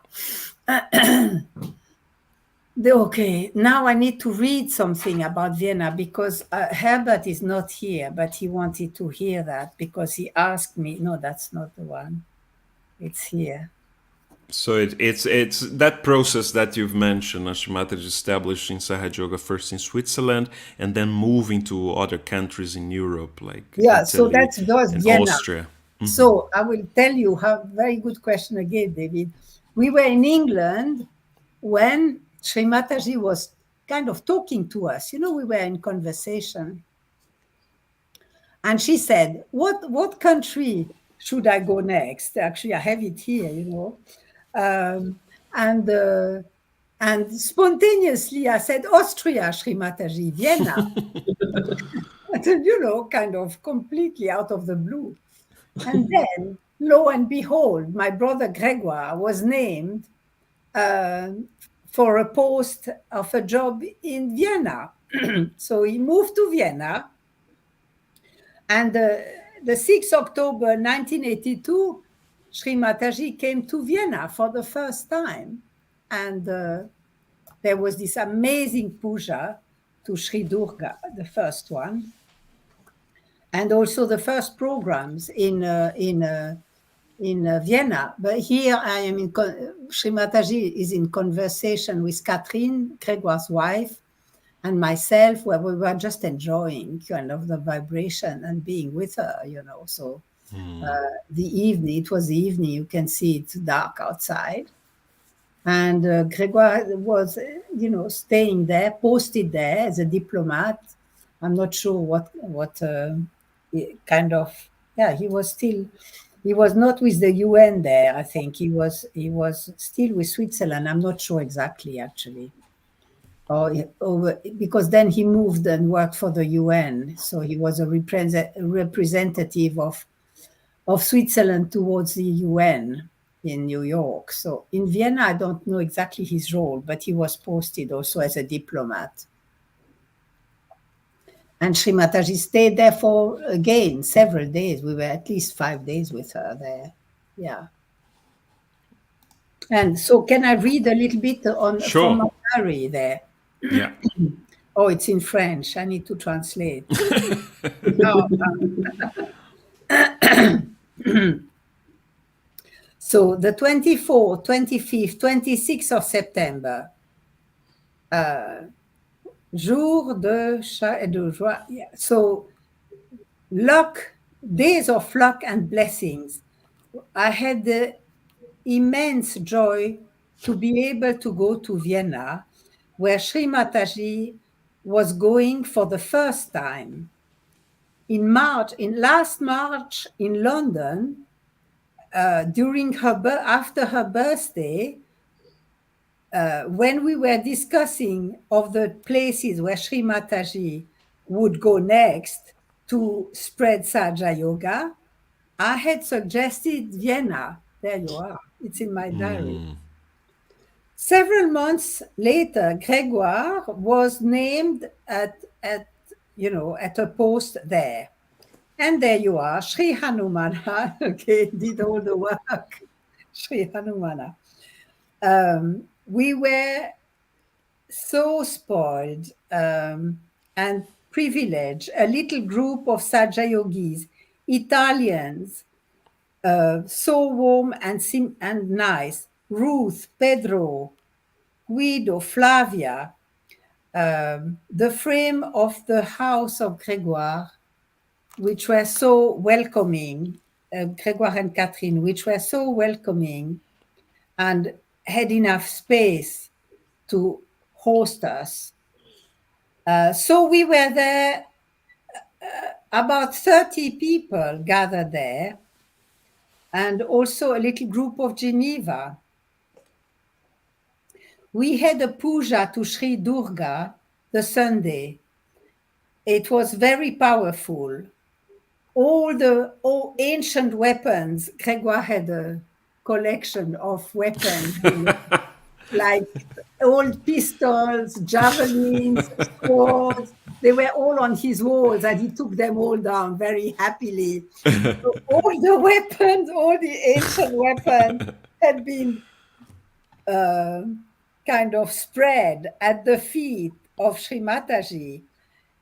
[SPEAKER 2] Okay, now I need to read something about Vienna because Herbert is not here, but he wanted to hear that because he asked me. No, that's not the one. It's here.
[SPEAKER 1] So it's that process that you've mentioned. Ashimata is established in Sahaja Yoga first in Switzerland and then moving to other countries in Europe like
[SPEAKER 2] Yeah, so
[SPEAKER 1] Italy
[SPEAKER 2] that was
[SPEAKER 1] and
[SPEAKER 2] Vienna.
[SPEAKER 1] Austria.
[SPEAKER 2] So I will tell you how, very good question again, David. We were in England when Sri Mataji was kind of talking to us. You know, we were in conversation. And she said, what country should I go next? Actually, I have it here, you know. Um, and spontaneously, I said, Austria, Sri Mataji, Vienna. You know, kind of completely out of the blue. And then, lo and behold, my brother Gregoire was named uh, for a post of a job in Vienna. So he moved to Vienna. And the 6th October 1982, Sri Mataji came to Vienna for the first time. And there was this amazing puja to Sri Durga, the first one. And also the first programs in Vienna. But here I am Sri Mataji is in conversation with Catherine, Gregoire's wife, and myself, where we were just enjoying kind of the vibration and being with her, you know. So the evening, it was the evening, you can see it's dark outside. And Gregoire was, you know, staying there, posted there as a diplomat. I'm not sure what kind of, yeah, he was not with the UN there, I think. He was still with Switzerland. I'm not sure exactly, actually. Because then he moved and worked for the UN. So he was a representative of Switzerland towards the UN in New York. So in Vienna, I don't know exactly his role, but he was posted also as a diplomat. And Sri Mataji stayed there for, again, several days. We were at least 5 days with her there. Yeah. And so can I read a little bit from my diary there?
[SPEAKER 1] Yeah.
[SPEAKER 2] Oh, it's in French. I need to translate. So the 24th, 25th, 26th of September, jour de joie. Yeah. So luck, days of luck and blessings. I had the immense joy to be able to go to Vienna, where Sri Mataji was going for the first time. In last March in London, after her birthday, when we were discussing of the places where Sri Mataji would go next to spread Sahaja Yoga, I had suggested Vienna. There you are. It's in my diary. Several months later, Gregoire was named at a post there. And there you are, Sri Hanumana, okay, did all the work, Sri Hanumana. We were so spoiled and privileged, a little group of Sahaja Yogis, Italians, so warm and nice, Ruth, Pedro, Guido, Flavia, the frame of the house of Gregoire, which were so welcoming, Gregoire and Catherine, which were so welcoming and had enough space to host us. So we were there, about 30 people gathered there, and also a little group of Geneva. We had a puja to Sri Durga the Sunday. It was very powerful. All ancient weapons. Gregoire had a collection of weapons. like old pistols, javelins, swords. They were all on his walls, and he took them all down very happily. So all the weapons, all the ancient weapons, had been uh, kind of spread at the feet of Sri Mataji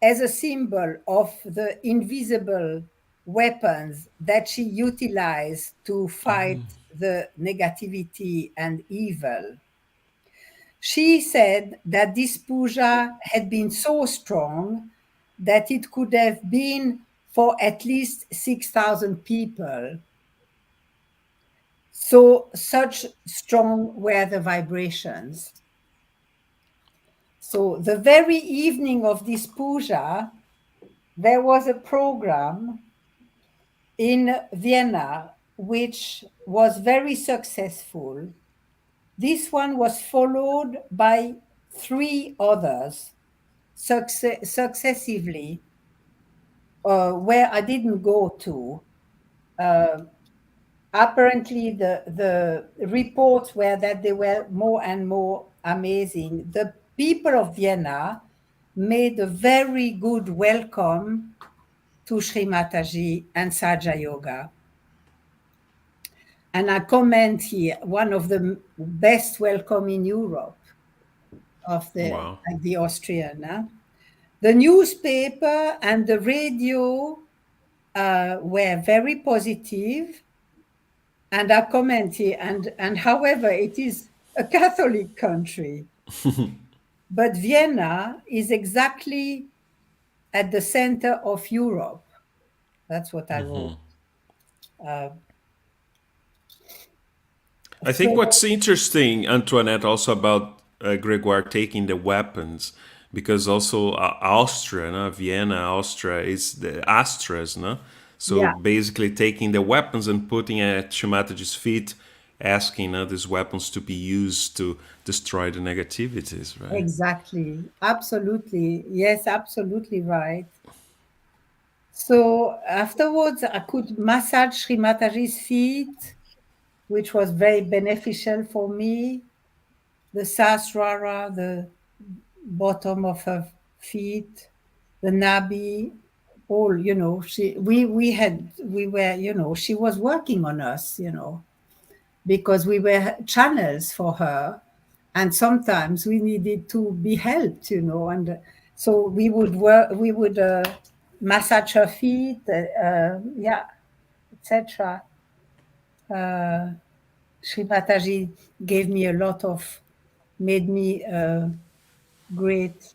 [SPEAKER 2] as a symbol of the invisible weapons that she utilized to fight the negativity and evil. She said that this puja had been so strong that it could have been for at least 6,000 people. So, such strong were the vibrations. So, the very evening of this puja, there was a program in Vienna which was very successful. This one was followed by 3 others successively, where I didn't go to. Apparently, the reports were that they were more and more amazing. The people of Vienna made a very good welcome to Sri Mataji and Saja Yoga. And I comment here, one of the best welcome in Europe of
[SPEAKER 1] Wow.
[SPEAKER 2] the Austrian. The newspaper and the radio were very positive, and I comment here, and however, it is a Catholic country, but Vienna is exactly at the center of Europe. That's what I wrote.
[SPEAKER 1] I think what's interesting, Antoinette, also about Gregoire taking the weapons, because also Austria, no? Vienna, Austria, is the Astras, no? So
[SPEAKER 2] Yeah.
[SPEAKER 1] basically taking the weapons and putting at Shimataji's feet, asking these weapons to be used to destroy the negativities, right?
[SPEAKER 2] Exactly. Absolutely. Yes, absolutely right. So afterwards, I could massage Sri Mataji's feet, which was very beneficial for me. The Sasrara, the bottom of her feet, the Nabi, all, we were, she was working on us, because we were channels for her, and sometimes we needed to be helped, and so we would massage her feet, yeah, etc. Sri Mataji gave me a lot of, made me great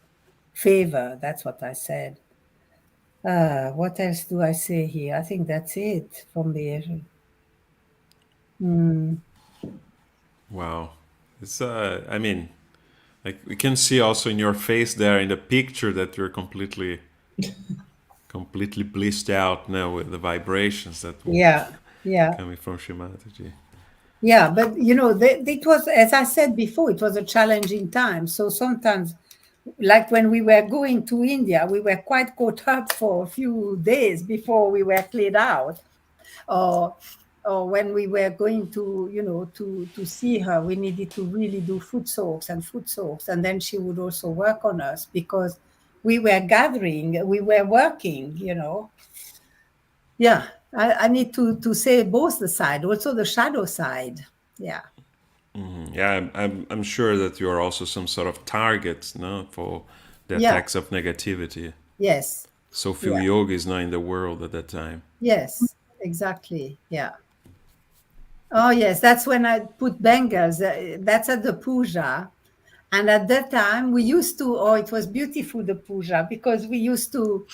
[SPEAKER 2] favor. That's what I said. What else do I say here? I think that's it from there.
[SPEAKER 1] Wow. It's, I mean, like we can see also in your face there in the picture that you're completely blissed out now with the vibrations that were
[SPEAKER 2] Yeah, yeah,
[SPEAKER 1] coming from Shimataji.
[SPEAKER 2] yeah. But it was, as I said before, it was a challenging time. So sometimes, like when we were going to India, we were quite caught up for a few days before we were cleared out. Or when we were going to, to see her, we needed to really do foot soaks, and then she would also work on us because we were gathering, we were working. Yeah, I need to say both the side, also the shadow side. Yeah.
[SPEAKER 1] Yeah, I'm sure that you are also some sort of target, no, for the
[SPEAKER 2] Yeah.
[SPEAKER 1] attacks of negativity.
[SPEAKER 2] Yes.
[SPEAKER 1] So few
[SPEAKER 2] Yeah.
[SPEAKER 1] yogis now in the world at that time.
[SPEAKER 2] Yes. Exactly. Yeah. Oh yes, that's when I put bangles. That's at the puja. And at that time, we used to, oh, it was beautiful, the puja, because we used to,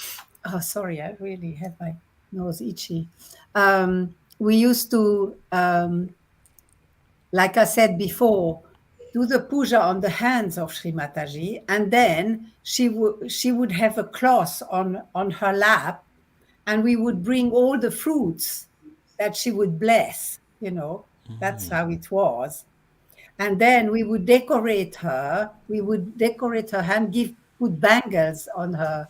[SPEAKER 2] oh, sorry, I really have my nose itchy. We used to, like I said before, do the puja on the hands of Sri Mataji, and then she would have a cloth on her lap, and we would bring all the fruits that she would bless. That's how it was. And then we would decorate her. We would decorate her hand, put bangles on her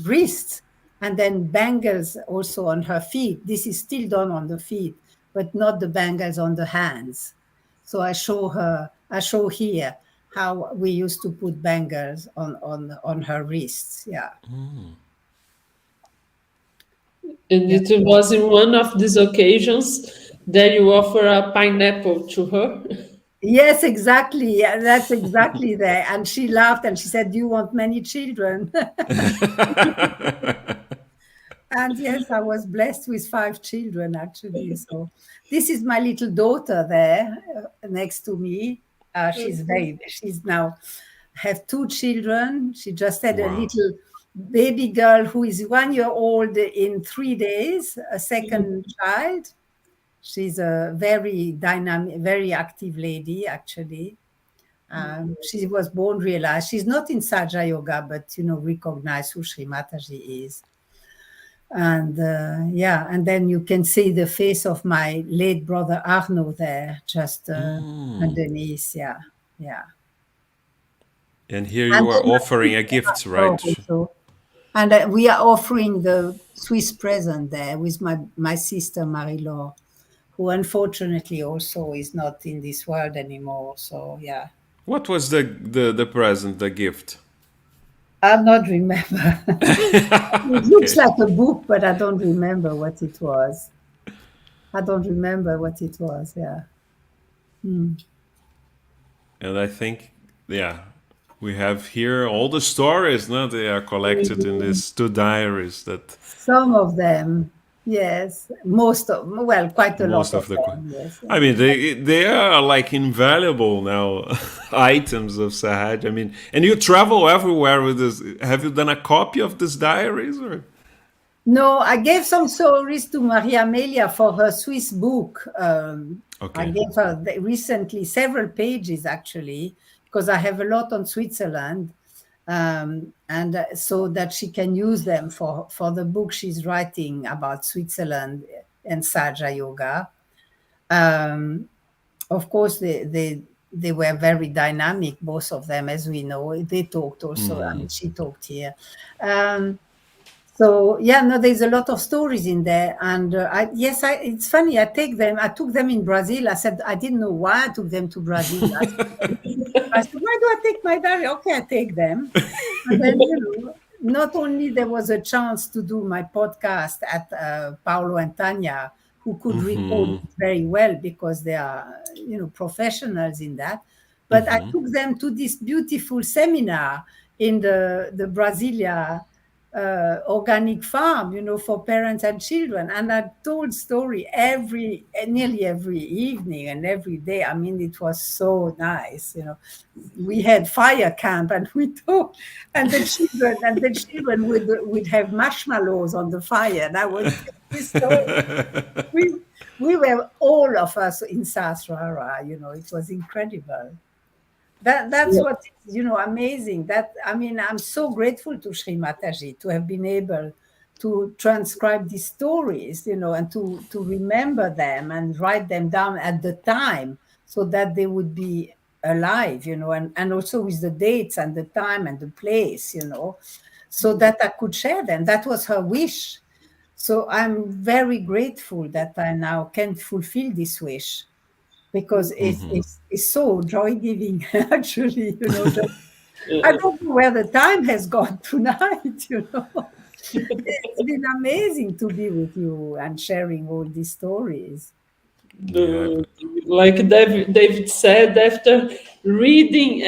[SPEAKER 2] wrists, and then bangles also on her feet. This is still done on the feet, but not the bangles on the hands. So I show her I show here how we used to put bangles on her wrists. Yeah,
[SPEAKER 3] And
[SPEAKER 2] yeah.
[SPEAKER 3] it was in one of these occasions that you offer a pineapple to her.
[SPEAKER 2] Yes, exactly. Yeah, that's exactly there. And she laughed and she said, "Do you want many children?" And yes, I was blessed with 5 children actually. So this is my little daughter there next to me. She's now have 2 children. She just had a
[SPEAKER 1] Wow.
[SPEAKER 2] little baby girl who is 1 year old in 3 days, a second child. She's a very dynamic, very active lady, actually. She was born realized she's not in Saja Yoga, but recognize who Sri Mataji is. And yeah, and then you can see the face of my late brother Arno there, just underneath. Yeah, yeah.
[SPEAKER 1] And here
[SPEAKER 2] And
[SPEAKER 1] you are
[SPEAKER 2] then my
[SPEAKER 1] offering a
[SPEAKER 2] sister
[SPEAKER 1] gift,
[SPEAKER 2] Marie-Laure
[SPEAKER 1] right?
[SPEAKER 2] also. And we are offering the Swiss present there with my sister Marie-Laure, who unfortunately also is not in this world anymore. So yeah,
[SPEAKER 1] What was the present, the gift?
[SPEAKER 2] I'll not remember. It looks
[SPEAKER 1] Okay.
[SPEAKER 2] like a book, but I don't remember what it was. I don't remember what it was. Yeah. Hmm.
[SPEAKER 1] And I think, yeah, we have here all the stories, no? They are collected in
[SPEAKER 2] Mm,
[SPEAKER 1] these two diaries that
[SPEAKER 2] some of them, yes. Most of, well, quite a lot
[SPEAKER 1] most
[SPEAKER 2] of
[SPEAKER 1] of the
[SPEAKER 2] them, yes.
[SPEAKER 1] I mean they are like invaluable now items of Sahaj. I mean, and you travel everywhere with this. Have you done a copy of these diaries or?
[SPEAKER 2] No, I gave some stories to Maria Amelia for her Swiss book. I
[SPEAKER 1] Okay.
[SPEAKER 2] gave her recently several pages actually, because I have a lot on Switzerland, and so that she can use them for the book she's writing about Switzerland and Saja Yoga. Um, of course, they were very dynamic, both of them, as we know. They talked also. I mean, she talked here. Um, so yeah, no, there's a lot of stories in there, and it's funny. I took them in Brazil. I said I didn't know why I took them to Brazil. I said, why do I take my diary? Okay, I take them, and then not only there was a chance to do my podcast at Paulo and Tanya, who could record it very well because they are professionals in that, but I took them to this beautiful seminar in the Brasilia organic farm, for parents and children. And I told story nearly every evening and every day. I mean, it was so nice. We had fire camp and we talked, and the children would have marshmallows on the fire. And I was this story. We we were all of us in Sasrara. It was incredible. That's what is, amazing. That I mean, I'm so grateful to Sri Mataji to have been able to transcribe these stories, and to remember them and write them down at the time so that they would be alive, and also with the dates and the time and the place, so that I could share them. That was her wish. So I'm very grateful that I now can fulfill this wish because it's so joy giving, actually, I don't know where the time has gone tonight, It's been amazing to be with you and sharing all these stories.
[SPEAKER 1] Yeah.
[SPEAKER 3] Like David said, after reading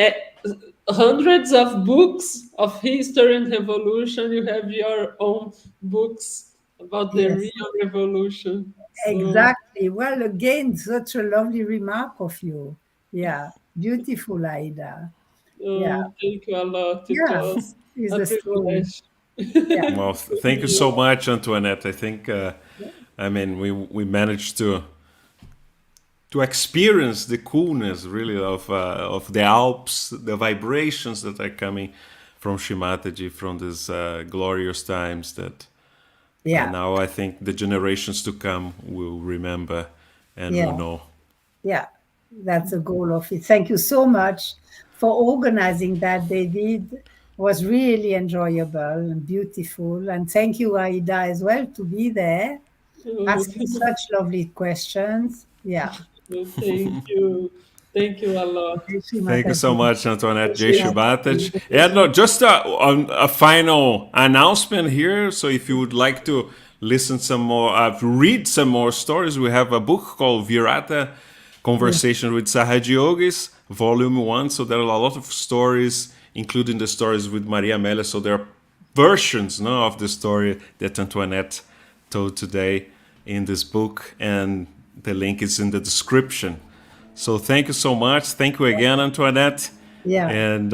[SPEAKER 3] hundreds of books of history and revolution, you have your own books about the
[SPEAKER 2] Yes,
[SPEAKER 3] real revolution. So,
[SPEAKER 2] exactly. Well, again, such a lovely remark of you. Yeah, beautiful, Aida. Yeah,
[SPEAKER 3] thank you a lot. It
[SPEAKER 2] yeah,
[SPEAKER 3] was
[SPEAKER 2] is
[SPEAKER 3] a
[SPEAKER 2] the story.
[SPEAKER 3] privilege.
[SPEAKER 2] Yeah,
[SPEAKER 1] Well, thank you so much, Antoinette. I think I mean we managed to experience the coolness really of the Alps, the vibrations that are coming from Shimataji from these glorious times that
[SPEAKER 2] yeah,
[SPEAKER 1] now I think the generations to come will remember and will
[SPEAKER 2] yeah.
[SPEAKER 1] know.
[SPEAKER 2] Yeah, that's the goal of it. Thank you so much for organizing that, David. It was really enjoyable and beautiful. And thank you, Aida, as well, to be there,
[SPEAKER 3] Oh,
[SPEAKER 2] asking such lovely questions. Yeah,
[SPEAKER 3] thank you. Thank you a lot.
[SPEAKER 1] Thank you so much, Antoinette. Jai
[SPEAKER 2] Yeah.
[SPEAKER 1] Shibatej. And just a final announcement here. So if you would like to listen some more, read some more stories, we have a book called Virata, Conversation with Sahaja Yogis, Volume 1. So there are a lot of stories, including the stories with Maria Amélia. So there are versions, no, of the story that Antoinette told today in this book. And the link is in the description. So thank you so much. Thank you again, Antoinette.
[SPEAKER 2] Yeah.
[SPEAKER 1] And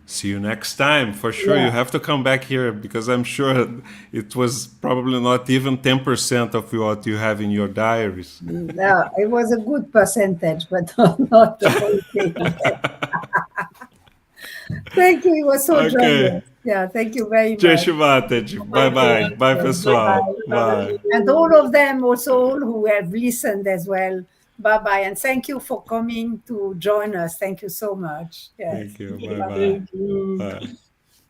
[SPEAKER 1] see you next time. For sure,
[SPEAKER 2] Yeah.
[SPEAKER 1] you have to come back here because I'm sure it was probably not even 10% of what you have in your diaries.
[SPEAKER 2] No, it was a good percentage, but not the whole thing. Thank you. It was so
[SPEAKER 1] Ok.
[SPEAKER 2] joyous. Yeah, thank you very
[SPEAKER 1] Jai
[SPEAKER 2] much.
[SPEAKER 1] Shivatej. Bye
[SPEAKER 3] Thank you,
[SPEAKER 1] bye. Bye,
[SPEAKER 3] Antoinette.
[SPEAKER 1] pessoal.
[SPEAKER 2] Bye-bye.
[SPEAKER 1] Bye.
[SPEAKER 2] And all of them also all who have listened as well. Bye-bye. And thank you for coming to join us. Thank you so much. Yes.
[SPEAKER 1] Thank you. Bye bye.
[SPEAKER 3] Thank you.
[SPEAKER 1] Bye.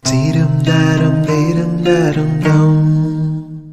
[SPEAKER 4] Dee dum da dum dee dum da dum dum.